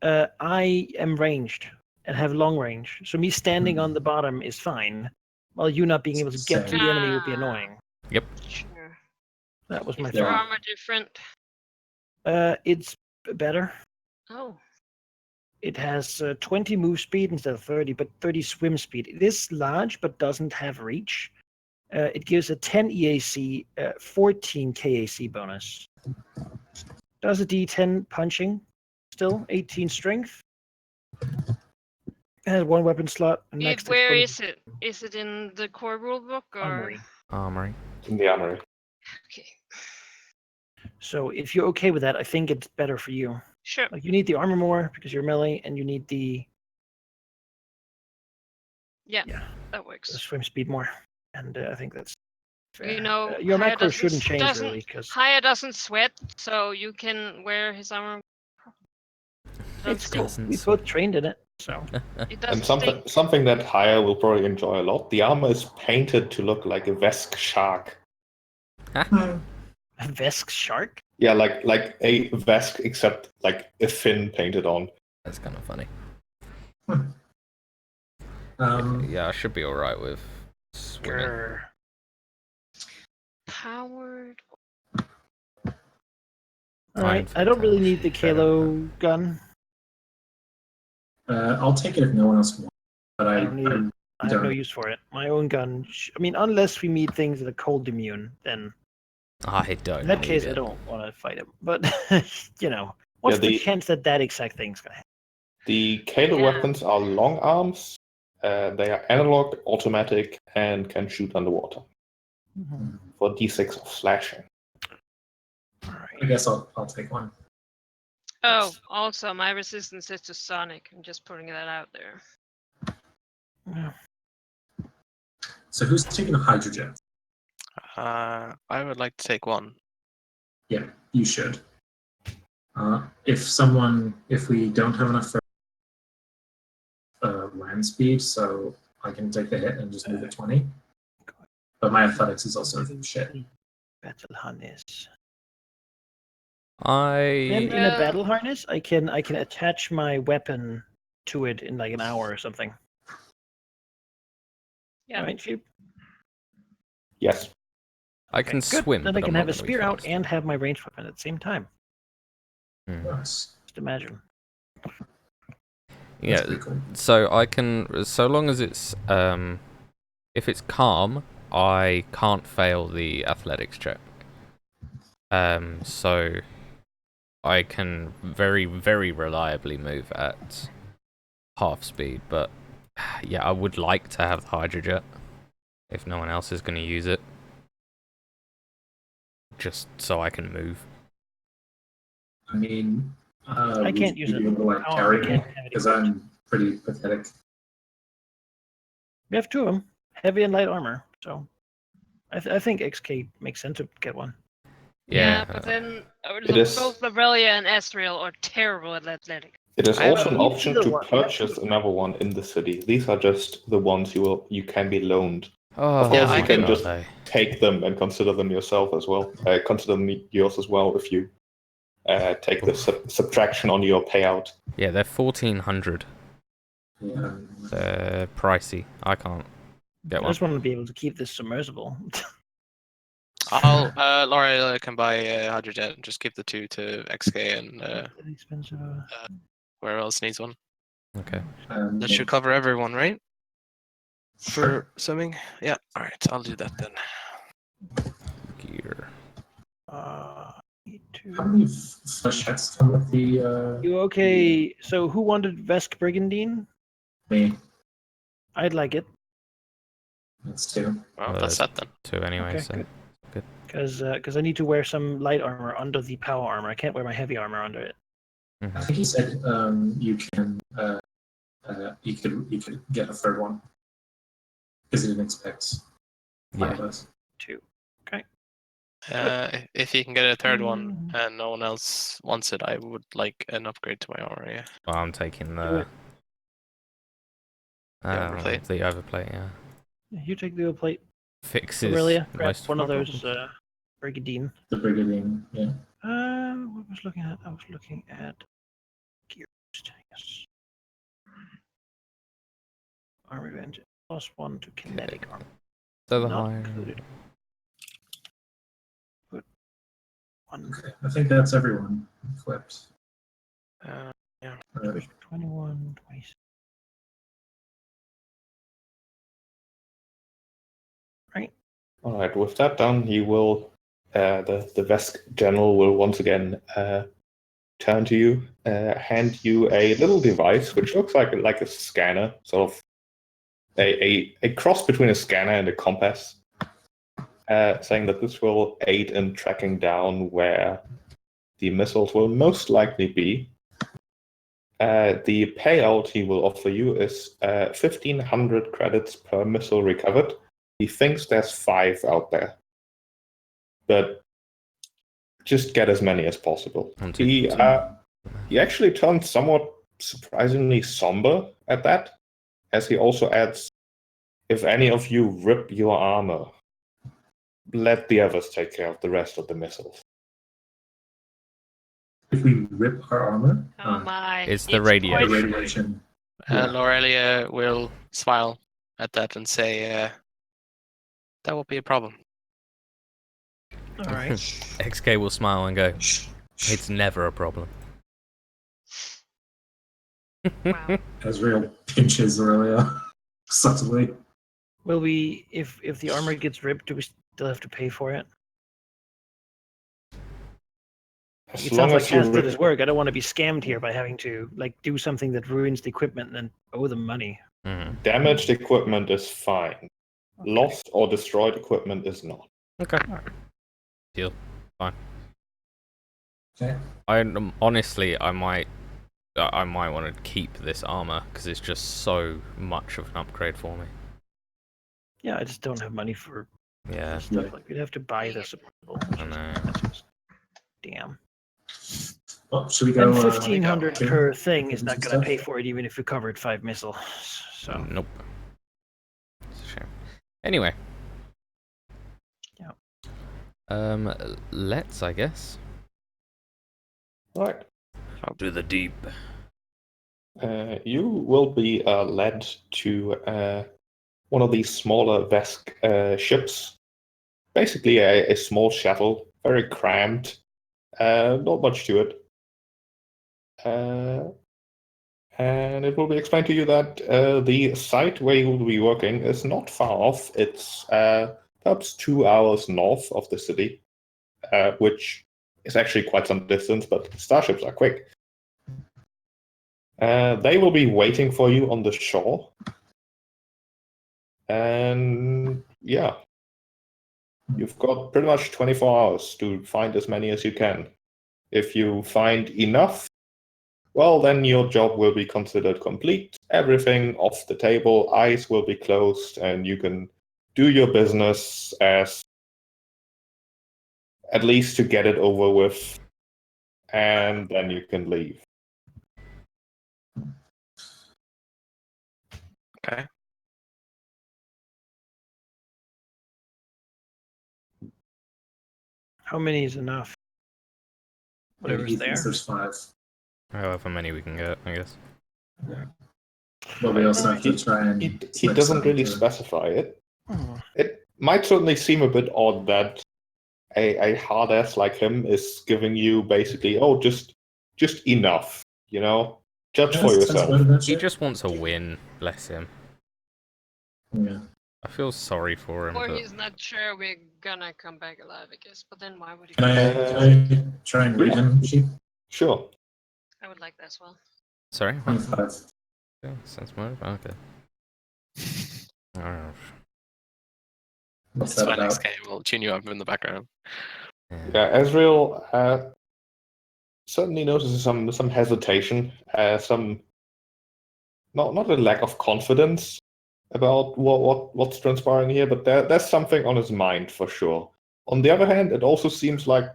I am ranged and have long range. So me standing on the bottom is fine, while you not being able to get to the enemy would be annoying. Sure. That was my Is your thought. armor different? It's better. Oh. It has 20 move speed instead of 30, but 30 swim speed. It is large, but doesn't have reach. It gives a 10 EAC, 14 KAC bonus. Does a D10 punching, still 18 strength. It has 1 weapon slot. And max Where explosive is it? Is it in the core rulebook or? armory. Armory. In the armory. Okay. So if you're okay with that, I think it's better for you. Sure. Like you need the armor more because you're melee, and you need the That the works. swim speed more. And I think that's fair. You know, your Haya macro shouldn't doesn't- change doesn't- really because Haya doesn't sweat, so you can wear his armor. it's cool. Doesn't We sweat. both trained in it, so It And doesn't stink. something that Haya will probably enjoy a lot, the armor is painted to look like a Vesk shark. a Vesk shark. Yeah, like a Vesk, except like a fin painted on. That's kind of funny. Yeah. I should be alright with swimming. Grr. Powered. All right, I don't really need the Kalo gun. I'll take it if no one else wants. But I don't need it. I have no don't. use for it. My own gun. I mean, unless we meet things that are cold immune, then I don't. in that need case, it. I don't want to fight him. But what's the chance that exact thing's gonna happen? The Kalo Yeah. weapons are long arms. They are analog, automatic, and can shoot underwater for D6 of slashing. All right. I guess I'll take one. Oh, also my resistance is to Sonic. I'm just putting that out there. Yeah. So who's taking a hydrogen? I would like to take one. Yeah, you should. If we don't have enough for land speed, so I can take the hit and just move it 20. But my athletics is also shit. Battle harness. I In a Well- battle harness, I can attach my weapon to it in like an hour or something. Yeah. Right, Sheep? Yes. can Good. swim. Then but I can I'm have not a gonna be spear out fast. and have my ranged weapon at the same time. Nice. Just imagine. Yeah. That's pretty cool. So I can, so long as it's if it's calm, I can't fail the athletics check. So I can very, very reliably move at half speed, but yeah, I would like to have the hydrojet if no one else is going to use it, just so I can move. I mean, I can't would use you it. be able to like Oh, carry I me? can't have it Because equipped. I'm pretty pathetic. We have two of them, heavy and light armor. So I think XK makes sense to get one. Yeah, but then It is- both Lorelia and Asriel are terrible at athletics. It is I have also an a- option Either to one. purchase another one in the city. These are just the ones you can be loaned. Oh, Of course, I you how can good are just they? take them and consider them yourself as well. Consider them yours as well if you take the subtraction on your payout. Yeah, they're 1,400. Yeah. They're pricey. I can't get I one. just want to be able to keep this submersible. I'll Laura can buy hydrojet and just give the two to XK and Expensive. where else needs one. Okay. That should cover everyone, right? For swimming? Yeah. All right, I'll do that then. Gear. Need How to... many flechettes come with the You okay? So who wanted Vesk Brigandine? me? I'd like it. That's 2. Well, Well, that's that then. 2 anyway, Okay, so. good. good. Because I need to wear some light armor under the power armor. I can't wear my heavy armor under it. I Mhm. think he said you can you could get a third one because he didn't expect 5 Yeah. of us. 2. If you can get a third one Mm. and no one else wants it, I would like an upgrade to my armor. Yeah. Well, I'm taking Do the it. overplate. the overplate, yeah. You take the plate. Fixes Aurelia, grab most one of our those problems. Brigandine. The Brigandine, yeah. What was looking at? I was looking at gear. Yes. Armor advantage +1 to kinetic armor. So the Not higher. included. Put 1 Okay, I think that's everyone equipped. Yeah. Uh, 21, 26. Right. All right. With that done, you will the Vesk general will once again turn to you, hand you a little device which looks like a scanner, sort of a cross between a scanner and a compass, saying that this will aid in tracking down where the missiles will most likely be. The payout he will offer you is 1,500 credits per missile recovered. He thinks there's 5 out there, but just get as many as possible. He actually turned somewhat surprisingly somber at that, as he also adds, if any of you rip your armor, let the others take care of the rest of the missiles. if we rip our armor, Oh my! It's the radio. the quite- radiation. Yeah. Lorelia will smile at that and say, "That will be a problem." All right. XK will smile and go, it's never a problem. Wow. Ezreal pinches Aurelia subtly. Will we, if the armor gets ripped, do we still have to pay for it? As It long sounds like as you Cass did rip, his work. I don't want to be scammed here by having to like do something that ruins the equipment and then owe them money. Mhm. damaged equipment is fine. Lost or destroyed equipment is not. Okay. Deal. Fine. Okay. Honestly, I might want to keep this armor because it's just so much of an upgrade for me. Yeah, I just don't have money for Yeah, stuff. Right. Like we'd have to buy the supportable. I know. Damn. Well, should we go? And 1,500 okay. per thing is Do not some going to stuff? pay for it, even if we covered 5 missiles. So Nope. It's a shame. Anyway. Yeah. Let's, I guess. Right. Up to the deep. You will be led to one of these smaller Vesk ships. Basically, a small shuttle, very cramped. Not much to it. And it will be explained to you that the site where you will be working is not far off. It's perhaps 2 hours north of the city, which is actually quite some distance, but starships are quick. They will be waiting for you on the shore. And yeah, you've got pretty much 24 hours to find as many as you can. If you find enough, well, then your job will be considered complete. Everything off the table, eyes will be closed, and you can do your business as at least to get it over with, and then you can leave. Okay. how many is enough? Whatever's He thinks there. there's 5. However many we can get, I guess. But we also have to He- try and. He select doesn't some really to- specify it. Hmm. It might certainly seem a bit odd that a hard ass like him is giving you basically, oh, just enough, you know? Judge for Sounds yourself. good eventually. He just wants a win, bless him. Yeah. I feel sorry for him, Or but he's not sure we're gonna come back alive, I guess. But then why would he? Can I try and read him, Sheep? Sure. I would like that as well. sorry. What? 25. Yeah, sense motive. Okay. Oh, What's It's that fine, about? XK. We'll tune you up in the background. Yeah, Ezreal certainly notices some hesitation, some not a lack of confidence about what's transpiring here, but there's something on his mind for sure. On the other hand, it also seems like,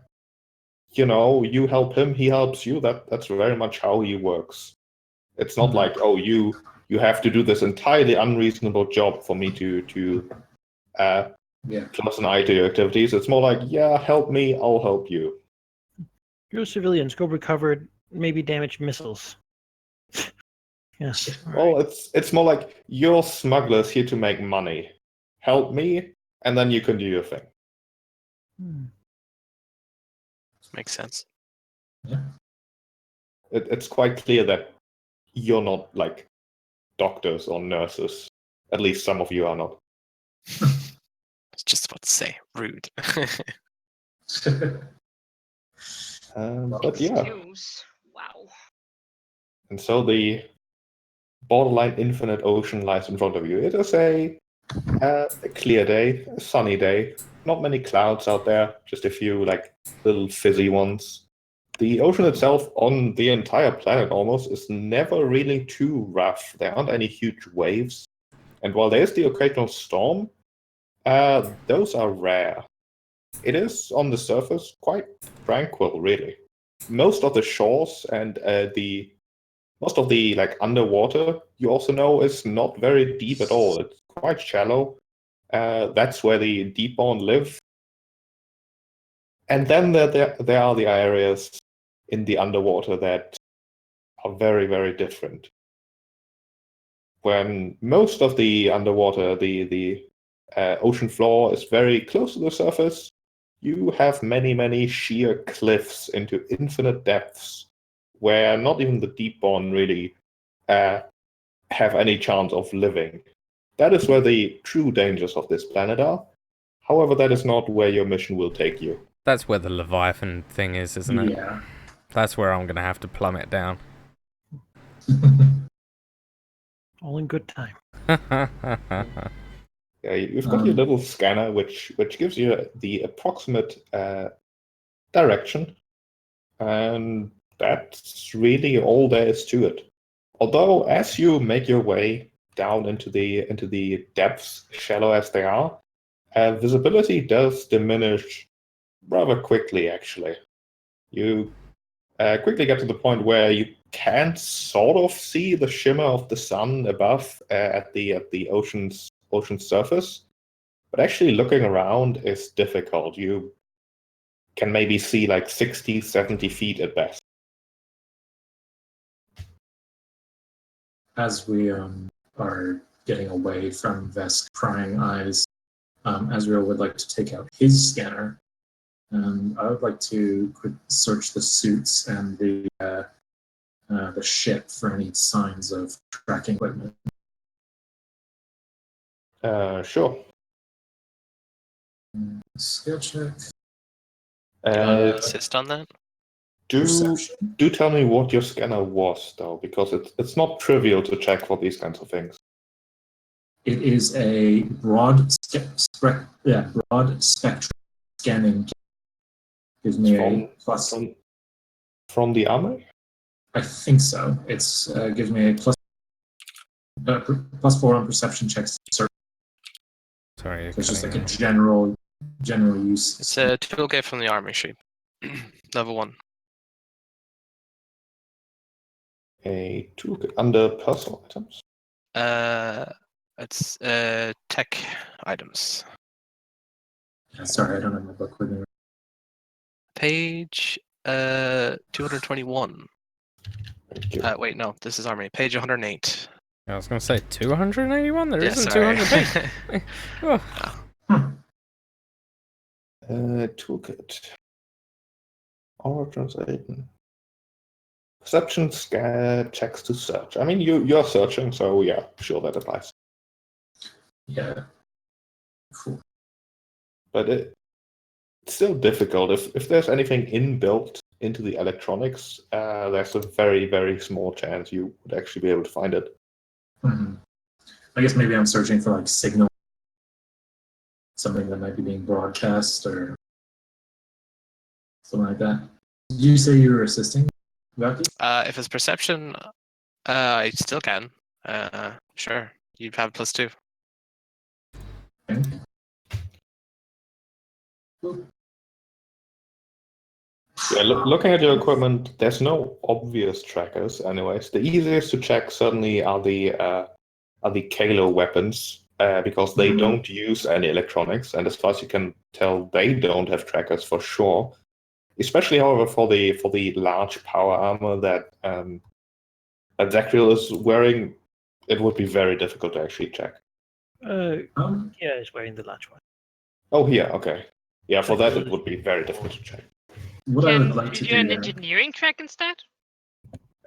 you know, you help him, he helps you. That's very much how he works. It's not like, oh, you have to do this entirely unreasonable job for me to Yeah. close an eye to your activities. It's more like, yeah, help me, I'll help you. You're civilians. Go recover maybe damaged missiles. Yes. Well, it's more like you're smugglers here to make money. Help me, and then you can do your thing. Hmm. Makes sense. It's quite clear that you're not like doctors or nurses. At least some of you are not. I was just about to say, rude. But yeah, Excuse. Wow. and so the borderline infinite ocean lies in front of you. It is a clear day, a sunny day. Not many clouds out there, just a few like little fizzy ones. The ocean itself, on the entire planet almost, is never really too rough. There aren't any huge waves. And while there's the occasional storm, those are rare. It is, on the surface, quite tranquil, really. Most of the shores and most of the like underwater, you also know, is not very deep at all. It's quite shallow. That's where the deepborn live. And then there are the areas in the underwater that are very, very different. When most of the underwater, the ocean floor is very close to the surface, you have many, many sheer cliffs into infinite depths where not even the deepborn really have any chance of living. That is where the true dangers of this planet are. However, that is not where your mission will take you. that's where the Leviathan thing is, isn't it? Yeah. That's where I'm gonna have to plummet down. All in good time. Yeah, you've got your little scanner, which gives you the approximate direction. And that's really all there is to it. Although, as you make your way down into the depths, shallow as they are, visibility does diminish rather quickly. Actually, you quickly get to the point where you can sort of see the shimmer of the sun above at the ocean's surface, but actually looking around is difficult. You can maybe see like 60, 70 feet at best. As we are getting away from Vesk's prying eyes, Azrael would like to take out his scanner. I would like to search the suits and the ship for any signs of tracking equipment. Sure. Skill check. Do you want to insist on that? Perception. Do tell me what your scanner was, though, because it's not trivial to check for these kinds of things. It is a broad spectrum scanning. Gives me a plus. From the armor? I think so. It's gives me a +4 on perception checks. Sorry, So it's just like a general use. It's a toolkit from the army sheet. Level 1. A toolkit under personal items? It's tech items. Sorry, I don't have my book with me. Page 221. Thank you. Wait, no, this is army. Page 108. I was going to say 281. There Yeah, isn't sorry. 200 pages. Oh. Toolkit. Or translating. Perception scan checks to search. I mean, you're searching, so yeah, sure that applies. Yeah. Cool. But it's still difficult. If there's anything inbuilt into the electronics, there's a very, very small chance you would actually be able to find it. Mm-hmm. I guess maybe I'm searching for like signal, something that might be being broadcast or something like that. Did you say you were assisting, Vaki? If it's perception, I still can. Sure. You'd have +2. Okay. Cool. Yeah, looking at your equipment, there's no obvious trackers. Anyways, the easiest to check certainly are the Kalo weapons because they don't use any electronics, and as far as you can tell, they don't have trackers for sure. Especially, however, for the large power armor that Zacriel is wearing, it would be very difficult to actually check. Yeah, he's wearing the large one. Oh, here, okay. Yeah, for that it would be very difficult to check. What I would Can like you to do an do engineering track instead?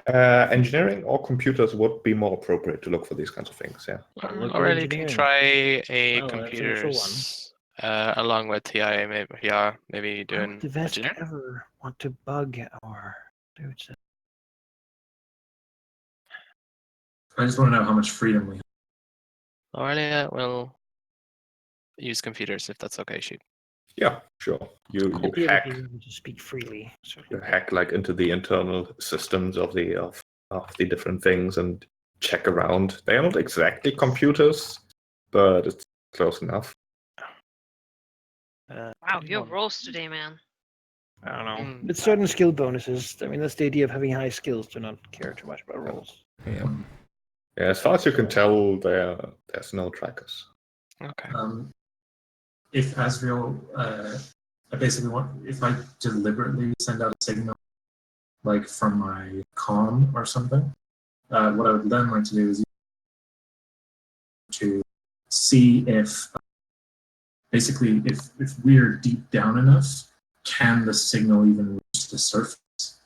Engineering or computers would be more appropriate to look for these kinds of things, yeah. Or you can try a Well, that's an computers along with TI. Maybe Why doing would the Vesk engineering. ever want to bug our dudes? I just want to know how much freedom we have. Aurelia will use computers if that's okay. Shoot. Yeah, sure. You The idea hack of being able to speak freely. you hack like into the internal systems of the different things and check around. They are not exactly computers, but it's close enough. Wow, you have rolls today, man. I don't know. Mm. With certain skill bonuses, I mean, that's the idea of having high skills to not care too much about rolls. Yeah. Yeah, as far as you can tell, there's no trackers. Okay. If Azrael, I basically want, if I deliberately send out a signal, like from my comm or something, what I would then like to do is to see if, basically, if we're deep down enough, can the signal even reach the surface?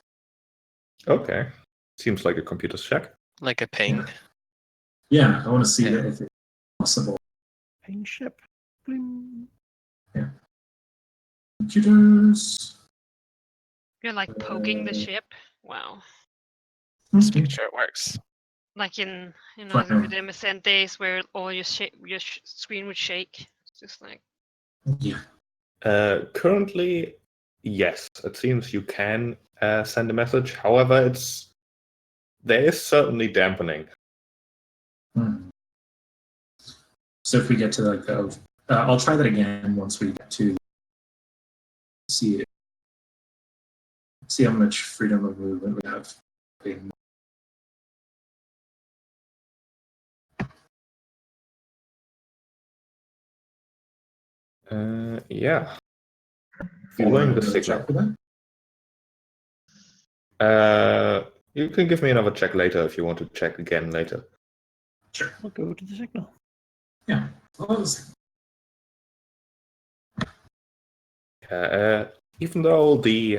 Okay. Seems like a computer's check. Like a ping. Yeah, I want to see Yeah. if it's possible. Ping ship. Bling. Computers. You're like poking the ship. Wow. Just make sure it works. Like in Fine. with MSN days where all your screen would shake. It's just like Yeah. Currently, Yes, it seems you can send a message. However, there is certainly dampening. Hmm. So if we get to like the, I'll try that again once we get to see how much freedom of movement we have. Yeah. Do you Following want the another signal. check for that? You can give me another check later if you want to check again later. Sure. We'll go to the signal. Yeah. Close. Even though the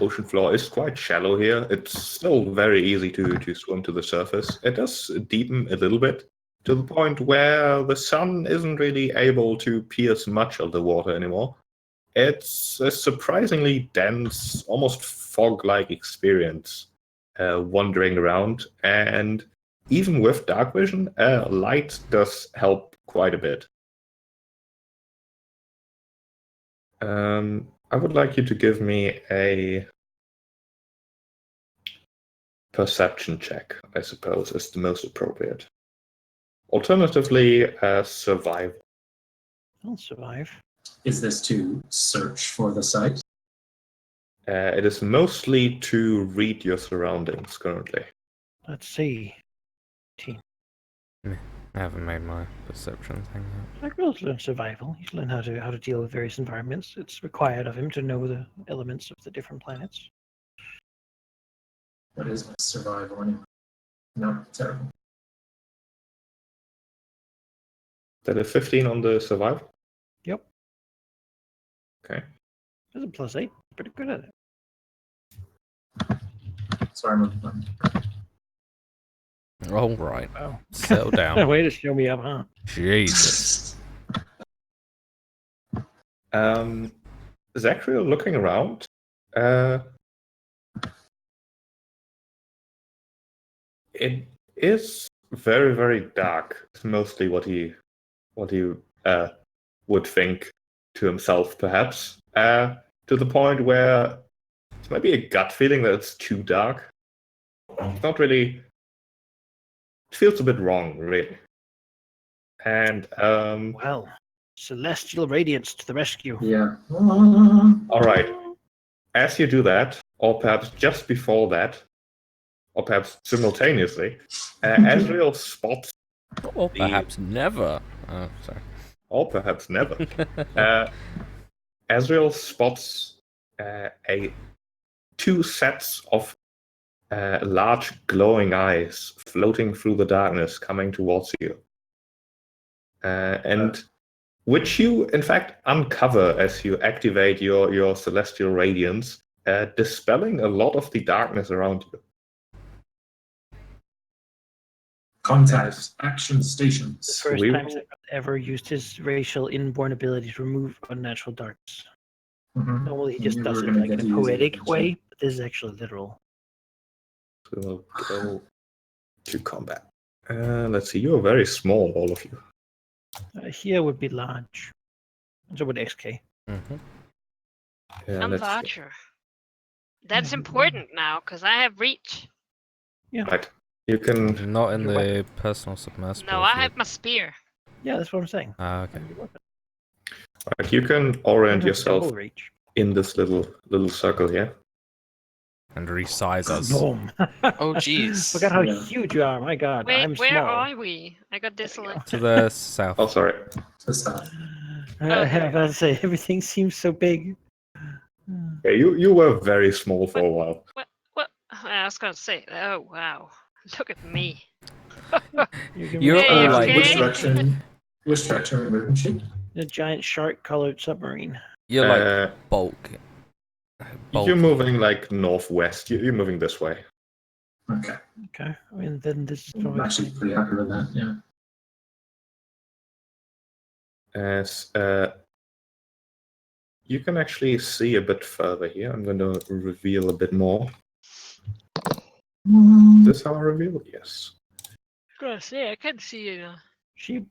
ocean floor is quite shallow here, it's still very easy to swim to the surface. It does deepen a little bit to the point where the sun isn't really able to pierce much of the water anymore. It's a surprisingly dense, almost fog-like experience wandering around, and even with dark vision, light does help quite a bit. I would like you to give me a perception check, I suppose, is the most appropriate. Alternatively, survival. I'll survive. Is this to search for the site? It is mostly to read your surroundings currently. Let's see. I haven't made my perception thing yet. Sacriel's learned survival. He's learned how to deal with various environments. It's required of him to know the elements of the different planets. What is my survival anyway? No, terrible. That is 15 on the survival? Yep. Okay. That's a +8. Pretty good at it. Sorry, I'm looking button. All right. Wow. Settle down. Way to show me up, huh? Jesus. Zachariel looking around. It is very, very dark. It's mostly what he would think to himself, perhaps. To the point where it's maybe a gut feeling that it's too dark. It's not really. It feels a bit wrong, really. And Well, celestial radiance to the rescue. Yeah. all right. As you do that, or perhaps just before that, or perhaps simultaneously, Azrael spots, Or perhaps never. Oh, sorry. or perhaps never, Azrael spots two sets of large glowing eyes floating through the darkness coming towards you. And which you, in fact, uncover as you activate your celestial radiance, dispelling a lot of the darkness around you. Contact action stations. The first We time will- Sacriel ever used his racial inborn ability to remove unnatural darkness. Mhm. Normally he I just knew we does were it gonna like get in to a use it poetic eventually. way, but this is actually literal. We'll go to combat. Let's see, you're very small, all of you. Here would be large. And so would XK. Mm-hmm. Yeah, I'm let's see. larger. That's Yeah. important now, because I have reach. Right. You can. Not in Your the weapon. personal submersible. No, if I you- have my spear. Yeah, that's what I'm saying. Ah, okay. Right, you can orient Don't have yourself double reach. in this little circle here. And resize us. Norm. Oh, jeez. Forgot how Yeah. huge you are. My God, Wait, I'm where small. are we? I got There we go. disconnected. To the south. Oh, sorry. Just that. I Okay. have to say, everything seems so big. Yeah, you were very small for a while. What? I was gonna say. Oh wow! Look at me. You're Hey, all like Which okay. direction? Which direction are we moving to? A giant shark-colored submarine. you're like Uh, bulk. you're moving like northwest. You're moving this way. Okay. Okay. I mean, then this is I'm probably actually pretty happy with that. Yeah. As you can actually see a bit further here. I'm going to reveal a bit more. Is this how I reveal? Yes. Gonna say I can see you. She.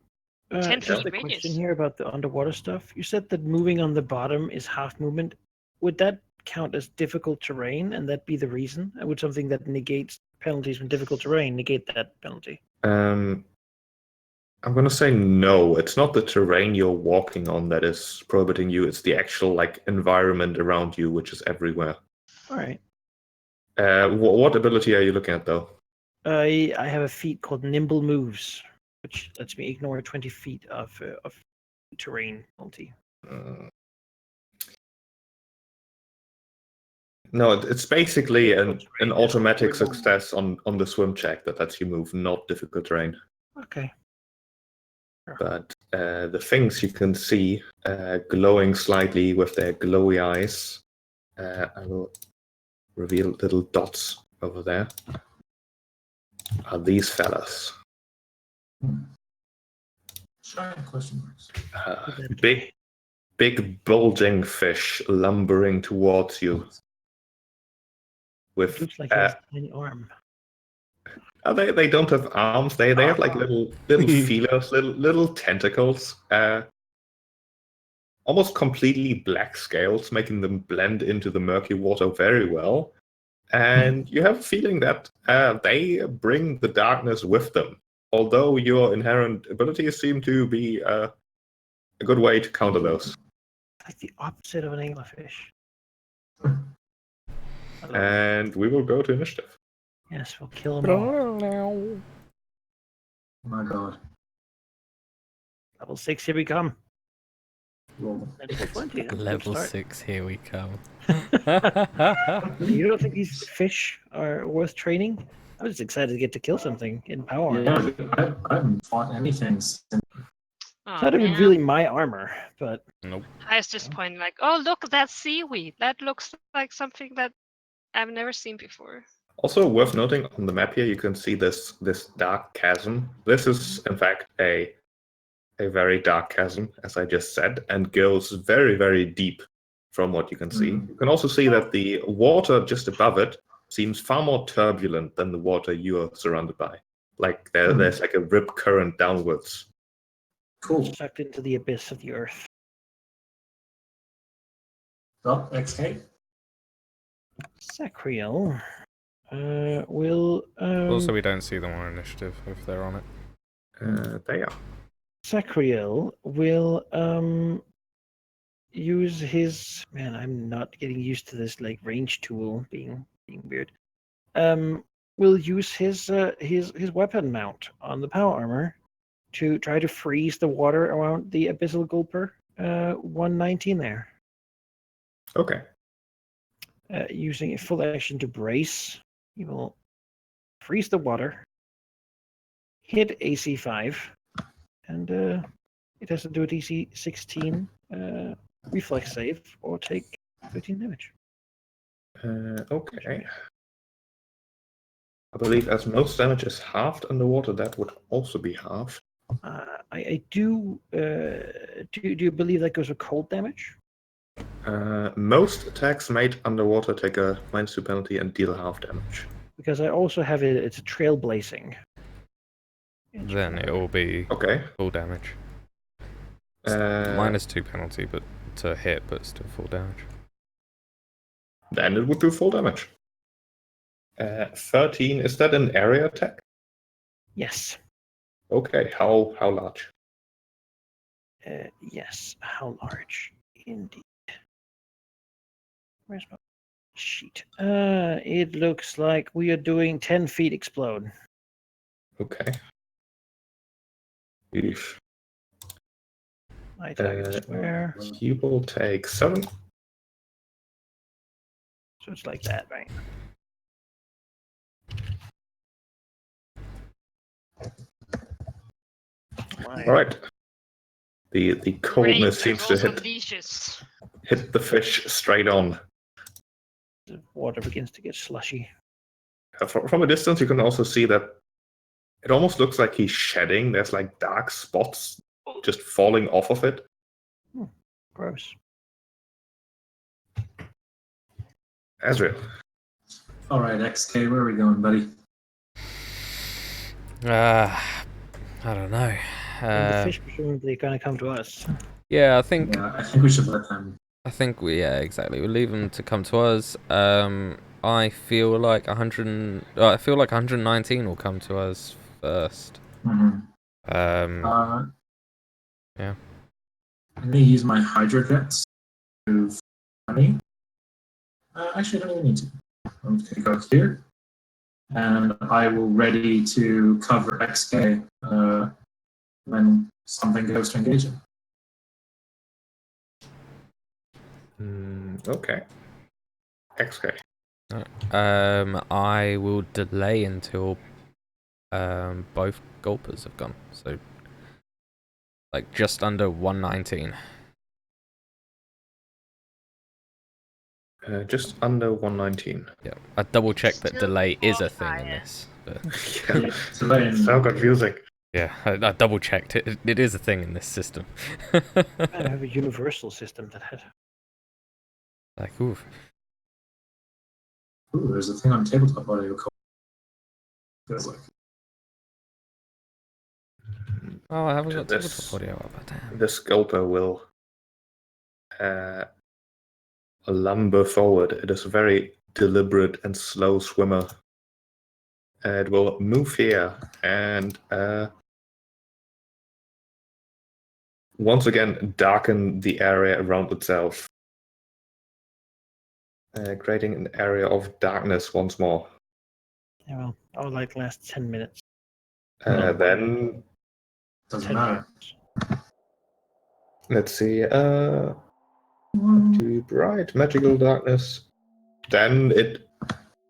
10 Just feet a question radius. here about the underwater stuff. You said that moving on the bottom is half movement. would that count as difficult terrain, and that be the reason? Would something that negates penalties from difficult terrain negate that penalty? I'm gonna say no. It's not the terrain you're walking on that is prohibiting you. It's the actual like environment around you, which is everywhere. All right. What ability are you looking at though? I have a feat called Nimble Moves, which lets me ignore 20 feet of terrain penalty. No, it's basically Difficult an terrain, automatic that's what we're going success on the swim check that lets you move, not difficult terrain. Okay. But the things you can see glowing slightly with their glowy eyes, I will reveal little dots over there, are these fellas. Giant question marks. Big bulging fish lumbering towards you. It looks like he has a tiny arm. They don't have arms. They have like little feelers, little tentacles. Almost completely black scales, making them blend into the murky water very well. And you have a feeling that they bring the darkness with them. Although your inherent abilities seem to be a good way to counter those. Like the opposite of an anglerfish. And we will go to initiative. Yes, we'll kill them all. Oh my god. Level 6, here we come. Roll. Level 20. That's a good Level start. 6, here we come. You don't think these fish are worth training? I was just excited to get to kill something in power. Yeah, I haven't fought anything since. It's not even really my armor, but Nope. I was just pointing like, oh, look at that seaweed. That looks like something that I've never seen before. Also worth noting, on the map here, you can see this dark chasm. This is, in fact, a very dark chasm, as I just said, and goes very, very deep from what you can see. You can also see that the water just above it seems far more turbulent than the water you are surrounded by. Like there's like a rip current downwards. Cool. sucked into the abyss of the earth. Oh, XK. Sacriel will Also, we don't see them on initiative if they're on it. They are. Sacriel will use his I'm not getting used to this like range tool being weird. Will use his weapon mount on the power armor to try to freeze the water around the abyssal gulper 119 there. Okay. Using a full action to brace, he will freeze the water, hit AC 5, and it has to do a DC 16 reflex save or take 13 damage. Okay. I believe as most damage is halved underwater, that would also be halved. I do. Do you believe that goes with cold damage? Most attacks made underwater take a -2 penalty and deal half damage. Because I also have it. It's a trailblazing. Then it will be Okay. full damage. -2 penalty, but to hit, but still full damage. Then it would do full damage. 13. Is that an area attack? Yes. Okay. How large? Yes. How large? Indeed. Where's my sheet? It looks like we are doing 10 feet explode. Okay. Eesh. My target square. You will take 7. So it's like that, right? All right. The coldness seems to hit Leashes. the fish straight on. The water begins to get slushy. From a distance, you can also see that it almost looks like he's shedding. There's like dark spots just falling off of it. Gross. Azrael. All right, XK, where are we going, buddy? I don't know. And the fish presumably are going to come to us. Yeah, I think Yeah, I think we should let them. I think exactly. We'll leave them to come to us. I feel like 119 will come to us first. Mm-hmm. Yeah. I'm going to use my hydrojets to move money. Actually, I don't even need to. I'm just going to go here. And I will ready to cover XK when something goes to engage him. Okay. XK. I will delay until both gulpers have gone. So like just under 119. Just under 119. Yeah. I double checked that Still delay is a more thing in higher. this. But Yeah, so confusing. yeah, I double checked it. It is a thing in this system. I have a universal system that had. Like, oof. Ooh, there's a thing on tabletop audio called. Feels like. Oh, I haven't got This- tabletop audio up. Damn. The sculper will lumber forward. It is a very deliberate and slow swimmer. It will move here and once again darken the area around itself, creating an area of darkness once more. Yeah, well, I'll like last 10 minutes. Then Doesn't 10 matter. minutes. let's see. Too bright, magical darkness. Then it,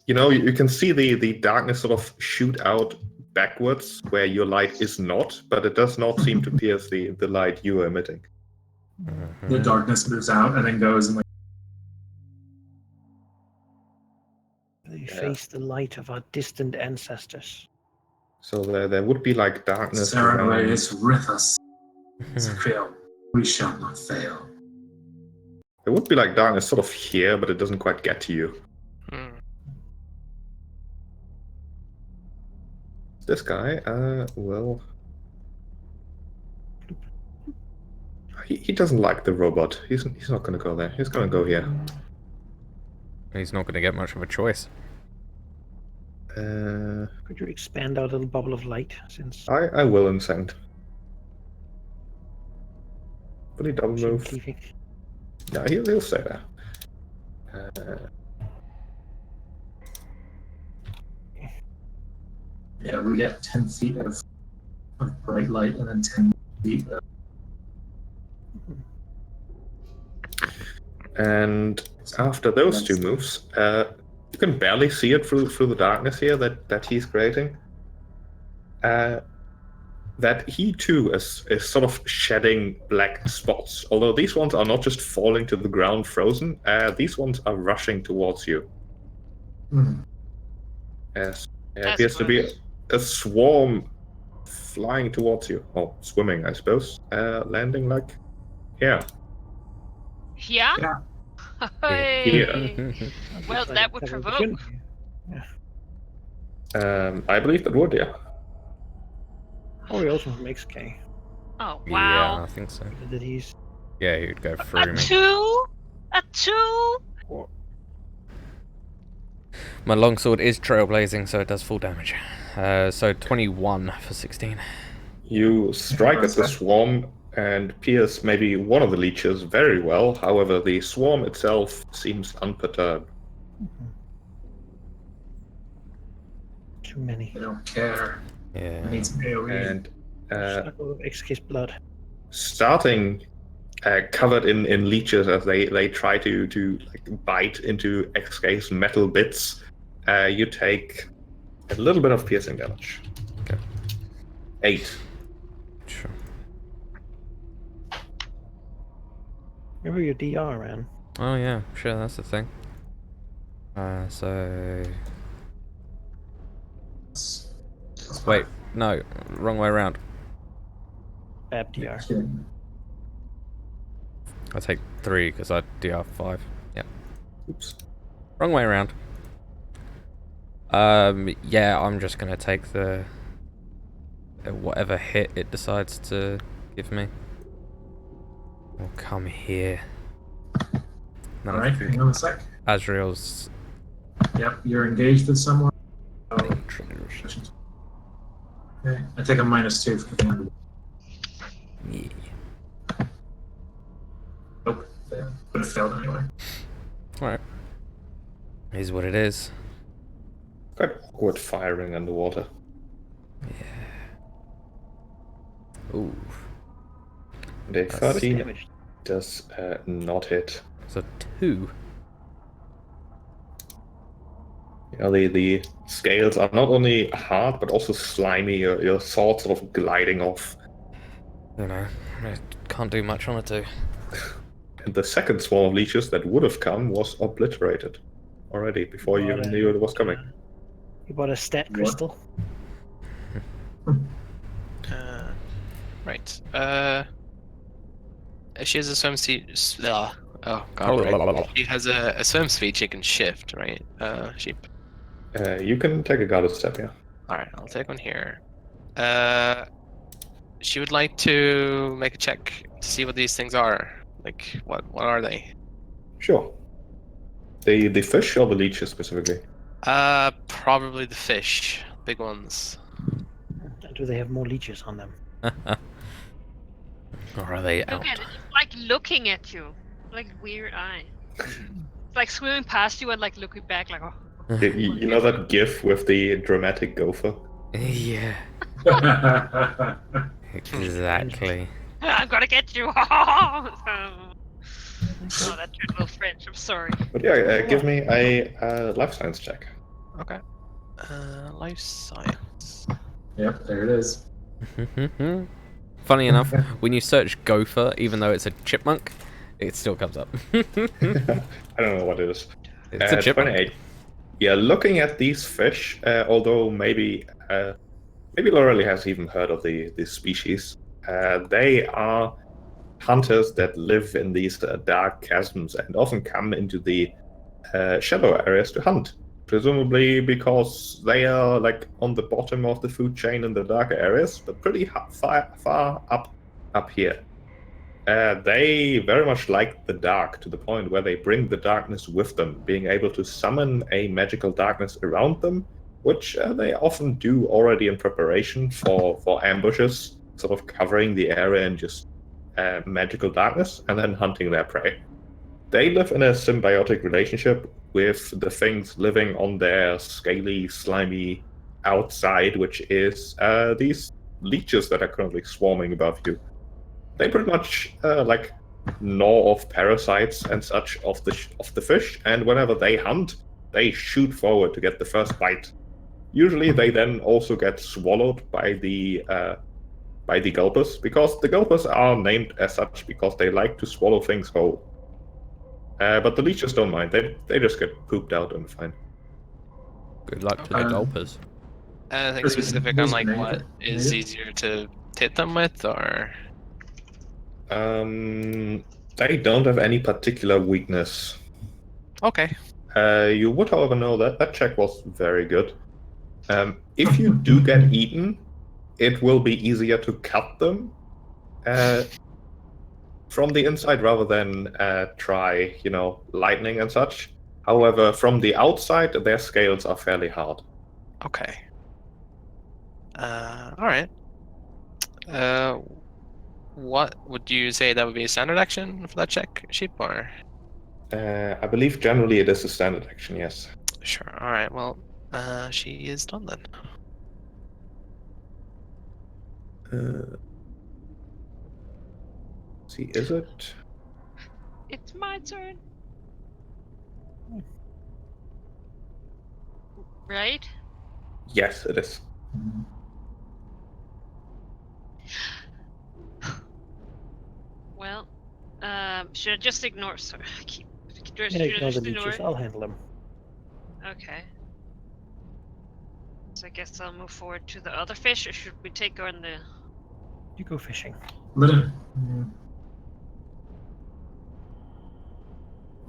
you can see the darkness sort of shoot out backwards where your light is not, but it does not seem to pierce the light you are emitting. The darkness moves out and then goes and like. They face the light of our distant ancestors. So there would be like darkness Sarenrae around. is with us. Zakriel, we shall not fail. There would be like darkness sort of here, but it doesn't quite get to you. This guy, well, he doesn't like the robot. He's not going to go there. He's going to go here. He's not going to get much of a choice. Could you expand our little bubble of light? Since I will incent. Will he double move? leaving. No, he'll stay there. Yeah, we get 10 feet of bright light and then 10 feet of. And after those two moves, you can barely see it through the darkness here that he's creating. That he too is sort of shedding black spots. Although these ones are not just falling to the ground frozen, these ones are rushing towards you. Yes, there That's appears to be good. a swarm flying towards you. Oh, swimming, I suppose. Landing like here. Yeah? Yeah. Hey. Well, Like that would an provoke. opportunity. I believe that would, yeah. Or he also makes K. Oh, Yeah, wow. I think so. That he's Yeah, he'd go through A me. 2? A 2? My longsword is trailblazing, so it does full damage. So 21 for 16. You strike at the swarm and pierce maybe one of the leeches very well. However, the swarm itself seems unperturbed. too many. They don't care. I Yeah. need some AoE. And Suckle of XK's blood. starting covered in leeches as they try to like bite into XK's metal bits, you take a little bit of piercing damage. Okay. 8. Sure. Remember your DR, man. Oh yeah, sure, that's the thing. So wait, no, wrong way around. Bad DR. I take 3 because I DR 5. Yeah, Oops. wrong way around. Yeah, I'm just gonna take the whatever hit it decides to give me. Or come here. Then All I right, think hang on a sec. Azrael's Yep, you're engaged with someone. Oh, intruders. okay. I take a -2 for the Yeah. Nope, failed. But it failed anyway. Alright. Is what it is. Quite awkward firing underwater. Ooh. And a That's 13 Damage. does not hit. So 2. You know, the scales are not only hard, but also slimy. Your sword sort of gliding off. You know, I can't do much on a 2. And the second swarm of leeches that would have come was obliterated already before you even knew it was coming. You bought a stat What? crystal. Right. She has a swim speed. Oh god. Right. She has a swim speed. She can shift, right? Sheep. You can take a guarded step, yeah. All right, I'll take one here. She would like to make a check to see what these things are. Like, what are they? Sure. The fish or the leeches specifically? Probably the fish, big ones. Do they have more leeches on them? Or are they Look out? at it. It's like looking at you. Like weird eye. It's like swimming past you and like looking back like, oh. You know that gif with the dramatic gopher? Yeah, exactly. I'm gonna get you. Oh, that turned a little French. I'm sorry. But yeah, give me a life science check. Okay. Life science. Yep, there it is. Funny enough, when you search gopher, even though it's a chipmunk, it still comes up. I don't know what it is. It's a chipmunk. 28. Yeah, looking at these fish, although maybe Lorelei has even heard of the species, they are hunters that live in these dark chasms and often come into the shallow areas to hunt. Presumably because they are like on the bottom of the food chain in the darker areas, but pretty far up here. They very much like the dark to the point where they bring the darkness with them, being able to summon a magical darkness around them, which they often do already in preparation for ambushes, sort of covering the area in just magical darkness and then hunting their prey. They live in a symbiotic relationship with the things living on their scaly, slimy outside, which is these leeches that are currently swarming above you. They pretty much like gnaw off parasites and such of the fish, and whenever they hunt, they shoot forward to get the first bite. Usually, they then also get swallowed by the gulpers, because the gulpers are named as such because they like to swallow things whole. But the leeches don't mind; they just get pooped out and fine. Good luck to the Um, gulpers. Anything There's specific there's on like what native- is native? easier to hit them with, or? They don't have any particular weakness. Okay. You would, however, know that that check was very good. If you do get eaten, it will be easier to cut them from the inside rather than try, lightning and such. However, from the outside, their scales are fairly hard. Okay. All right. What would you say that would be a standard action for that check, Sheep, or? I believe generally it is a standard action, yes. Sure. All right. Well, she is done then. See, is it? It's my turn. Right? Yes, it is. Well, should I just ignore? Sorry, I keep. Should Yeah, I ignore the just ignore leeches. it? I'll handle them. Okay. So I guess I'll move forward to the other fish, or should we take on the? You go fishing. Let him.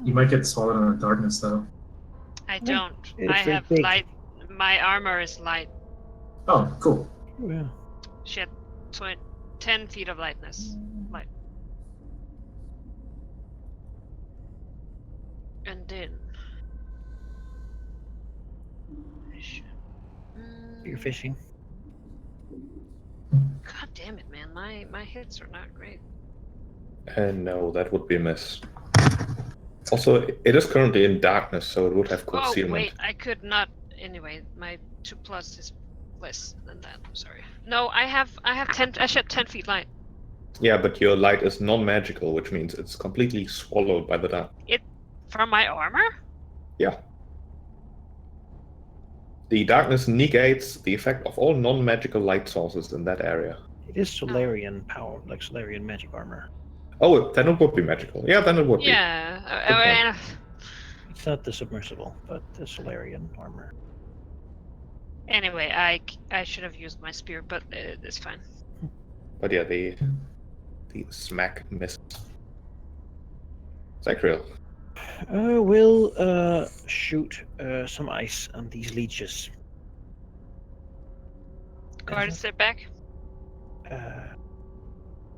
You might get swallowed in the darkness, though. I think don't. it's I very have big. light. My armor is light. Oh, cool. Oh, yeah. She had 10 feet of lightness. Light. And then. You're Mm, fishing. God damn it, man! My hits are not great. No, that would be a miss. Also, it is currently in darkness, so it would have Oh concealment. wait, I could not. Anyway, my 2+ is less than that. I'm sorry. No, I have 10. I shed 10 feet light. Yeah, but your light is non-magical, which means it's completely swallowed by the dark. It from my armor. Yeah. The darkness negates the effect of all non-magical light sources in that area. It is Solarian power, like Solarian magic armor. Oh, then it would be magical. Yeah, then it would be. Yeah. Good point. It's not the submersible, but the Solarian armor. Anyway, I should have used my spear, but it's fine. But yeah, the smack misses. Zacriel. We'll shoot some ice on these leeches. Guard, step back.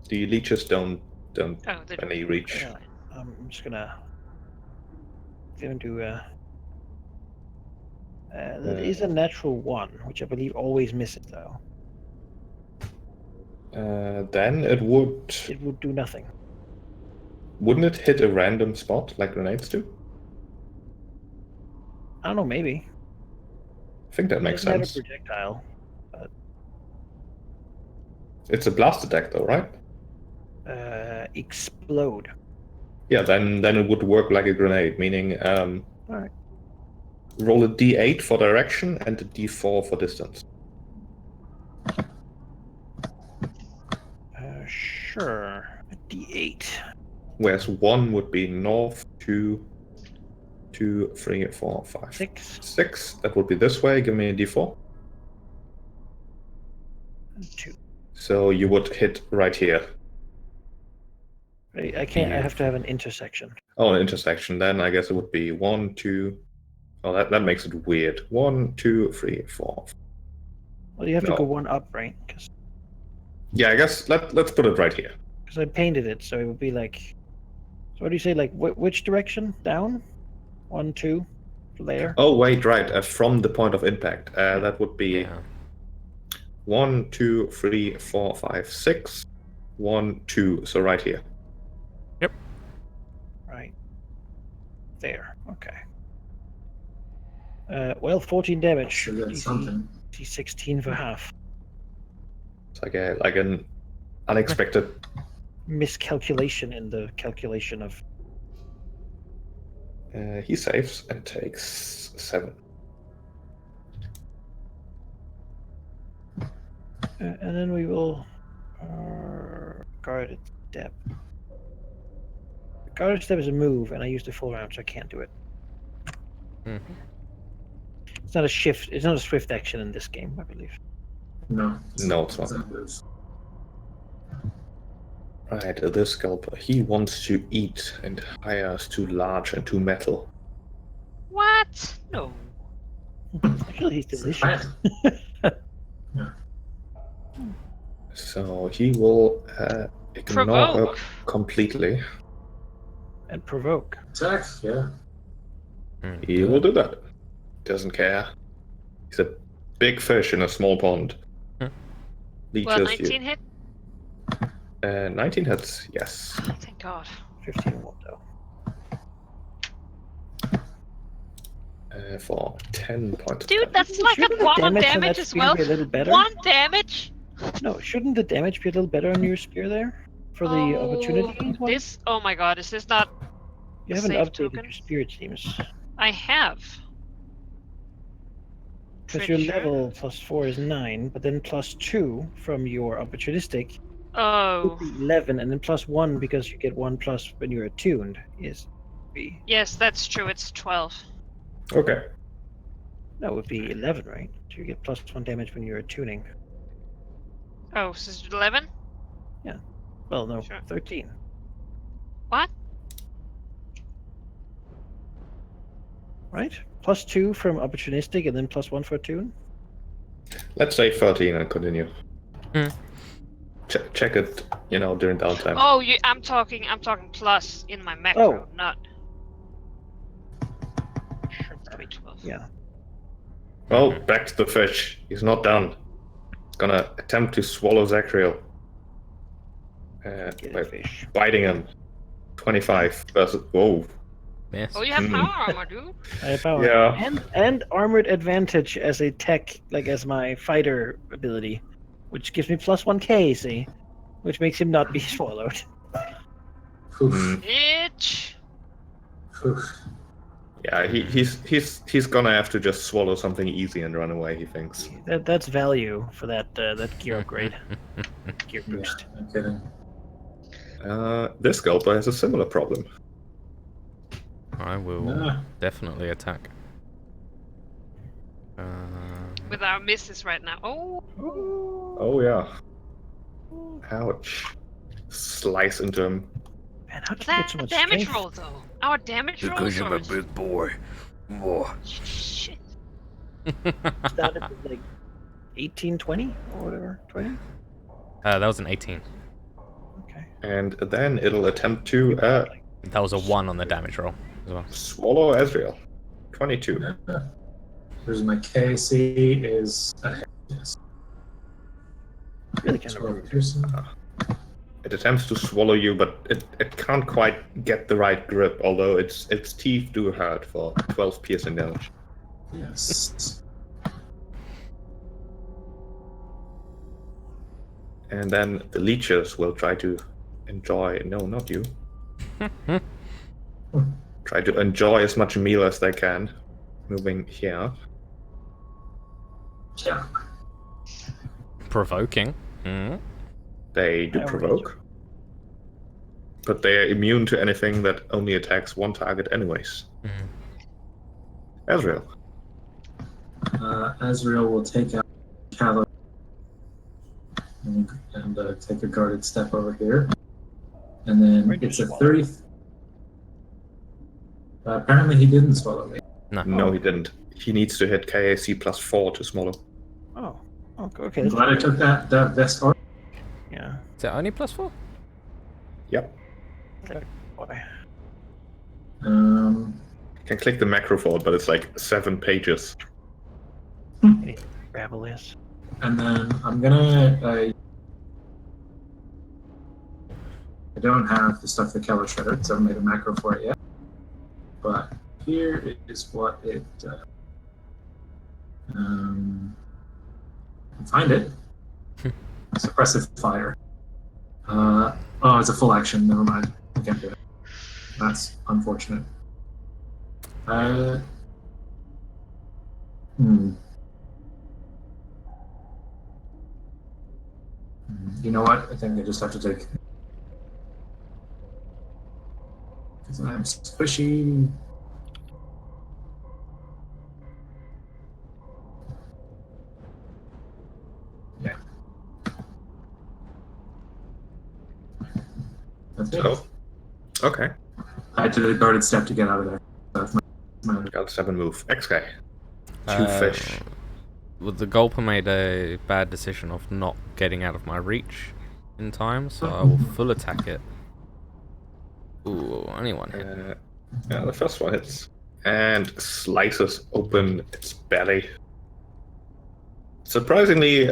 The leeches don't Oh, they don't. any reach. Yeah, I'm just gonna do that is a natural 1, which I believe always misses though. Then it would. It would do nothing. Wouldn't it hit a random spot like grenades do? I don't know, maybe. I think that It makes doesn't have a sense. projectile. It's a blast attack, though, right? Explode. Yeah, then it would work like a grenade, meaning Alright. roll a d8 for direction and a d4 for distance. Sure. A D8. Whereas 1 would be north, 2, 3, 4, 5, 6. 6. That would be this way. Give me a d4. And 2. So you would hit right here. I can't. I have to have an intersection. Oh, an intersection. Then I guess it would be 1, 2. Oh, that makes it weird. 1, 2, 3, 4. Well, you have No. to go one up, right? Because Yeah, I guess let's put it right here. I painted it, so it would be like. So what do you say? Like which direction? Down? 1, 2, there. Oh, wait, right. From the point of impact. That would be Yeah. 1, 2, 3, 4, 5, 6. 1, 2. So right here. Right. There. Okay. Well, 14 damage. Sure, that's something. DC 16 for half. It's like an unexpected. Miscalculation in the calculation of. He saves and takes 7. And then we will guarded step. Guarded step is a move, and I used the full round, so I can't do it. Mhm. It's not a shift. It's not a swift action in this game, I believe. No. No, it's not. It's not move. Right, this scalper. He wants to eat and hires too large and too metal. What? No. Actually, he's It's a delicious. plant. So he will ignore her Provoke. completely. And provoke. Attack, yeah. He will do that. Doesn't care. He's a big fish in a small pond. Hmm. Leeches Well, you. 19 hit. 19 hits, yes. Thank God. 15 won't though. For 10 points. Dude, of damage. that's like Shouldn't a the 1 on damage on damage that as spear well. be a little better? 1 damage? No, shouldn't the damage be a little better on your spear there for the opportunity one? This. Oh my God! Is this not? You a haven't save updated token? your spear, it seems. I have. Because Pretty your sure. level +4 is 9, but then +2 from your opportunistic Oh. would be 11, and then +1 because you get 1+ when you're attuned is be Yes, that's true. It's 12. Okay. that would be 11, right? So you get +1 damage when you're attuning. Oh, so it's 11? Well, no, Sure. 13. What? Right? +2 from opportunistic, and then +1 for attune. Let's say 13 and continue. Hmm. Check it, during downtime. Oh, I'm talking plus in my macro, not. Yeah. Well, back to the fish. He's not done. He's gonna attempt to swallow Zachriel. Get By it, fish. biting him. 25 versus. Whoa. Miss. Oh, you have Hmm. power armor, dude. I have power. Yeah. And armored advantage as a tech, like as my fighter ability, which gives me +1 K, see? Which makes him not be swallowed. Oof. Hmm. Bitch. Oof. Yeah, he's gonna have to just swallow something easy and run away, he thinks. That's value for that gear upgrade. Gear Yeah, boost. no kidding. This Gulper has a similar problem. I will Nah. definitely attack. With our misses right now. Oh. Oh yeah. Ouch. Slice into him. Man, how did But you get that so much damage strength? roll though. Our damage rolls Because I'm are a big boy. Whoa. shit. Started with like 18, 20 or whatever. 20? That was an 18. Okay. And then it'll attempt to That was a 1 on the damage roll as well. swallow Ezreal. 22. Here's my KC is ahead. Yes. Really kind of 12 rude. piercing. It attempts to swallow you, but it can't quite get the right grip, although its teeth do hurt for 12 piercing damage. Yes. And then the leeches will try to enjoy. No, not you. Try to enjoy as much meal as they can. Moving here. Yeah. Provoking. Mm. They do I already provoke. But they are immune to anything that only attacks one target, anyways. Mm. Ezreal. Azrael will take out Calo and take a guarded step over here. And then Where'd you it's a swallow? 30. Apparently he didn't swallow me. No, he didn't. He needs to hit KAC +4 to swallow. Oh. Okay. I'm glad I took that vest off. Yeah. Is it only +4? Yep. Boy. Um, You can click the macro for it, but it's like 7 pages. Gravel is. and then I'm gonna. I don't have the stuff that Keller shredded, so I haven't made a macro for it yet. But here is what it. I can find it. Suppressive fire. Oh, it's a full action. Never mind. I can't do it. That's unfortunate. You know what? I think I just have to take. Because I'm squishy. Yeah. That's it. Oh. Okay. I had to do the guarded step to get out of there. That's my Got 7 move. XK. 2 Uh, fish. Well, the Gulper made a bad decision of not getting out of my reach in time, so I will full attack it. Ooh, only 1 hit. Yeah, the first one hits. And slices open its belly. Surprisingly,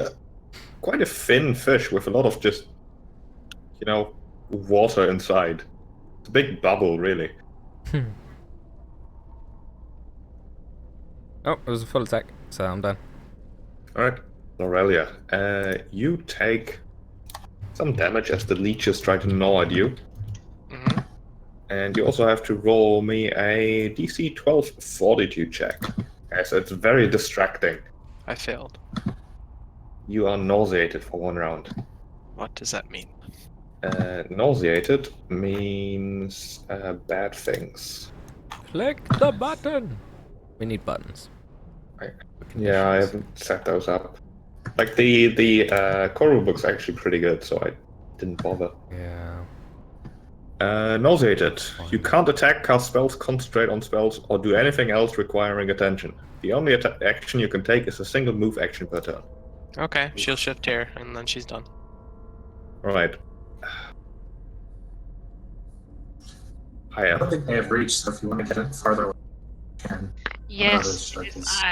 quite a thin fish with a lot of just, water inside. It's a big bubble, really. Oh, it was a full attack, so I'm done. Alright, Aurelia, you take some damage as the leeches try to gnaw at you. Mhm. And you also have to roll me a DC 12 fortitude check, as it's very distracting. I failed. You are nauseated for 1 round. What does that mean? Nauseated means bad things. Click the button! We need buttons. Yeah, I haven't set those up. Like the core rulebook's actually pretty good, so I didn't bother. Yeah. Nauseated. You can't attack, cast spells, concentrate on spells, or do anything else requiring attention. The only action you can take is a single move action per turn. Okay, she'll shift here, and then she's done. Alright. I don't think they have reach, so if you want to get it farther away, you can. Yes, shark it is is-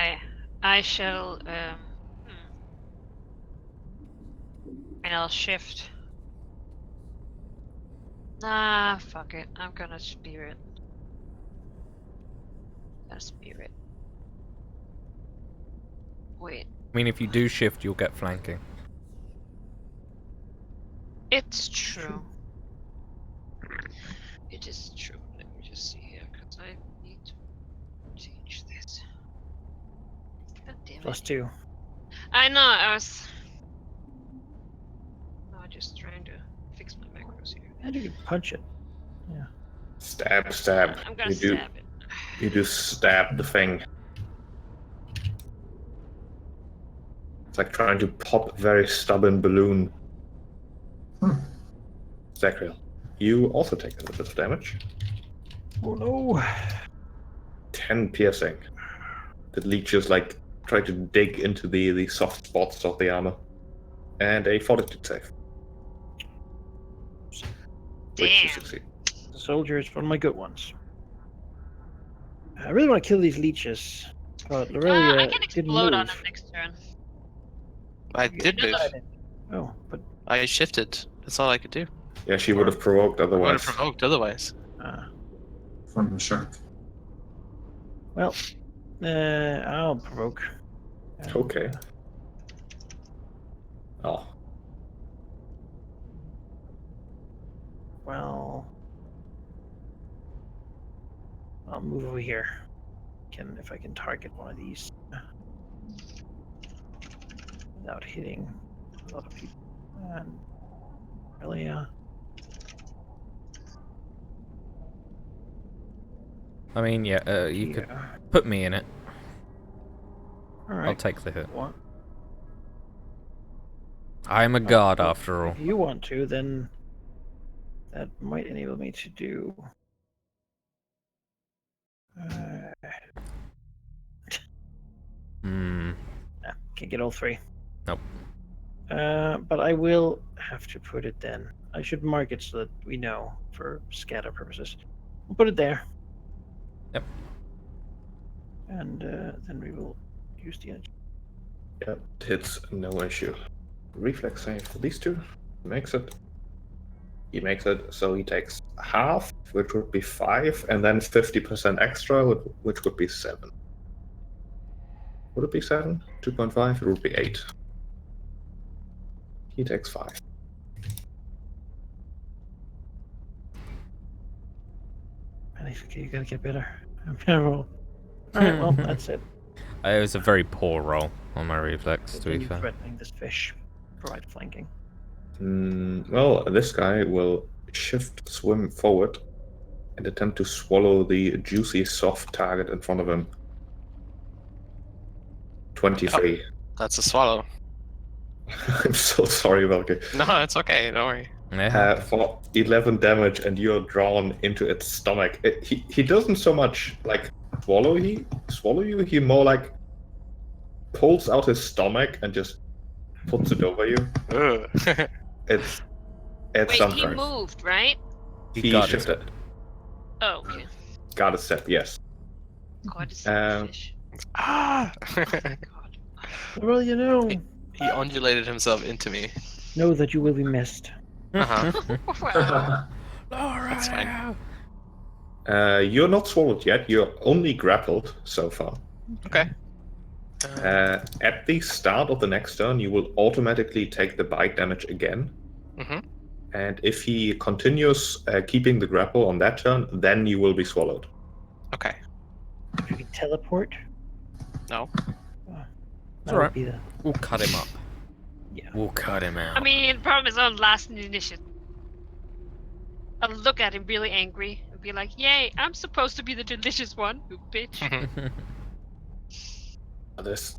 I shall and I'll shift. Nah, fuck it. I'm gonna spirit. Gonna spirit. Wait, I mean, if you do shift, you'll get flanking. it's true. It is true. Let me just see here, because I need to change this. God damn it. +2. I know, I was just trying to fix my macros here. And you can punch it. Stab, stab. I'm gonna You do. stab it. You do stab the thing. It's like trying to pop a very stubborn balloon. Zacriel, you also take a little bit of damage. Oh no! 10 piercing. The leeches like try to dig into the soft spots of the armor. And a fortitude save. Which you Damn. succeed. The soldier is one of my good ones. I really want to kill these leeches, but I Lorelia can didn't explode move. on him next turn. I You did know move. that I didn't. Oh, but I shifted. That's all I could do. Yeah, she would have provoked I would have otherwise. provoked otherwise. from the shark. well, I'll provoke. And, Okay. Oh. Well, I'll move over here. If I can target one of these without hitting a lot of people. And really, I mean, yeah, you could yeah. put me in it. All I'll right. take the hit. What? I'm a god Well, after all. If you want to, then that might enable me to do. Hmm. Can't get all three. Nope. But I will have to put it then. I should mark it so that we know for scatter purposes. We'll put it there. Yep. And then we will use the energy. Yeah, hits no issue. Reflex save for these two. Makes it. He makes it, so he takes half, which would be 5, and then 50% extra, which would be 7. Would it be 7? 2.5? It would be 8. He takes 5. Okay, you gotta get better. I'm gonna roll. Alright, well, that's it. It was a very poor roll on my reflex, to be Continue fair. threatening this fish. Provide flanking. Well, this guy will shift, swim forward, and attempt to swallow the juicy, soft target in front of him. 23. That's a swallow. I'm so sorry, Valky. No, it's okay. Don't worry. Yeah. For 11 damage, and you're drawn into its stomach. He doesn't so much like swallow you. He more like pulls out his stomach and just puts it over you. Ugh. It's Wait, he something. moved, right? He got shifted. Oh, okay. Got a step, yes. God, it's a fish. Ah! God. Well, you know, He undulated himself into me. know that you will be missed. Uh-huh. Wow. That's fine. You're not swallowed yet. You're only grappled so far. Okay. At the start of the next turn, you will automatically take the bite damage again. Mhm. And if he continues keeping the grapple on that turn, then you will be swallowed. Okay. If you can teleport, No. that alright. would be the. We'll cut him up. Yeah. We'll cut him out. I mean, the problem is on last initiative. I'll look at him really angry and be like, yay, I'm supposed to be the delicious one, you bitch.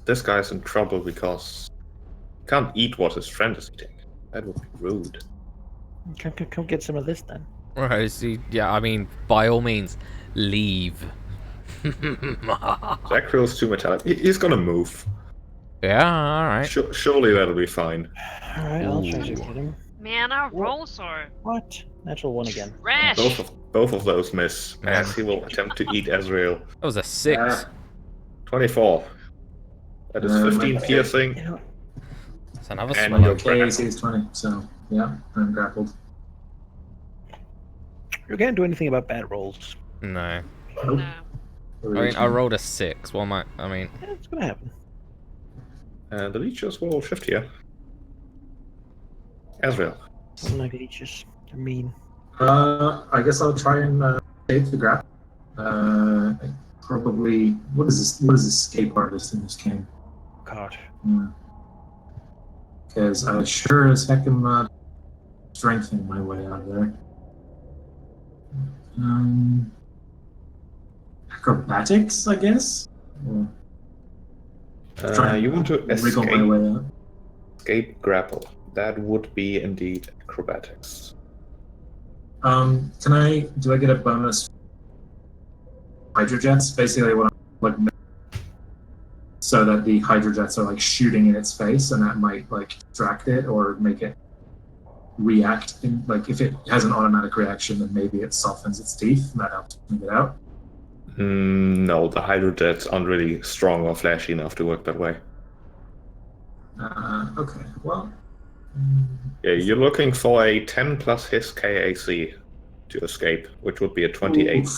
This guy's in trouble because he can't eat what his friend is eating. That would be rude. Come get some of this then. Right, see, yeah, I mean, by all means, leave. Zacriel's too metallic. He's gonna move. Yeah, alright. Surely that'll be fine. Alright, I'll try to Ooh. get him. Man, our What? rolls are What? Natural 1 again. trash. Both of those miss, Man. as he will attempt to eat Ezreal. That was a 6. 24. That is my 15 K- piercing. You know, It's another And My swallow. your KAC is 20, so yeah, I'm grappled. you can't do anything about bad rolls. No. Nope. No. I mean, I rolled a 6. What am I mean, Yeah, it's gonna happen. And the leeches will shift here. Ezreal. I don't like leeches. They're mean. I guess I'll try and save the grapple. Probably. What is this? What is escape artist in this game? God. Because I sure as heck am strengthening my way out of there. Acrobatics, I guess. Or You want to wriggle my way out. escape grapple. That would be indeed acrobatics. Do I get a bonus hydrojets? Basically what I'm like, so that the hydrojets are like shooting in its face, and that might like distract it or make it react. Like if it has an automatic reaction, then maybe it softens its teeth, and that helps me get out. No, the hydrojets aren't really strong or flashy enough to work that way. Okay, well. Yeah, you're looking for a 10 plus his KAC to escape, which would be a 28.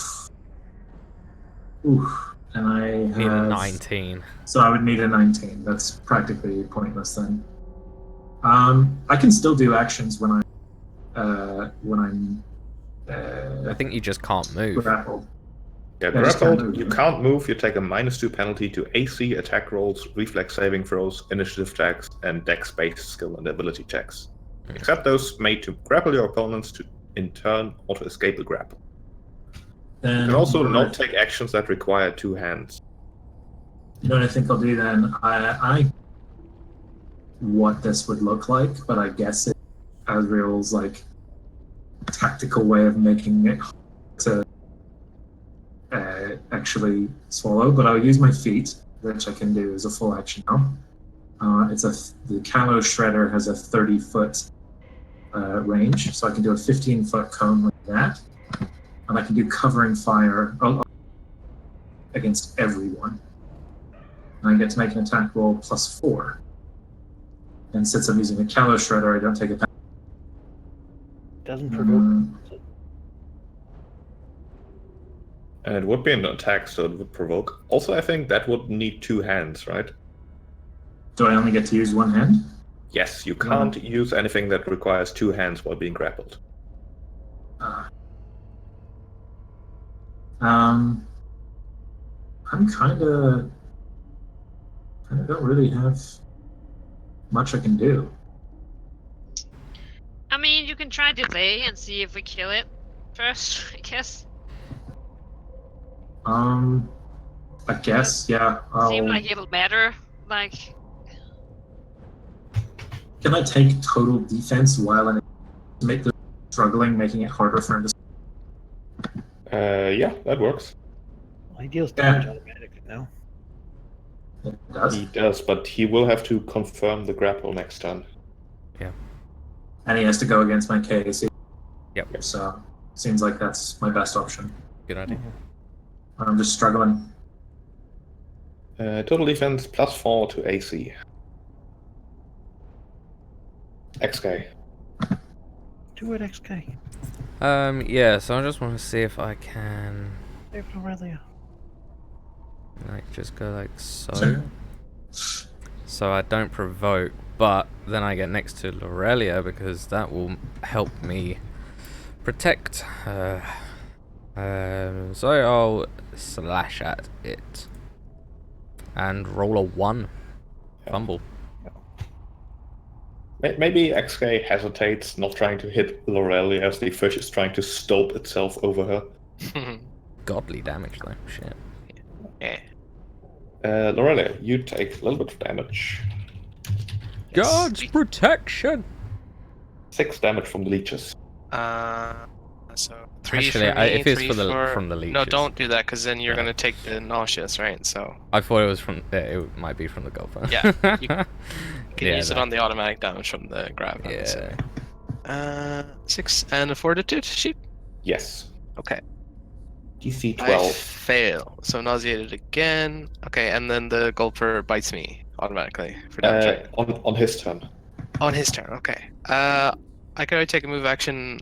Oof. And I need a have 19. So I would need a 19. That's practically pointless then. I can still do actions when I'm I think you just can't move. grappled. Yeah, I just can't grappled, move, you right? can't move, you take a -2 penalty to AC, attack rolls, reflex saving throws, initiative checks, and dex-based skill and ability checks. Except those made to grapple your opponents to, in turn, or to escape a grapple. Then You can also what not I- take actions that require 2 hands. You know what I think I'll do then? I what this would look like, but I guess it Asriel's like tactical way of making it to actually swallow. But I'll use my feet, which I can do as a full action now. The Calo Shredder has a 30-foot range, so I can do a 15-foot cone like that, and I can do covering fire against everyone. And I get to make an attack roll +4. And since I'm using a Calo Shredder, I don't take a penalty. Doesn't provoke. And it would be an attack, so it would provoke. Also, I think that would need 2 hands, right? Do I only get to use one hand? Yes, you can't use anything that requires 2 hands while being grappled. I'm kind of don't really have much I can do. I mean, you can try delay and see if we kill it first, I guess. I guess, yeah. Seem like it'll matter. Like, Can I take total defense while I'm struggling, making it harder for him to? Yeah, that works. He deals Yeah. damage automatically now. It does, He does, but he will have to confirm the grapple next turn. and he has to go against my KAC. Yep. So seems like that's my best option. Good idea. I'm just struggling. Total defense +4 to AC. XK. Do it, XK. Yeah, so I just want to see if I can Save Aurelia. like just go like so. So I don't provoke, but then I get next to Lorelia because that will help me protect. So I'll slash at it and roll a 1. Fumble. Maybe XK hesitates, not trying to hit Lorelia as the fish is trying to stulp itself over her. Godly damage though. Shit. Yeah. Lorelia, you take a little bit of damage. God's protection. 6 damage from the leeches. So 3 Actually, for me, if it's 3 from the leeches. No, don't do that, because then you're No. gonna take the nauseous, right? So I thought it was from. It might be from the golfer. Yeah, you can Yeah, use it no. on the automatic damage from the grab. Yeah. 6 and a fortitude sheep. Yes. Okay. DC I 12. fail. So nauseated again. Okay, and then the gulper bites me automatically for damage. Right? On his turn. On his turn. Okay. I could take a move action.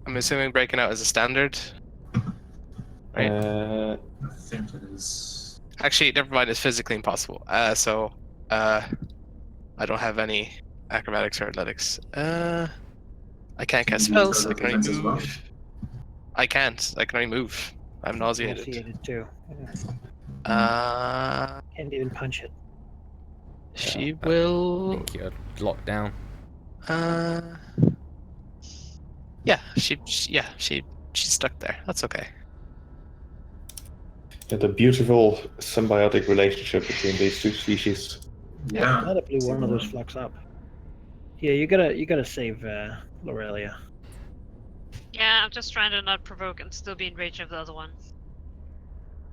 I'm assuming breaking out is a standard. Right. I think it is. Actually, never mind. It's physically impossible. So I don't have any acrobatics or athletics. I can't cast Can you use spells. I other can only defense as well? move. I can't. I can only move. I'm nauseated. Nauseated too. Yeah. Can't Can't even punch it. She I will. think you're locked down. Yeah, she's stuck there. That's okay. Yeah, the beautiful symbiotic relationship between these two species. Yeah. Glad I blew one of those flux up. Yeah, you gotta save Lorelia. Yeah, I'm just trying to not provoke and still be in range of the other one.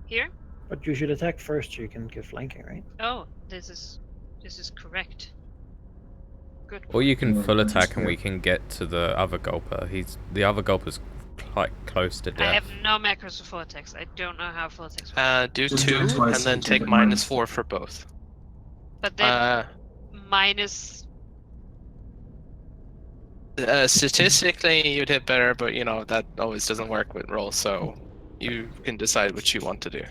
Here? But you should attack first so you can get flanking, right? Oh, this is correct. Good. Or you can Yeah, full I'm just attack and here. we can get to the other gulper. The other gulper's quite close to I death. have no macros for full attacks. I don't know how full attacks work. Do Just do it 2 twice and then and take take a -4 for both. But then minus. Statistically, you'd hit better, but you know that always doesn't work with rolls. So you can decide what you want to do.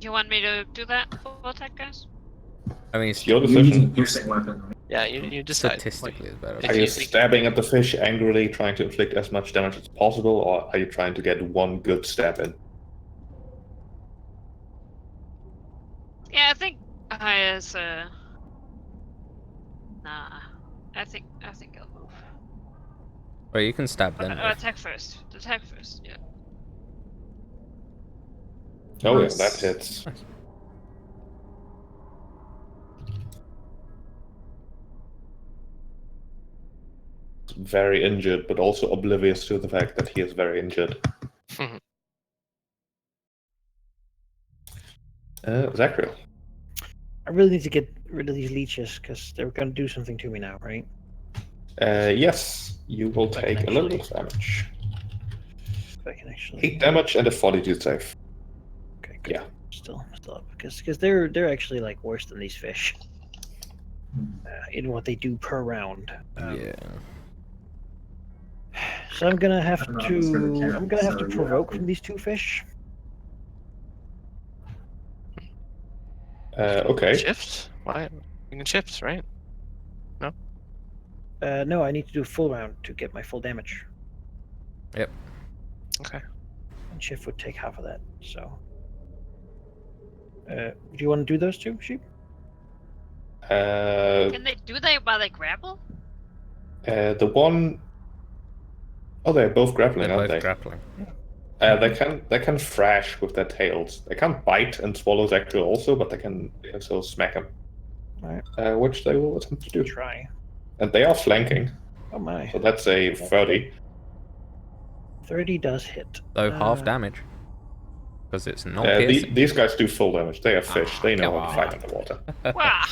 You want me to do that full attack, guys? I mean, It's your You're using a decision. piercing weapon, right? Yeah, you decide. statistically is better. If Are you you think- stabbing at the fish angrily, trying to inflict as much damage as possible, or are you trying to get one good stab in? Yeah, I think as nah. I think I'll move. Well, you can stab them. Attack first. Attack first. Yeah. Oh Nice. yeah, that hits. Nice. Very injured, but also oblivious to the fact that he is very injured. Zachariel. I really need to get rid of these leeches because they're gonna do something to me now, right? Yes, you will If I can take a little bit actually- of damage. If I can actually. 8 damage and a fortitude save. Okay, good. Yeah. Still up because they're actually like worse than these fish in what they do per round. Yeah. So I'm gonna have I'm not as good at to. cannon, I'm gonna have so to yeah. provoke from these two fish. Okay. Shift? Why? You can shift, right? No, I need to do a full round to get my full damage. Yep. Okay. And shift would take half of that. So, do you want to do those two, sheep? Can they do that while they grapple? The one oh, they're both grappling, They're aren't both they? grappling. They can thrash with their tails. They can't bite and swallow Zachariel also, but they can also smack him. Alright. Which they will attempt to do. Try. And they are flanking, Oh my. so that's a 30. 30 does hit. Though half damage. Because it's not The, piercing. these guys do full damage. They are fish. They know come how to fight on. underwater. Wow.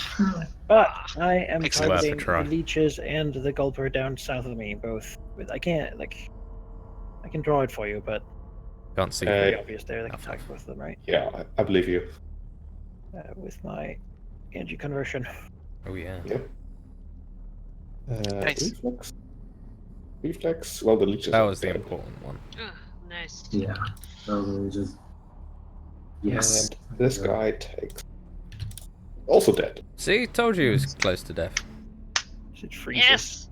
But I am Makes sense. Worth a targeting try. the leeches and the gulper down south of me, both. I can't, like... I can draw it for you, but Can't see. it's pretty obvious there. They can enough. attack both of them, right? Yeah, I believe you. With my energy conversion. Oh yeah. Yep. Nice. Reflex? Reflex? Well, the leeches That are was the dead. important one. Ugh, nice. Yeah. So just. Yes. And this guy takes... Also dead. See, told you he was close to death. It freezes. Yes.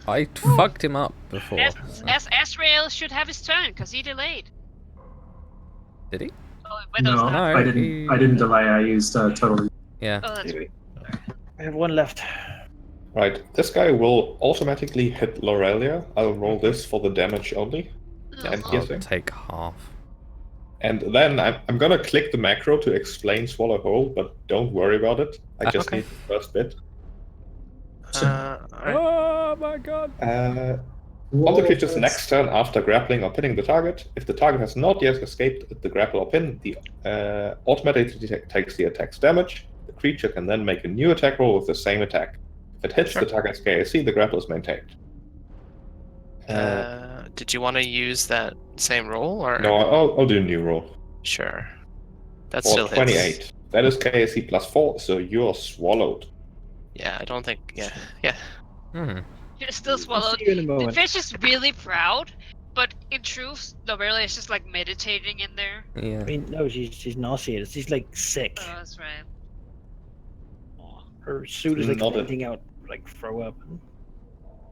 I fucked him up before. As so- Asriel should have his turn because he delayed. Did he? Oh, wait, that was No, not. No, I didn't. I didn't delay. I used totally. Yeah. Oh, that's Anyway, I have one left. Right, this guy will automatically hit Lorelia. I'll roll this for the damage only. And I'll piercing. take half. And then I'm gonna click the macro to explain Swallow Whole, but don't worry about it. I just Okay. need the first bit. Alright. Oh my god. On the creature's next turn after grappling or pinning the target, if the target has not yet escaped the grapple or pin, the automatically takes the attack's damage. The creature can then make a new attack roll with the same attack. If it hits Sure. the target's KAC, the grapple is maintained. Did you want to use that same roll or No, I'll do a new roll. sure? That For still hits. 28. That is KSC plus 4, so you're swallowed. Yeah, I don't think. Yeah. Hmm. You're still We'll swallowed. see you in a The moment. fish is really proud, but in truth, Lorella is just like meditating in there. Yeah. I mean, no, she's nauseated. She's like sick. Oh, that's right. Her suit is like Not a- venting out like throw up.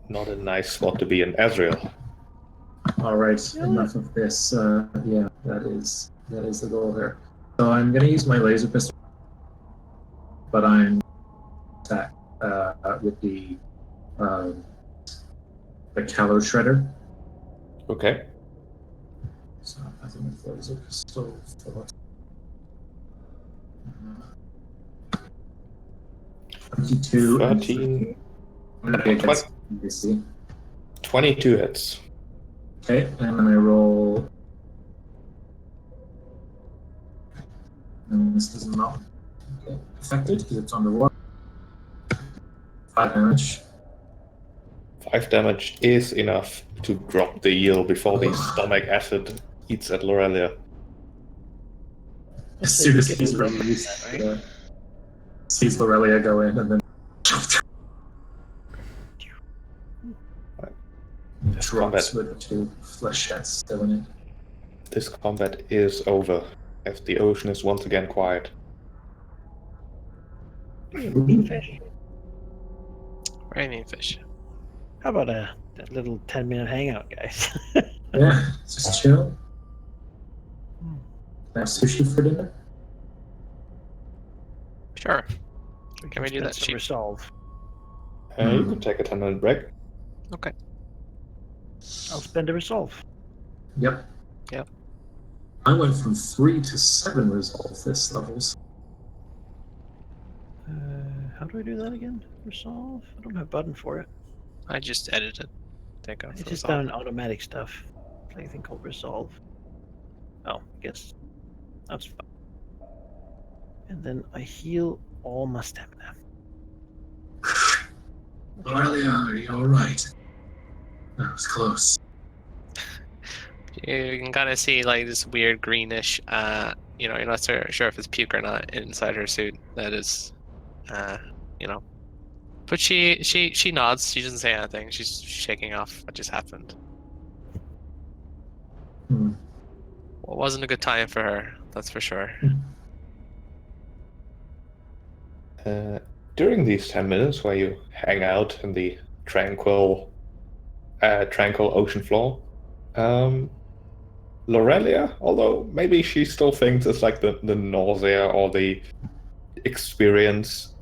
Not a nice spot to be in. Azrael. All right, Yeah. enough of this. Yeah, that is the goal here. So I'm going to use my laser pistol, but I'm attack with the callow shredder. Okay. So I think it's laser pistol. For, 22. 13. I'm going to be against DC. 22 hits. Okay, and then I roll. And this does not get affected because it's underwater. 5 damage. 5 damage is enough to drop the eel before the stomach acid eats at Lorelia. As So soon you as get he's the rest of released, that, right? sees Lorelia go in and then drops with the 2 flechettes still in it. This combat is over, as the ocean is once again quiet. Mean fish. Very mean fish. How about that little 10-minute hangout, guys? Yeah, just chill. Hmm. Have sushi for dinner. Sure. Can we do spend that some cheap? resolve. You can take a 10-minute break. Okay. I'll spend a resolve. Yep. Yep. I went from 3 to 7 resolve this levels. How do I do that again? Resolve? I don't have a button for it. I just edited. Take off It's the just resolve. done automatic stuff. It's like a thing called resolve. Oh, I guess that's fine. And then I heal all my stamina. Lorelia, are you alright? That was close. You can kind of see like this weird greenish. You're not sure if it's puke or not inside her suit. That is, you know. But she nods. She doesn't say anything. She's shaking off what just happened. Hmm. Well, it wasn't a good time for her. That's for sure. During these 10 minutes where you hang out in the tranquil ocean floor, Lorelia, although maybe she still thinks it's like the nausea or the experience,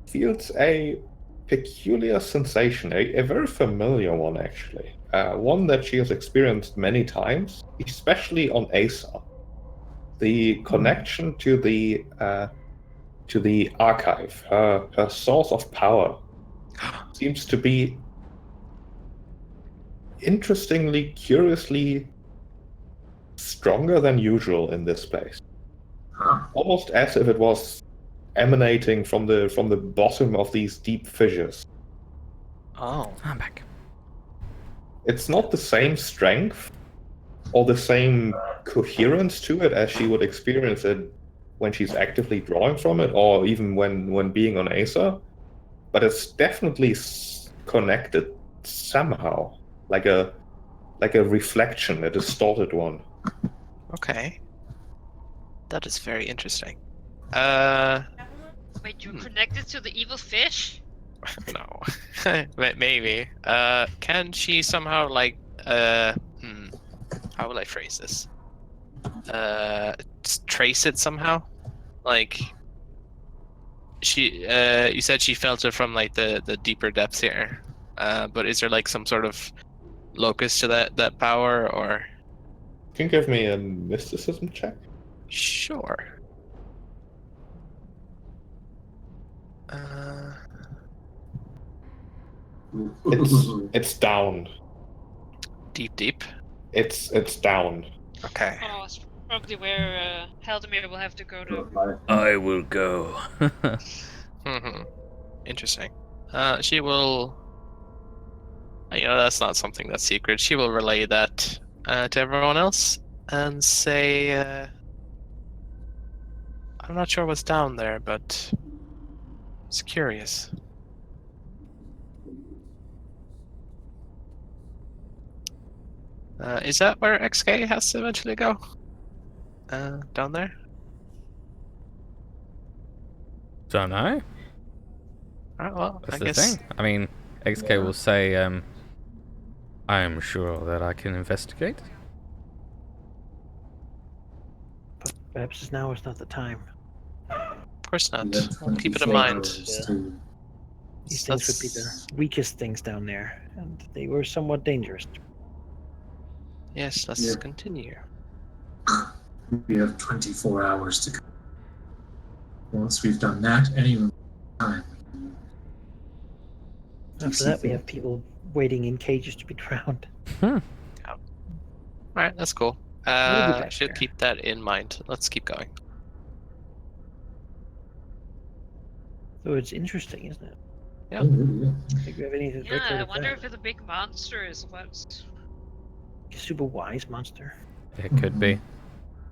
feels a peculiar sensation, a very familiar one actually, one that she has experienced many times, especially on Aesar. The connection to the archive, her source of power, seems to be interestingly, curiously stronger than usual in this place. Huh. Almost as if it was emanating from the bottom of these deep fissures. Oh. I'm back. It's not the same strength or the same coherence to it as she would experience it when she's actively drawing from it, or even when being on Aesar, but it's definitely connected somehow, like a reflection, a distorted one. Okay. That is very interesting. Wait, you're connected to the evil fish? No. Maybe. Can she somehow how will I phrase this? Trace it somehow? Like you said she felt it from like the deeper depths here. But is there like some sort of locus to that power or? Can you give me a mysticism check? Sure. It's down. Deep. It's down. Okay. Oh, it's probably where Haldemir will have to go to. I will go. Interesting. She will. That's not something that's secret. She will relay that to everyone else and say, I'm not sure what's down there, but it's curious. Is that where XK has to eventually go? Down there? Don't know. Alright, well, That's I the guess. thing. I mean, XK will say, I am sure that I can investigate. But perhaps now is not the time. Of course not. We have We'll keep it in 24 mind. hours to- These things would be the weakest things down there, and they were somewhat dangerous. Yes, let's Yeah. continue. We have 24 hours to go. Once we've done that, any time. After that, we have people waiting in cages to be drowned. Alright, that's cool. We'll be back Should there. keep that in mind. Let's keep going. So it's interesting, isn't it? Yeah. Oh, really? I think we have anything Yeah, record I of wonder that. if it's a big monster is what's. A super wise monster. It could be.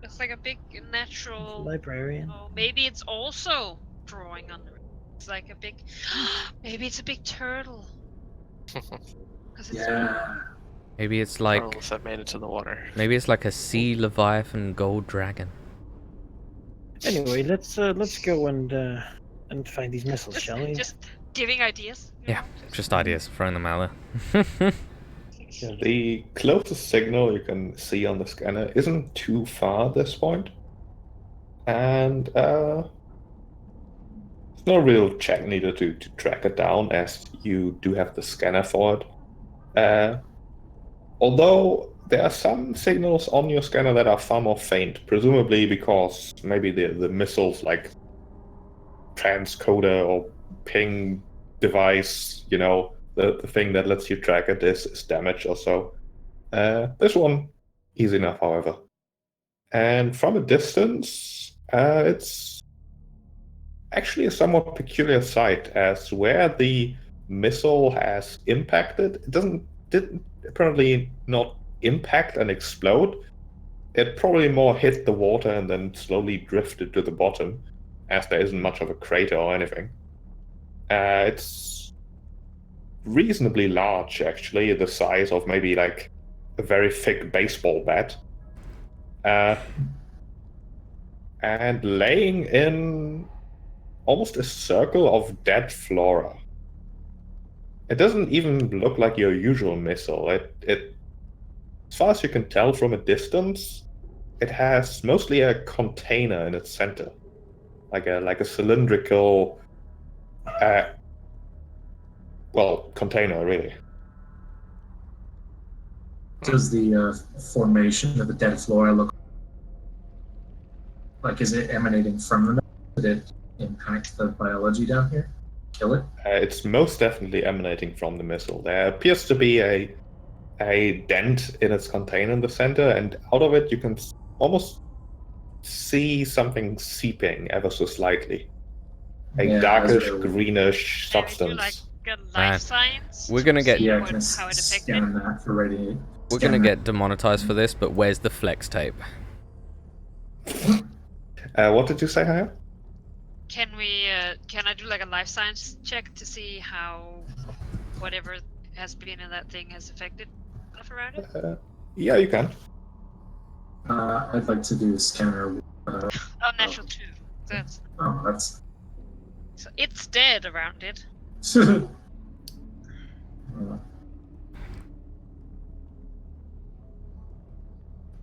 It's like a big natural. Librarian. Oh, maybe it's also drawing on the. It's like a big. Maybe it's a big turtle. Because it's Yeah. Maybe it's like Turtles have made it to the water. maybe it's like a sea leviathan gold dragon. Anyway, let's go and find these missiles, just, shall we? just giving ideas. you Yeah, know, just ideas, throwing them out there. The closest signal you can see on the scanner isn't too far at this point. And there's no real check needed to track it down, as you do have the scanner for it. Although there are some signals on your scanner that are far more faint, presumably because maybe the missiles like transcoder or ping device, the thing that lets you track it is damaged or so. This one, easy enough, however. And from a distance, it's actually a somewhat peculiar sight, as where the missile has impacted, it didn't apparently not impact and explode. It probably more hit the water and then slowly drifted to the bottom, as there isn't much of a crater or anything. It's reasonably large, actually, the size of maybe like a very thick baseball bat. And laying in almost a circle of dead flora. It doesn't even look like your usual missile. It, as far as you can tell from a distance, it has mostly a container in its center, like a cylindrical, container really. Does the formation of the dead flora look like? Is it emanating from the missile? Did it impact the biology down here? Kill it? It's most definitely emanating from the missile. There appears to be a dent in its container in the center, and out of it you can almost see something seeping ever so slightly. A darkish, greenish Can we do like substance. a life Man, science? we're gonna to get- see Yeah, what, can I how it affected. scan that for radiate? We're gonna get demonetized for this, but where's the flex tape? What did you say, Haya? Can we? Can I do like a life science check to see how whatever has been in that thing has affected stuff around it? Yeah, you can. I'd like to do a scanner. Oh, natural 2. That's That's. so it's dead around it.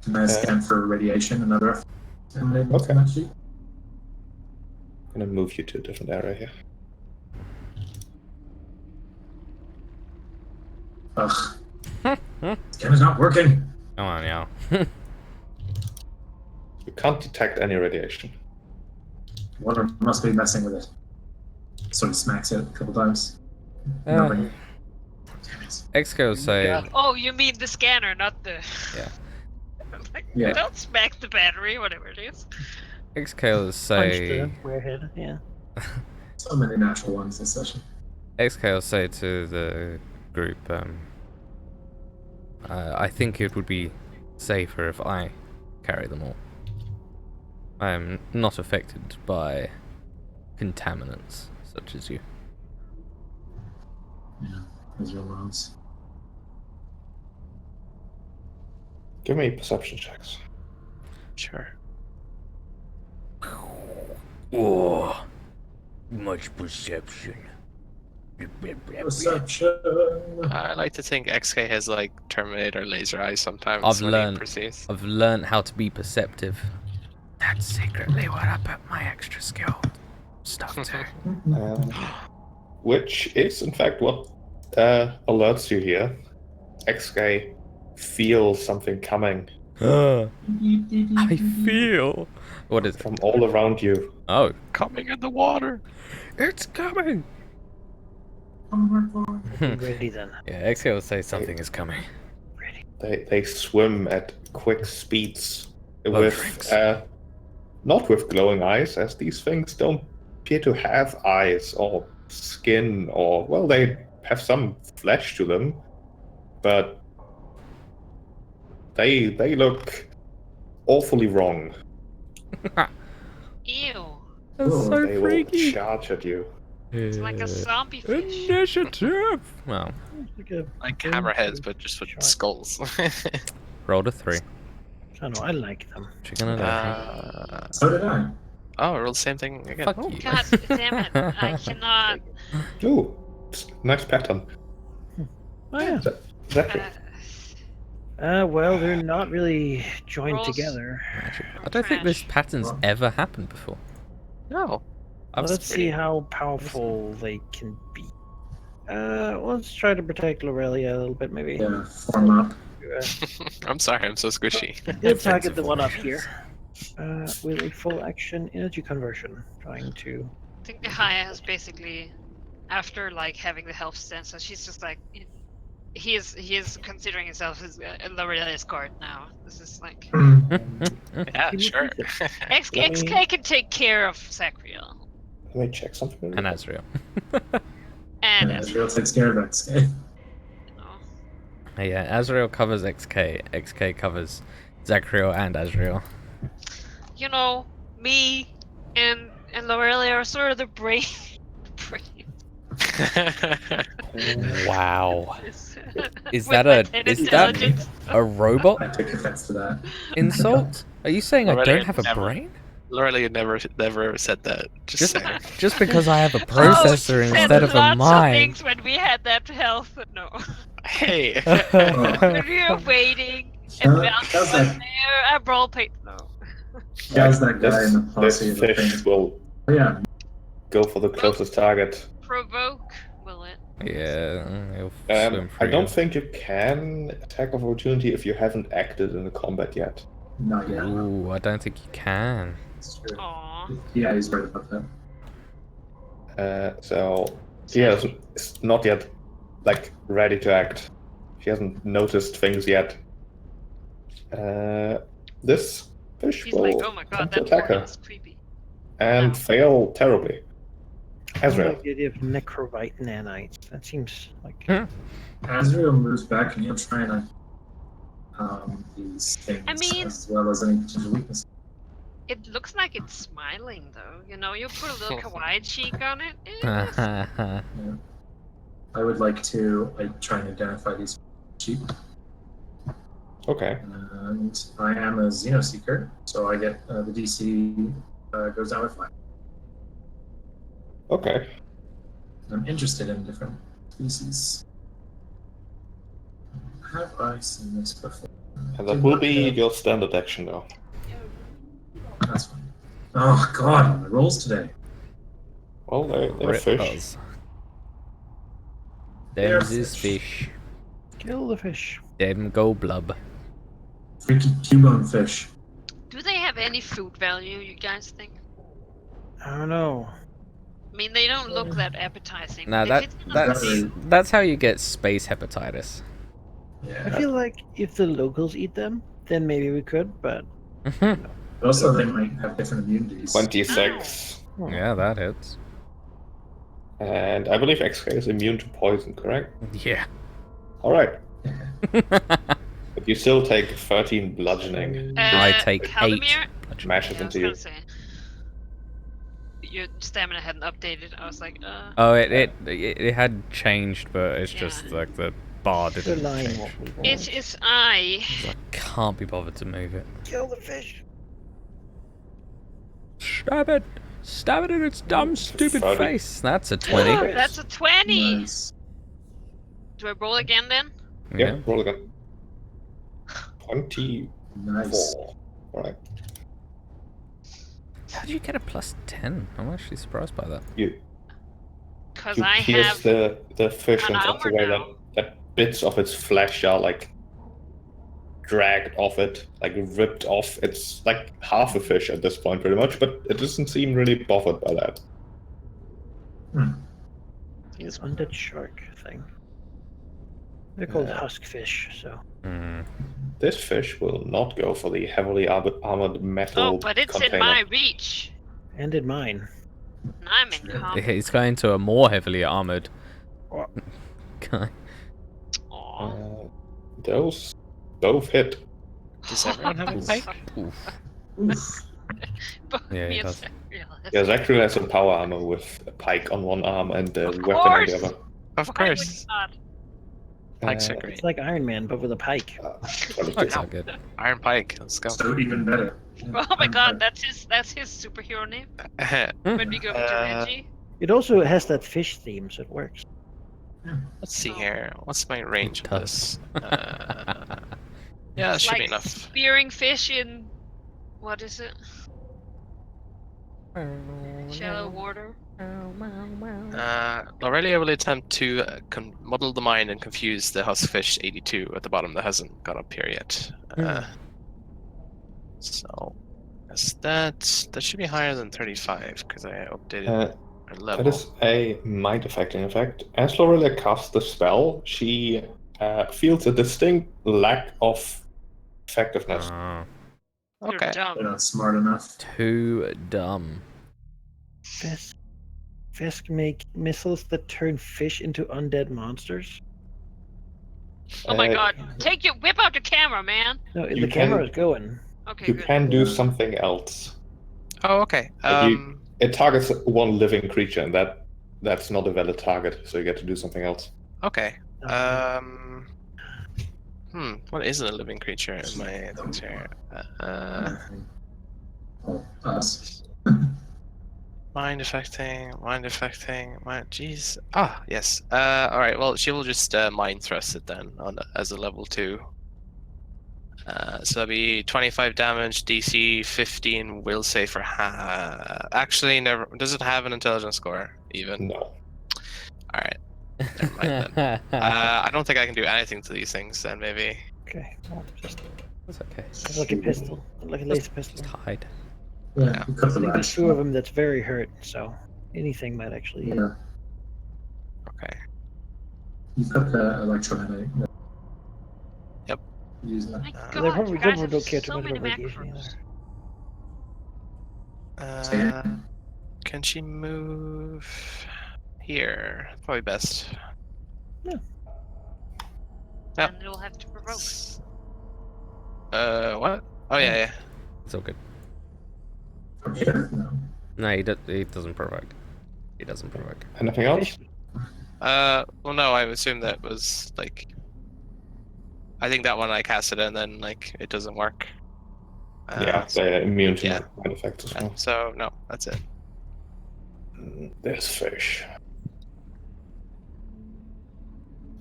Can I scan for radiation and other emanating Okay. from that sheet? I'm gonna move you to a different area here. Ugh. Scanner's not working. Come on, y'all. You can't detect any radiation. Water must be messing with it. Sort of smacks it a couple times. Nothing. Damn it. XK will say, Oh, you mean the scanner, not the. Yeah. Like, Yeah. don't smack the battery, whatever it is. XK will Punch say, the warehead, yeah. So many natural ones this session. XK will say to the group, I think it would be safer if I carry them all. I am not affected by contaminants such as you. Yeah, Azrael nods. Give me perception checks. Sure. Oh, much perception. Perception. I like to think XK has like Terminator laser eyes sometimes I've when learned. he perceives. I've learned how to be perceptive. That's secretly what I put my extra skill stuff to. Which is, in fact, what alerts you here. XK feels something coming I feel. What is it? from all around you. Oh, Coming in the water. it's coming. Be ready then. Yeah, Exhale will say something is coming. They swim at quick speeds drinks. with not with glowing eyes, as these things don't appear to have eyes or skin, or well, they have some flesh to them, but they look awfully wrong. Ew. That's Oh, so They freaky. will charge at you. It's like a zombie fish. Initiative. Well, Like a Like bone hammerheads, food but just with shark. skulls. rolled a 3. I don't know. I like them. What you gonna do? So did I. Oh, roll the same thing again. Fuck Oh, you. God damn it. I cannot. Ooh, nice pattern. Oh yeah. Exactly. Well, they're not really joined Rolls. together. I don't think this Trash. pattern's ever happened before. no. Let's see how powerful they can be. Let's try to protect Lorelia a little bit, maybe. Yeah, form up. I'm sorry, I'm so squishy. We'll target the one up here. With a full action energy conversion. Trying to. I think the Haya is basically, after like having the health stance, so she's just like, he is considering himself as a Lorelia's guard now. This is like, Yeah, See sure. what he XK can take care of Sacriel. Let me check something. And Azrael. And Yeah, as Azrael takes care of that. Okay. you know, Yeah, Azrael covers XK. XK covers Zachriel and Azrael. you know, me and Lorelia are sort of the brain. Wow. Is With that my a 10 is that intelligence. a robot I take offense to that. insult? Are you saying I Already don't have a never. brain? Literally never said that. Just saying. Just because I have a Oh, processor she said instead of a lots of mind. things when we had that health. No, Hey. when we were waiting and Val How's was that? there. I brawl paid. No. How's that guy in the This posse of the fish thing? will Oh, yeah. go for the closest target. Provoke, will it? Yeah, he'll swim I free. don't think you can attack of opportunity if you haven't acted in the combat yet. Not yet. Ooh, I don't think you can. That's true. Aw. Yeah, he's right about that. So he is not yet like ready to act. He hasn't noticed things yet. This fish He's will like, oh my come god, to that attack portal her is creepy. and Wow. fail terribly. I Azrael. like the idea of necrovite nanites. That seems like. Azrael moves back and he'll try and these things I mean- as well as any potential weaknesses. It looks like it's smiling though. You know, you put a little kawaii cheek on it. Yeah. I would like to try and identify these sheep. Okay. And I am a Xenoseeker, so I get the DC goes down with 5. Okay. I'm interested in different species. Have I seen this before? And that will be your standard action though. That's fine. Oh god, my rolls today. Well, they're Rip fish. us. They're Them's is fish. fish. Kill the fish. Them go blub. Freaky Cubone fish. Do they have any food value, you guys think? I don't know. I mean, they don't look that appetizing. Now They fit in on the table. that's how you get space hepatitis. I Yeah. feel like if the locals eat them, then maybe we could, but. Also, they might have different immunities. 26. Yeah, that hits. And I believe XK is immune to poison, correct? Yeah. Alright. You still take 13 bludgeoning. I take 8 Calimere? bludgeoning. Smashes Yeah, I was into you. gonna say. Your stamina hadn't updated. I was like, Oh, it had changed, but it's Yeah. just like the bar The didn't line change. what we want. It is I. So I can't be bothered to move it. Kill the fish. Stab it! Stab it in its dumb, stupid 30. face. That's a 20. That's a 20. Nice. Do I roll again then? Yeah, roll again. 24. Nice. Alright. How did you get a plus 10? I'm actually surprised by that. You Because you I pierce have. the fish an in such a armor way now. that bits of its flesh are like dragged off it, like ripped off. It's like half a fish at this point, pretty much, but it doesn't seem really bothered by that. It's undead shark thing. They're called huskfish, so. This fish will not go for the heavily armored metal Oh, but it's container. in my reach. And in mine. And I'm in combat. He's going to a more heavily armored guy. Aw. Those both hit. Does everyone have a pike? Oof. Oof. Both Yeah, me he and does. Sacriel has Yeah, it. Zachary has some power armor with a pike on one arm and a Of weapon on the course! other. Of Why would course. not? Pikes are Uh, great. It's like Iron Man, but with a pike. 22. That's not good. Iron Pike, let's go. So even better. Oh my god, that's his superhero name. When we go too edgy. It also has that fish theme, so it works. Let's see Oh. here. What's my range of Does. this? Yeah, that It's should like be enough. spearing fish in what is it? Shallow water. Aurelia will attempt to muddle the mind and confuse the Huskfish 82 at the bottom that hasn't got up here yet. So, as that should be higher than 35 because I updated her level. That is a mind affecting effect. As Lorella casts the spell, she feels a distinct lack of effectiveness. Oh, You're Okay. dumb. They're not smart enough. too dumb. Fisk make missiles that turn fish into undead monsters? Oh my Uh, god. Whip out the camera, man. No, You the camera can- is going. Okay, You good. can do Yeah. something else. Oh, okay. It targets one living creature, and that's not a valid target, so you get to do something else. Okay. Um, What isn't a living creature in my things here? Oh, us. Mind affecting. Jeez. Ah, yes. All right. Well, she will just mind thrust it then as a level 2. So that'll be 25 damage, DC 15, will save for actually never. Does it have an intelligence score even? No. All right. Never mind then. I don't think I can do anything to these things then. Maybe. Okay, well, just That's okay. like a pistol, like a laser pistol. Just hide. Yeah, you cut I the think there's lash. 2 of them that's very hurt, so anything might actually. Yeah, Okay. you cut the electromagnetic. Yep. Use that. My They god, they you probably guys have don't care too so much many about radiation macros. either. Can she move here? Probably best. Yeah. Yep. And it'll have to provoke. What? Oh yeah. It's all good. From here? No. No, he doesn't provoke. He doesn't provoke. Anything else? Well, no. I assume that was like. I think that one I casted and then like it doesn't work. Yeah, they're immune to yeah. mind effects as well. So no, that's it. There's fish.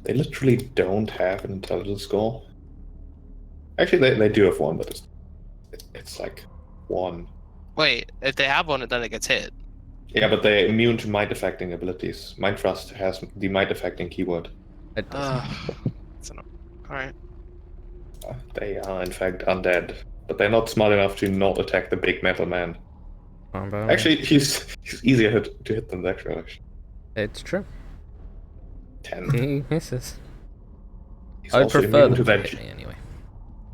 They literally don't have an intelligence score. Actually, they do have one, but it's like 1. Wait, if they have one, then it gets hit. Yeah, but they're immune to mind affecting abilities. Mind Trust has the mind affecting keyword. It doesn't. All right. They are in fact undead, but they're not smart enough to not attack the big metal man. Actually, he's easier to hit than Zachary. It's true. 10. He misses. He's I also prefer immune them to to that. hit me anyway.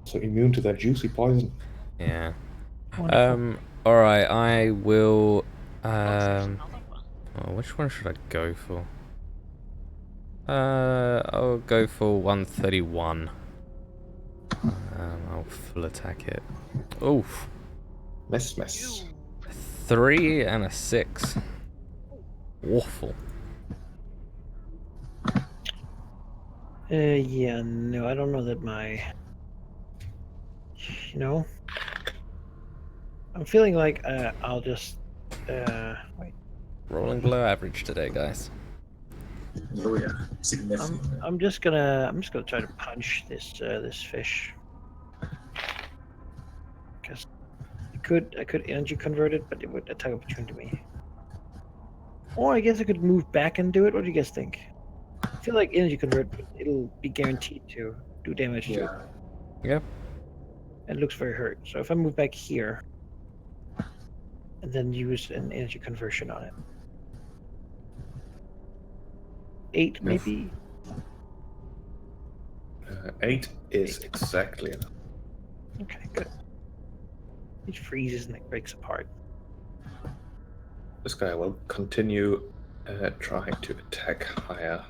So immune to that juicy poison. Yeah. Wonderful. Alright, I will. Another one. Oh, which one should I go for? I'll go for 131. Full attack hit. Oof. Miss. 3 and a 6. Awful. Yeah, no, I don't know that I'm feeling like I'll just wait. Rolling below average today, guys. Oh yeah, significantly. I'm just gonna try to punch this fish. Because I could energy convert it, but it would attack opportunity me. Or I guess I could move back and do it. What do you guys think? I feel like energy convert, it'll be guaranteed to do damage to it. Yeah. Yep. And it looks very hurt. So if I move back here, and then use an energy conversion on it. 8 maybe? 8 is exactly enough. Okay, good. It freezes and it breaks apart. This guy will continue trying to attack higher.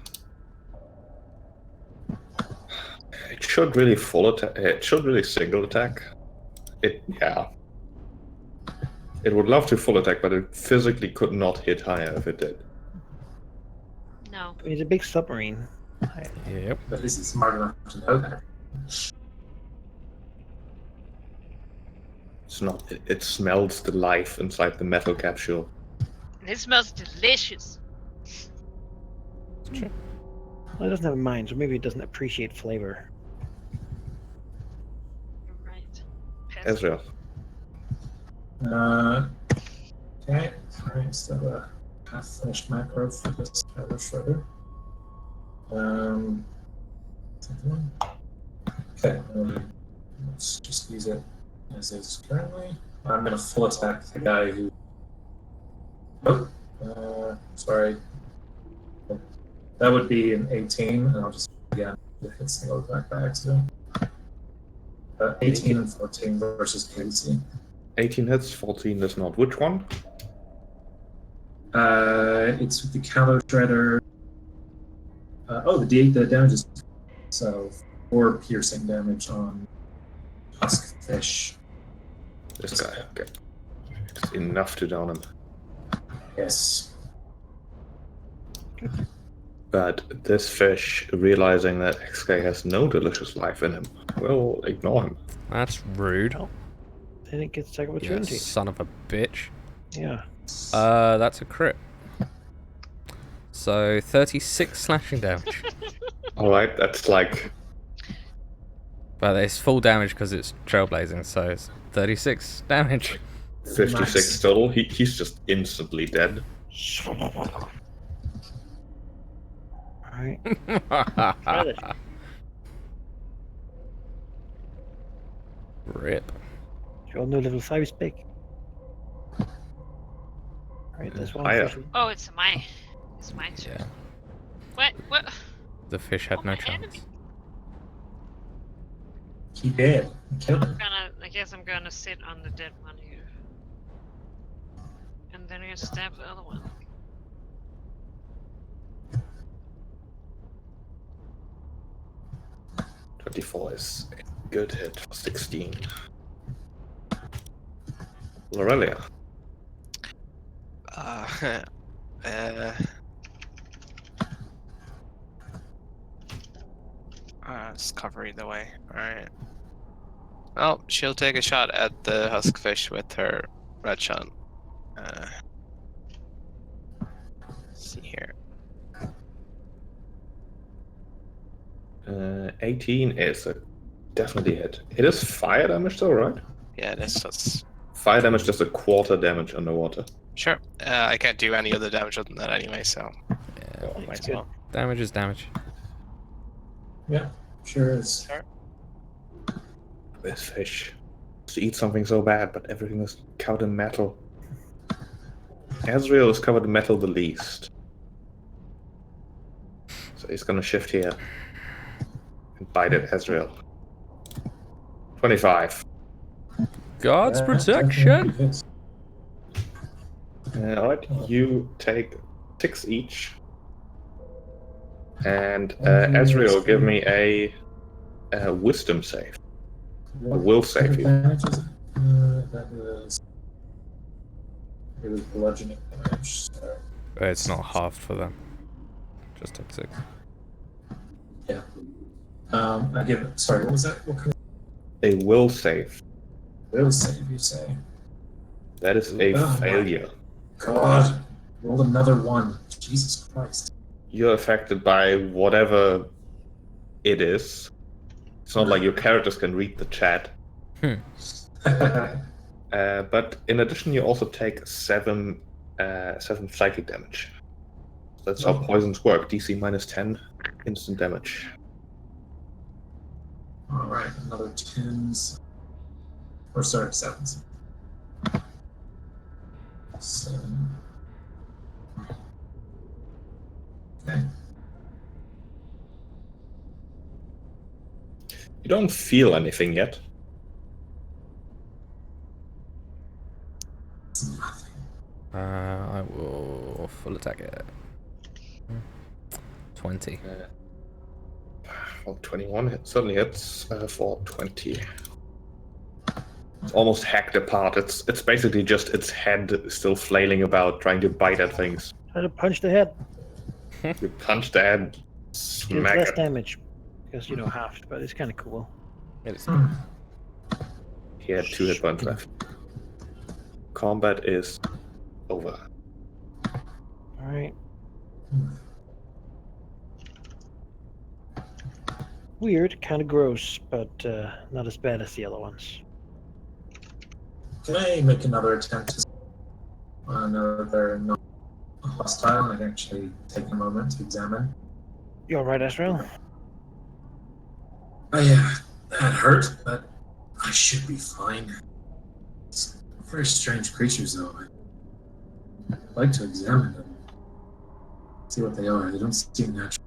It should really full attack. It should really single attack. It would love to full attack, but it physically could not hit higher if it did. No. I mean, it's a big submarine. Yep. But is he smart enough to know that? It's not. It smells the life inside the metal capsule. And it smells delicious. Well, it doesn't have a mind, so maybe it doesn't appreciate flavor. You're right. Ezreal. Okay. Alright, so half-finished macro for this power shredder. Something. Okay, let's just use it as is currently. I'm gonna full attack the guy who. Oh, sorry. That would be an 18, and I'll just again hit single attack by accident. 18 and 14 versus KC. 18 hits, 14 does not. Which one? It's with the Calo Shredder. The damage is so 4 piercing damage on Husk Fish. This guy. Okay. It's enough to down him. Yes. But this fish, realizing that XK has no delicious life in him, will ignore him. That's rude. Then it gets attack You opportunity. son of a bitch. Yeah. That's a crit. So 36 slashing damage. Alright, that's like... But it's full damage because it's trailblazing, so it's 36 damage. 56 Nice. total. He's just instantly dead. Alright. Try this. Rip. You all know level 5 is big. Alright, that's one Higher. fish. Oh, it's my turn. Yeah. What? The fish had Oh, no my chance. enemy. He did. He killed him. I guess I'm gonna sit on the dead one here. And then I'm gonna stab the other one. .24 is a good hit for 16. Lorelia. Just cover either way. Alright. Well, she'll take a shot at the huskfish with her red shot. Let's see here. 18 is a definitely hit. It is fire damage though, right? Yeah, that's Fire damage does a quarter damage underwater. sure. I can't do any other damage other than that anyway, so Yeah. might as good. well. Damage is damage. Yeah, sure is. Sure. This fish wants to eat something so bad, but everything is covered in metal. Ezreal is covered in metal the least. So he's gonna shift here and bite at Ezreal. 25. God's Yeah, protection. definitely hits. Alright, you take 6 each. And Okay, Ezreal, that's give good. me a wisdom save. What will save you. advantage is it? It was bludgeoning damage. So, It's not halved for them. Just at 6. yeah. I give it. Sorry, what was that? What kind A will save. of will save you say? That is a Oh my failure. God, rolled another 1. Jesus Christ. You're affected by whatever it is. It's not like your characters can read the chat. But in addition, you also take 7 psychic damage. That's how poisons work. DC minus 10, instant damage. All right, another 10s. Or sorry, 7s. 7. Okay. You don't feel anything yet. Nothing. I will full attack it. 20. Well, 21 certainly hits for 20. It's almost hacked apart. It's basically just its head still flailing about, trying to bite at things. Try to punch the head. You punch the head, It's smack less it. damage because halved, but it's kind of cool. It is. He had 2 hit points left. Combat is over. All right. Weird, kind of gross, but not as bad as the other ones. Can I make another attempt to know that they're not hostile and actually take a moment to examine? You all right, Azrael? That hurt, but I should be fine. It's very strange creatures, though. I'd like to examine them, see what they are. They don't seem natural.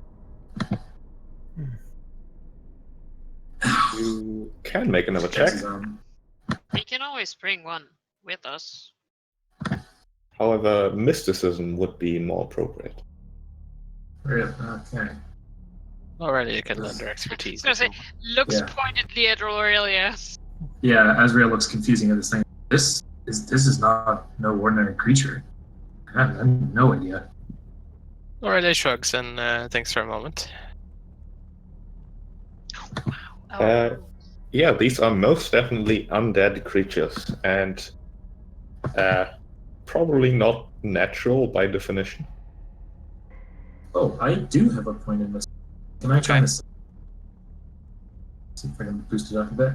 You can make another check. We can always bring one with us. However, mysticism would be more appropriate. Really? Okay. Already, you can lend our expertise. I was gonna say, looks Yeah. pointedly at Aurelia. Yeah, Azrael looks confusing at this thing. This is not no ordinary creature. I have no idea. Aurelia shrugs and thinks for a moment. Yeah, these are most definitely undead creatures, and probably not natural by definition. Oh, I do have a point in this. Can I try Okay. to see if I can boost it up a bit?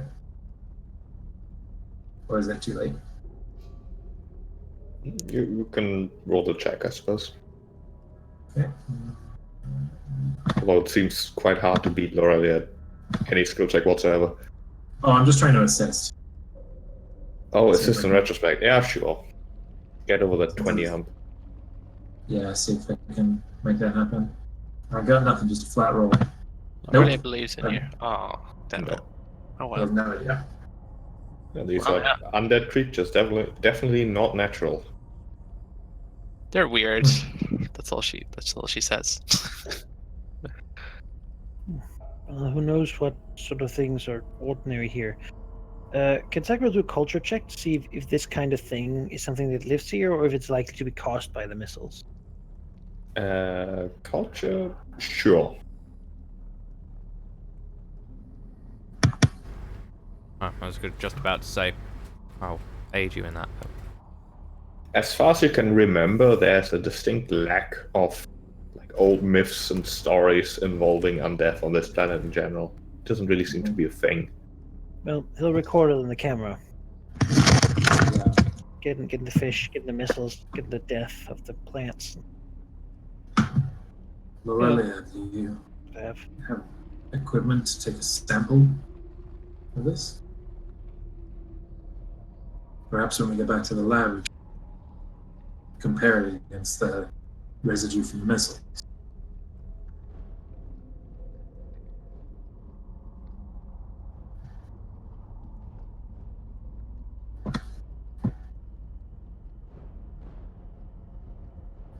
Or is that too late? You can roll the check, I suppose. Okay. Although it seems quite hard to beat Aurelia at any skill check whatsoever. Oh, I'm just trying to assist. Oh, See if assist I in can- retrospect. Yeah, sure. Get over that 20 hump. Yeah, see if I can make that happen. I got nothing, just a flat roll. Aurelia Nope. believes in you. Oh, damn it. No. Oh I well. have no idea. Yeah, these Wow. are undead creatures, definitely not natural. They're weird. That's all she says. Who knows what sort of things are ordinary here? Can Sakura do a culture check to see if this kind of thing is something that lives here or if it's likely to be caused by the missiles? Culture? Sure. Oh, I was just about to say, I'll aid you in that. As far as you can remember, there's a distinct lack of old myths and stories involving undeath on this planet in general. It doesn't really seem to be a thing. Well, he'll record it on the camera. Yeah. Getting the fish, getting the missiles, getting the death of the plants. Lorelia, do you Have. have equipment to take a sample of this? Perhaps when we get back to the lab, we can compare it against the residue from the missile.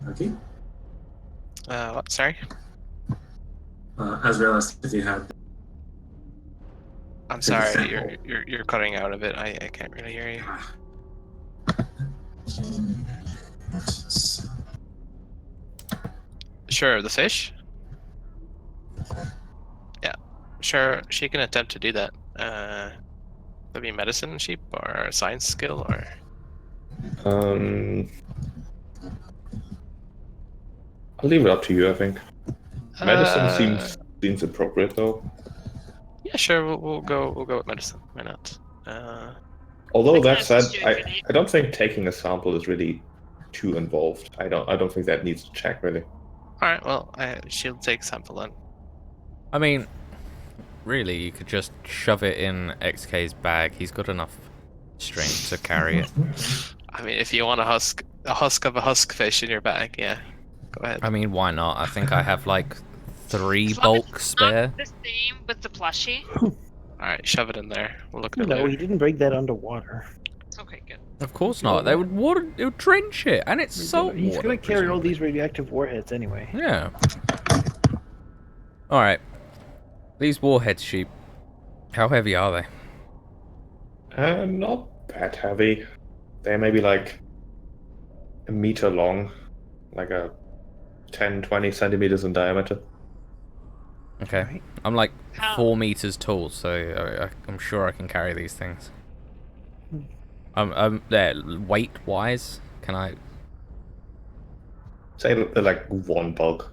Okay. What? Sorry? Azrael asked if you had I'm Take a sorry, sample. you're cutting out a bit. I can't really hear you. Sure, the fish. Yeah, sure. She can attempt to do that. That'd be medicine sheep or a science skill or. I'll leave it up to you. I think medicine Uh, seems appropriate though. Yeah, sure. We'll go with medicine. Why not? Although I can that said, assist you if you need. I don't think taking a sample is really too involved. I don't think that needs to check really. All right. Well, she'll take sample then. I mean, really, you could just shove it in XK's bag. He's got enough strength to carry it. I mean, if you want a husk of a husk fish in your bag, yeah, go ahead. I mean, why not? I think I have like 3 As long as bulk it's spare. not the same with the plushie. All right, shove it in there. We'll look at it No, later. he didn't break that underwater. Okay, good. Of course not. They would water. It would drench it, and it's salt He's water. gonna carry all presumably. these radioactive warheads anyway. Yeah. All right. These warheads, sheep. How heavy are they? Not that heavy. They're maybe like a meter long, like a 10, 20 centimeters in diameter. Okay. Right. I'm like How- 4 meters tall, so I'm sure I can carry these things. There, weight-wise, can I? Say that they're like 1 bulk.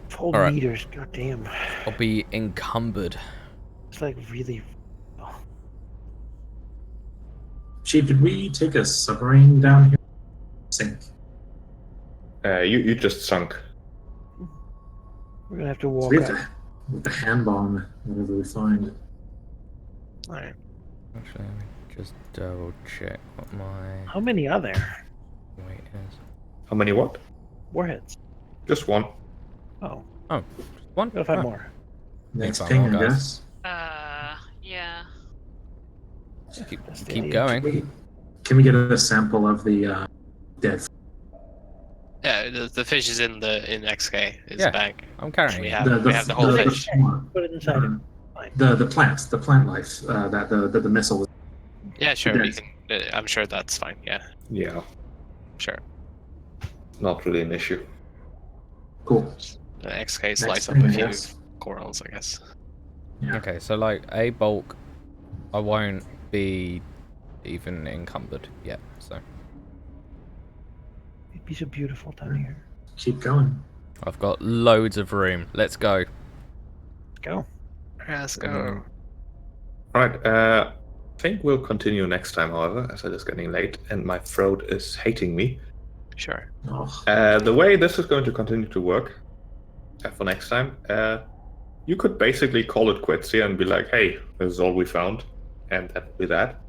12 All right. meters, goddamn. I'll be encumbered. It's like really. Chief, did we take a submarine down here? Sink. You just sunk. We're gonna have to So walk we have up. to with the hand bomb whatever we find. All right. Actually, let me just double check what my How many are there? weight is. How many what? Warheads. Just 1. Oh, One. gotta find Oh, more. Next found ping, more, I guys. guess. Yeah. That's the Keep idea. going. Can we get a sample of the dead? Yeah, the fish is in XK. His Yeah. bag. I'm carrying We it. have the whole fish. Put it inside him. The plant life that the missile was. Yeah, sure. We Yes. can. I'm sure that's fine. Yeah, Yeah, sure. not really an issue. Cool. The XK Next slice up thing, a I few guess. corals, I guess. Yeah. Okay, so like a bulk, I won't be even encumbered yet. So It'd be so beautiful down here. Keep going. I've got loads of room. Let's go. Let's go. Let's go. Alright, I think we'll continue next time, however, as it is getting late and my throat is hating me. Sure. Oh, The way this is going to continue to work for next time, you could basically call it quits here and be like, hey, this is all we found, and that will be that.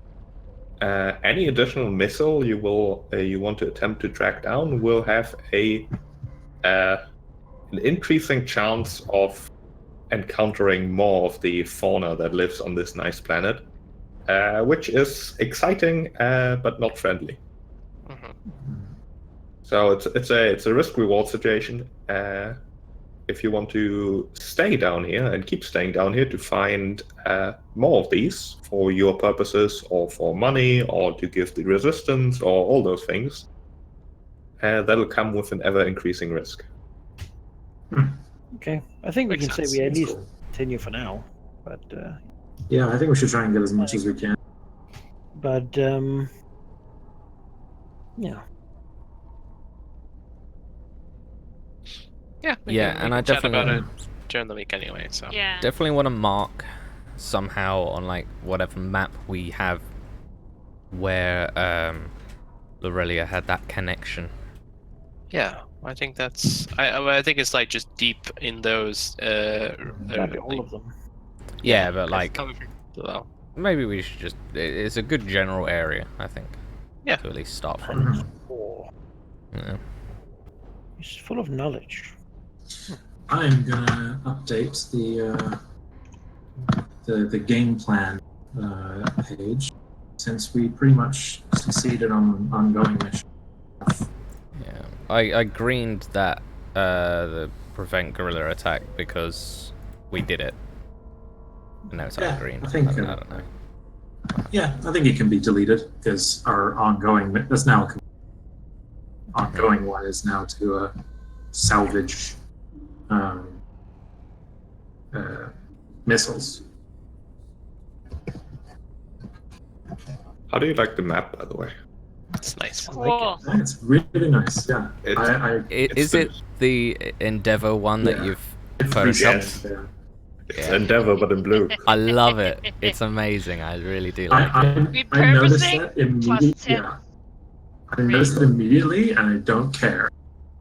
Any additional missile you want to attempt to track down will have an increasing chance of encountering more of the fauna that lives on this nice planet, which is exciting but not friendly. Mhm. So it's a risk reward situation. If you want to stay down here and keep staying down here to find more of these for your purposes or for money or to give the resistance or all those things, that'll come with an ever increasing risk. Okay. I think we Makes can sense. say we at That's least cool. continue for now. But Yeah, I think we should try and get as much as we can. yeah. Yeah. We Yeah, can, and we I can chat about definitely- it during the week anyway. So. Yeah. Definitely want to mark somehow on like whatever map we have where Lorelia had that connection. Yeah, I think that's. I think it's like just deep in those. Might be all of them. Yeah, but that's like coming from- well, maybe we should just. It's a good general area, I think. Yeah. To at least start from. Mhm. Oh, Yeah. it's full of knowledge. I'm gonna update the game plan page since we pretty much succeeded on ongoing mission. Yeah, I greened that the prevent guerrilla attack because we did it. No, it's Yeah, green. I think, I don't know. Yeah, I think it can be deleted because our ongoing that's now ongoing one is now to salvage missiles. How do you like the map, by the way? It's nice. I like it. Cool. Yeah, it's really nice. Yeah, Is it the Endeavor one that Yeah. you've it's photoshopped? reset, yeah. It's Yeah. Endeavor, but in blue. I love it. It's amazing. I really do like it. I noticed Repurposing that immediately. plus 10. Yeah, I noticed it immediately, and I don't care.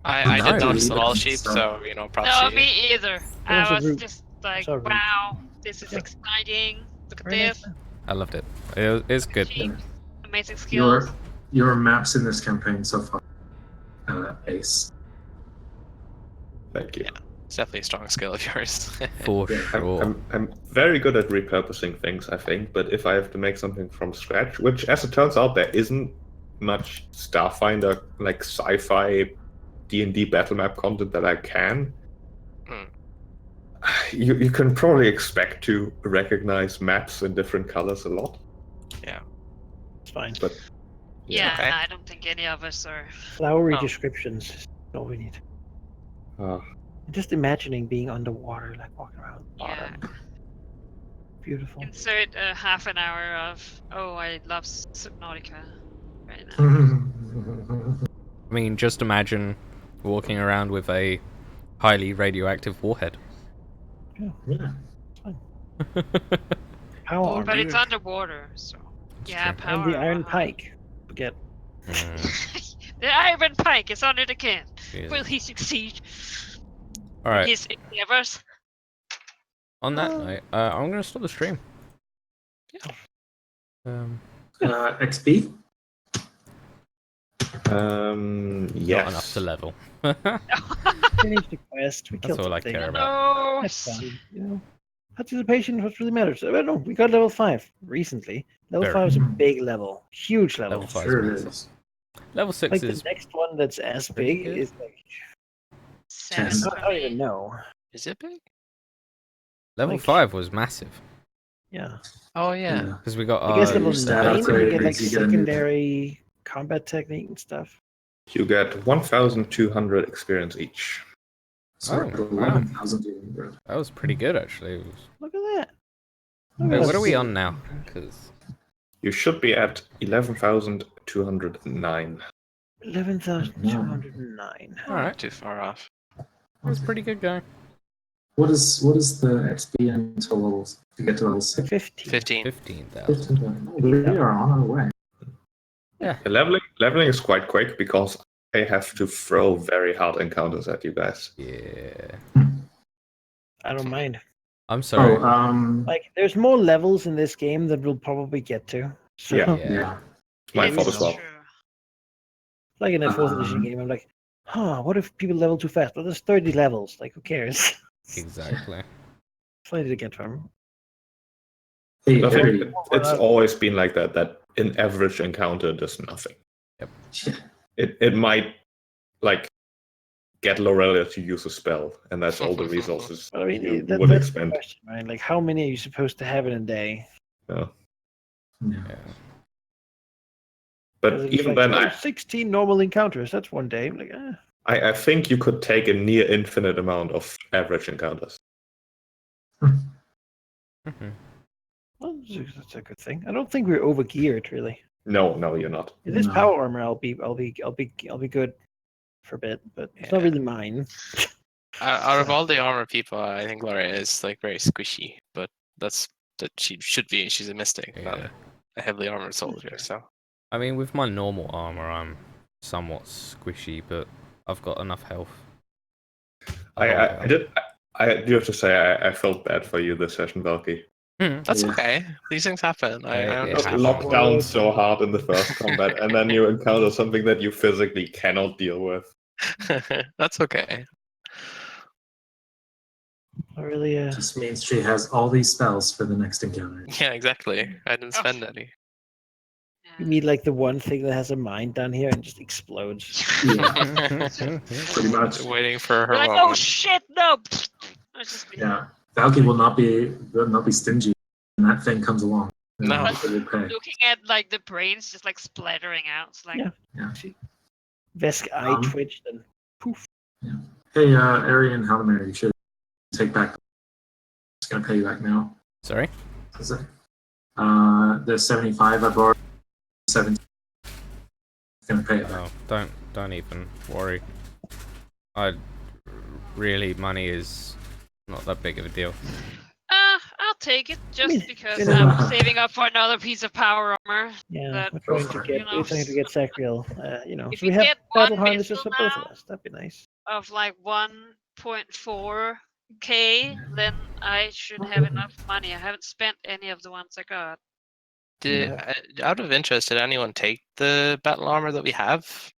I did No. notice it all Delete sheep, stuff. so props No, to you. me either. There's I a was route. just like, Saw a route. wow, this is Yeah. exciting. Look at Very nice this. map. I loved it. It's good. Cheap, amazing skills. Your maps in this campaign so far, ace. Thank you. Yeah. It's definitely a strong skill of yours. For Yeah, sure. I'm very good at repurposing things, I think, but if I have to make something from scratch, which as it turns out there isn't much Starfinder like sci-fi D&D battle map content that I can, you can probably expect to recognize maps in different colors a lot. It's fine. But Yeah, Okay. I don't think any of us are. Flowery Oh. descriptions is all we need. uh, Just imagining being underwater, like walking around the Yeah. bottom. Beautiful. Insert a half an hour of, oh, I love Subnautica right now. I mean, just imagine walking around with a highly radioactive warhead. yeah. Power Oh, armor. But it's dude. underwater, so. It's Yeah, true. power And the armor, iron huh? pike. Forget. The Iron Pike is under the can. Yeah. Will he succeed? All right. His endeavors. On that note, I'm gonna stop the stream. Yeah. XP. yes. Not enough to level. Finish the quest. We That's killed all I something. care about. No. That's fine. Participation is what really matters. I don't know. We got level 5 recently. Level Very. 5 is a big level. Huge level. Level 5 Sure is it massive. is. Level 6 Like is the next one that's as pretty big good. is like Seven Yes. I for don't me. even know. Is it big? level like- 5 was massive Yeah. Oh yeah. because we got I guess our level stat 9 you get upgrades, like you get a new- secondary combat technique and stuff. You get 1,200 experience each. So Oh, wow. 11,200. that was pretty good actually. It was- Look at that. Wait, what are we That's- on now? Because You should be at 11,209. 11,209. all right, Not too far off. that was pretty good going. What is the XP until levels to get to level 6? 15. 15. 15,000. We are on our way. Yeah. The leveling is quite quick because I have to throw very hard encounters at you guys. Yeah. I don't mind. I'm sorry. Oh, Like, there's more levels in this game that we'll probably get to. So, Yeah. yeah. It's my It's fault as well. true. like in a 4th edition Um, game, I'm like, what if people level too fast? But there's 30 levels. Like, who cares? Exactly. Plenty to get from. Hey, I Harry. think it's always been like that. That in average encounter does nothing. It might like get Lorelia to use a spell, and that's all the resources But I mean, you that, would that's the expend. question, right? Like, how many are you supposed to have in a day? Yeah. Yeah. Yeah. But Because it's even like, then, 16 normal encounters. That's one day. I'm like, I think you could take a near infinite amount of average encounters. Mhm. well, that's a good thing. I don't think we're overgeared, really. No, you're not. If this No. power armor, I'll be good for a bit, but it's not Yeah. really mine. Out of all the armor people, I think Laura is like very squishy, but that she should be. She's a mystic, not Yeah. a heavily armored soldier. So I mean, with my normal armor, I'm somewhat squishy, but I've got enough health. I do have to say I felt bad for you this session, Valky. that's Yeah. okay. These things happen. I It Just understand. locked down so hard in the first combat, and then you encounter something that you physically cannot deal with. That's okay. Not really. Just means she has all these spells for the next encounter. Yeah, exactly. I didn't spend any. You need like the one thing that has a mind down here and just explodes. Yeah, pretty much. Waiting for her We're like, moment. oh shit, no! I was just Yeah. Valky will not be stingy when that thing comes along. No. It will pay. Looking at like the brains just like splattering out. It's like, Yeah. Yeah. Vesk eye Um, twitched and poof. Hey, Arian Halamir, you should take back. Just gonna pay you back now. Sorry? Is it? The 75 I borrowed. 17. Gonna pay it back. Oh, don't even worry. Money is not that big of a deal. I'll take it just mean, because you know- I'm saving up for another piece of power armor. Yeah, That, we're Go trying to for it. get you know. we're trying to get Sacriel. If So we we have get battle one harnesses missile for both of now- us. That'd be nice. of like 1.4k, then I should have enough money. I haven't spent any of the ones I got. Out of interest, did anyone take the battle armor that we have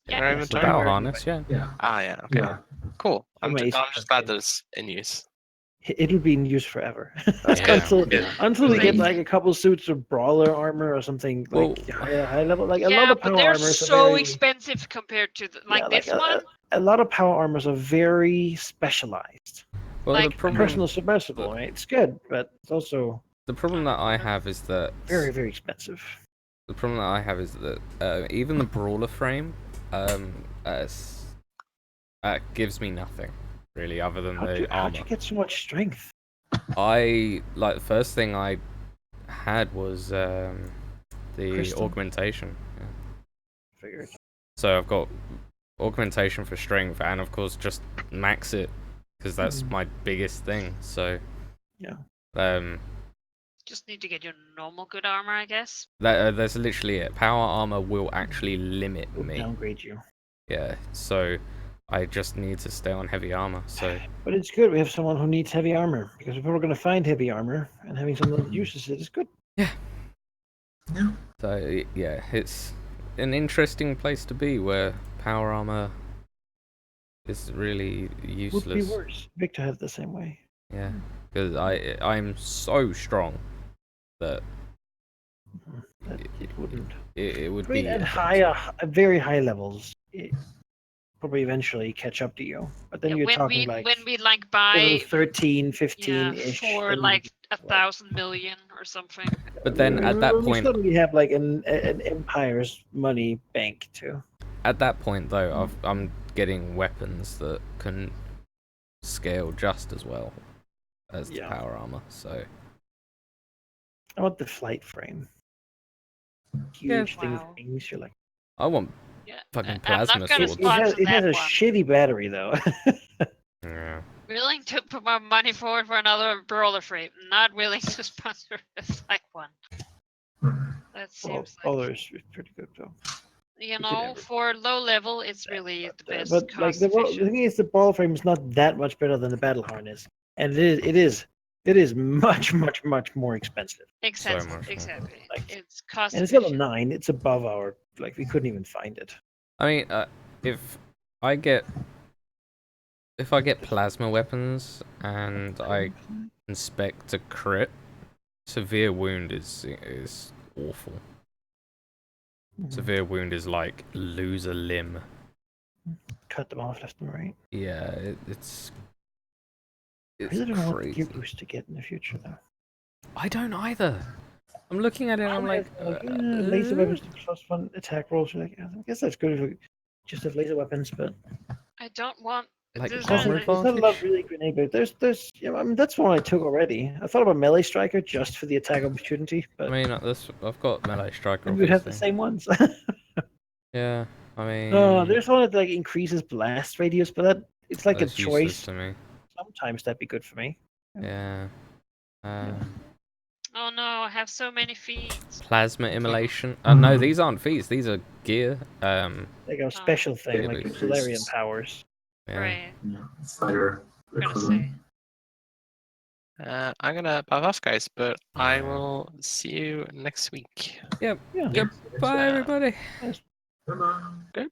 in Yeah. our Yes, The inventory? battle Or- harness, yeah. Yeah. Ah, yeah. Okay. Yeah. Cool. I'm Amazing. just glad that it's in use. It'll be in use forever Yeah. until we get Like- like a couple suits of brawler armor or something like Well, high level. Like a yeah, lot of but power they're armors so are very, expensive compared to the, yeah, this one. a lot of power armors are very specialized. Well, Like- the problem Personal submersible, right? It's good, but it's also that I have is that very, very expensive. the problem that I have is that even the brawler frame gives me nothing really other than How'd the you armor. get so much strength? The first thing I had was the Crystal? augmentation. Yeah. Figured. So I've got augmentation for strength, and of course just max it because that's my biggest thing. So Yeah. Just need to get your normal good armor, I guess. that's literally it. Power armor will actually limit It'll me. downgrade you. Yeah. So I just need to stay on heavy armor. So But it's good we have someone who needs heavy armor because if we're going to find heavy armor and having someone that uses it is good. so yeah, it's an interesting place to be where power armor is really Would be useless. worse. Victor has the same way. Yeah, because I'm so strong that That it wouldn't. it would I mean, be at offensive. very high levels, it probably eventually catch up to you. But then Yeah, you're when talking we like when we like level buy 13, 15-ish. for then like like- 1,000 million or something. But then at that we point, suddenly have like an empire's money bank too. though, I'm getting weapons that can scale just as well as the Yeah. power armor. So I want the flight frame. Yeah. Huge thing with Wow. wings. You're like, I want Yeah, fucking I'm plasma not gonna swords. sponsor it has that a one. shitty battery though. Yeah. Willing to put my money forward for another brawler frame. Not willing to sponsor a flight one. That seems like, Others is pretty good though. you could know, never- for low level, it's really the best But like cost the efficient. thing is, the ball frame is not that much better than the battle harness, and it is much more expensive. Exactly, much more. exactly. Like- It's cost And it's level efficient. 9. It's above our we couldn't even find it. I mean, if I get plasma weapons and I inspect a crit, severe wound is awful. Mhm. Severe wound is like lose a limb. Cut them off left and right. Yeah, it's I really don't know what crazy. gear boost to get in the future though. I don't either. I'm looking at it and I'm like, laser weapons to +1 attack rolls. You're like, I guess that's good if we just have laser weapons, but I don't want. Like there's armor really- there's not a lot of advantage? really grenade. But there's I mean that's one I took already. I thought about melee striker just for the attack opportunity, but I mean, I've got melee striker. we would have the Obviously. same ones. Yeah, I mean, Oh, there's one that like increases blast radius, but it's like that's a useless choice. to me. Sometimes that'd be good for me. Yeah. Oh no, I have so many feeds. Plasma immolation. No, these aren't feats. These are gear. Like a special thing, like Really? Solarian powers. Yeah. Right. Yeah, fighter I'm gonna equivalent. say. I'm gonna pop off, guys, but I Yeah. will see you next week. Yep. Yeah. Goodbye, everybody. Bye-bye. Goodbye.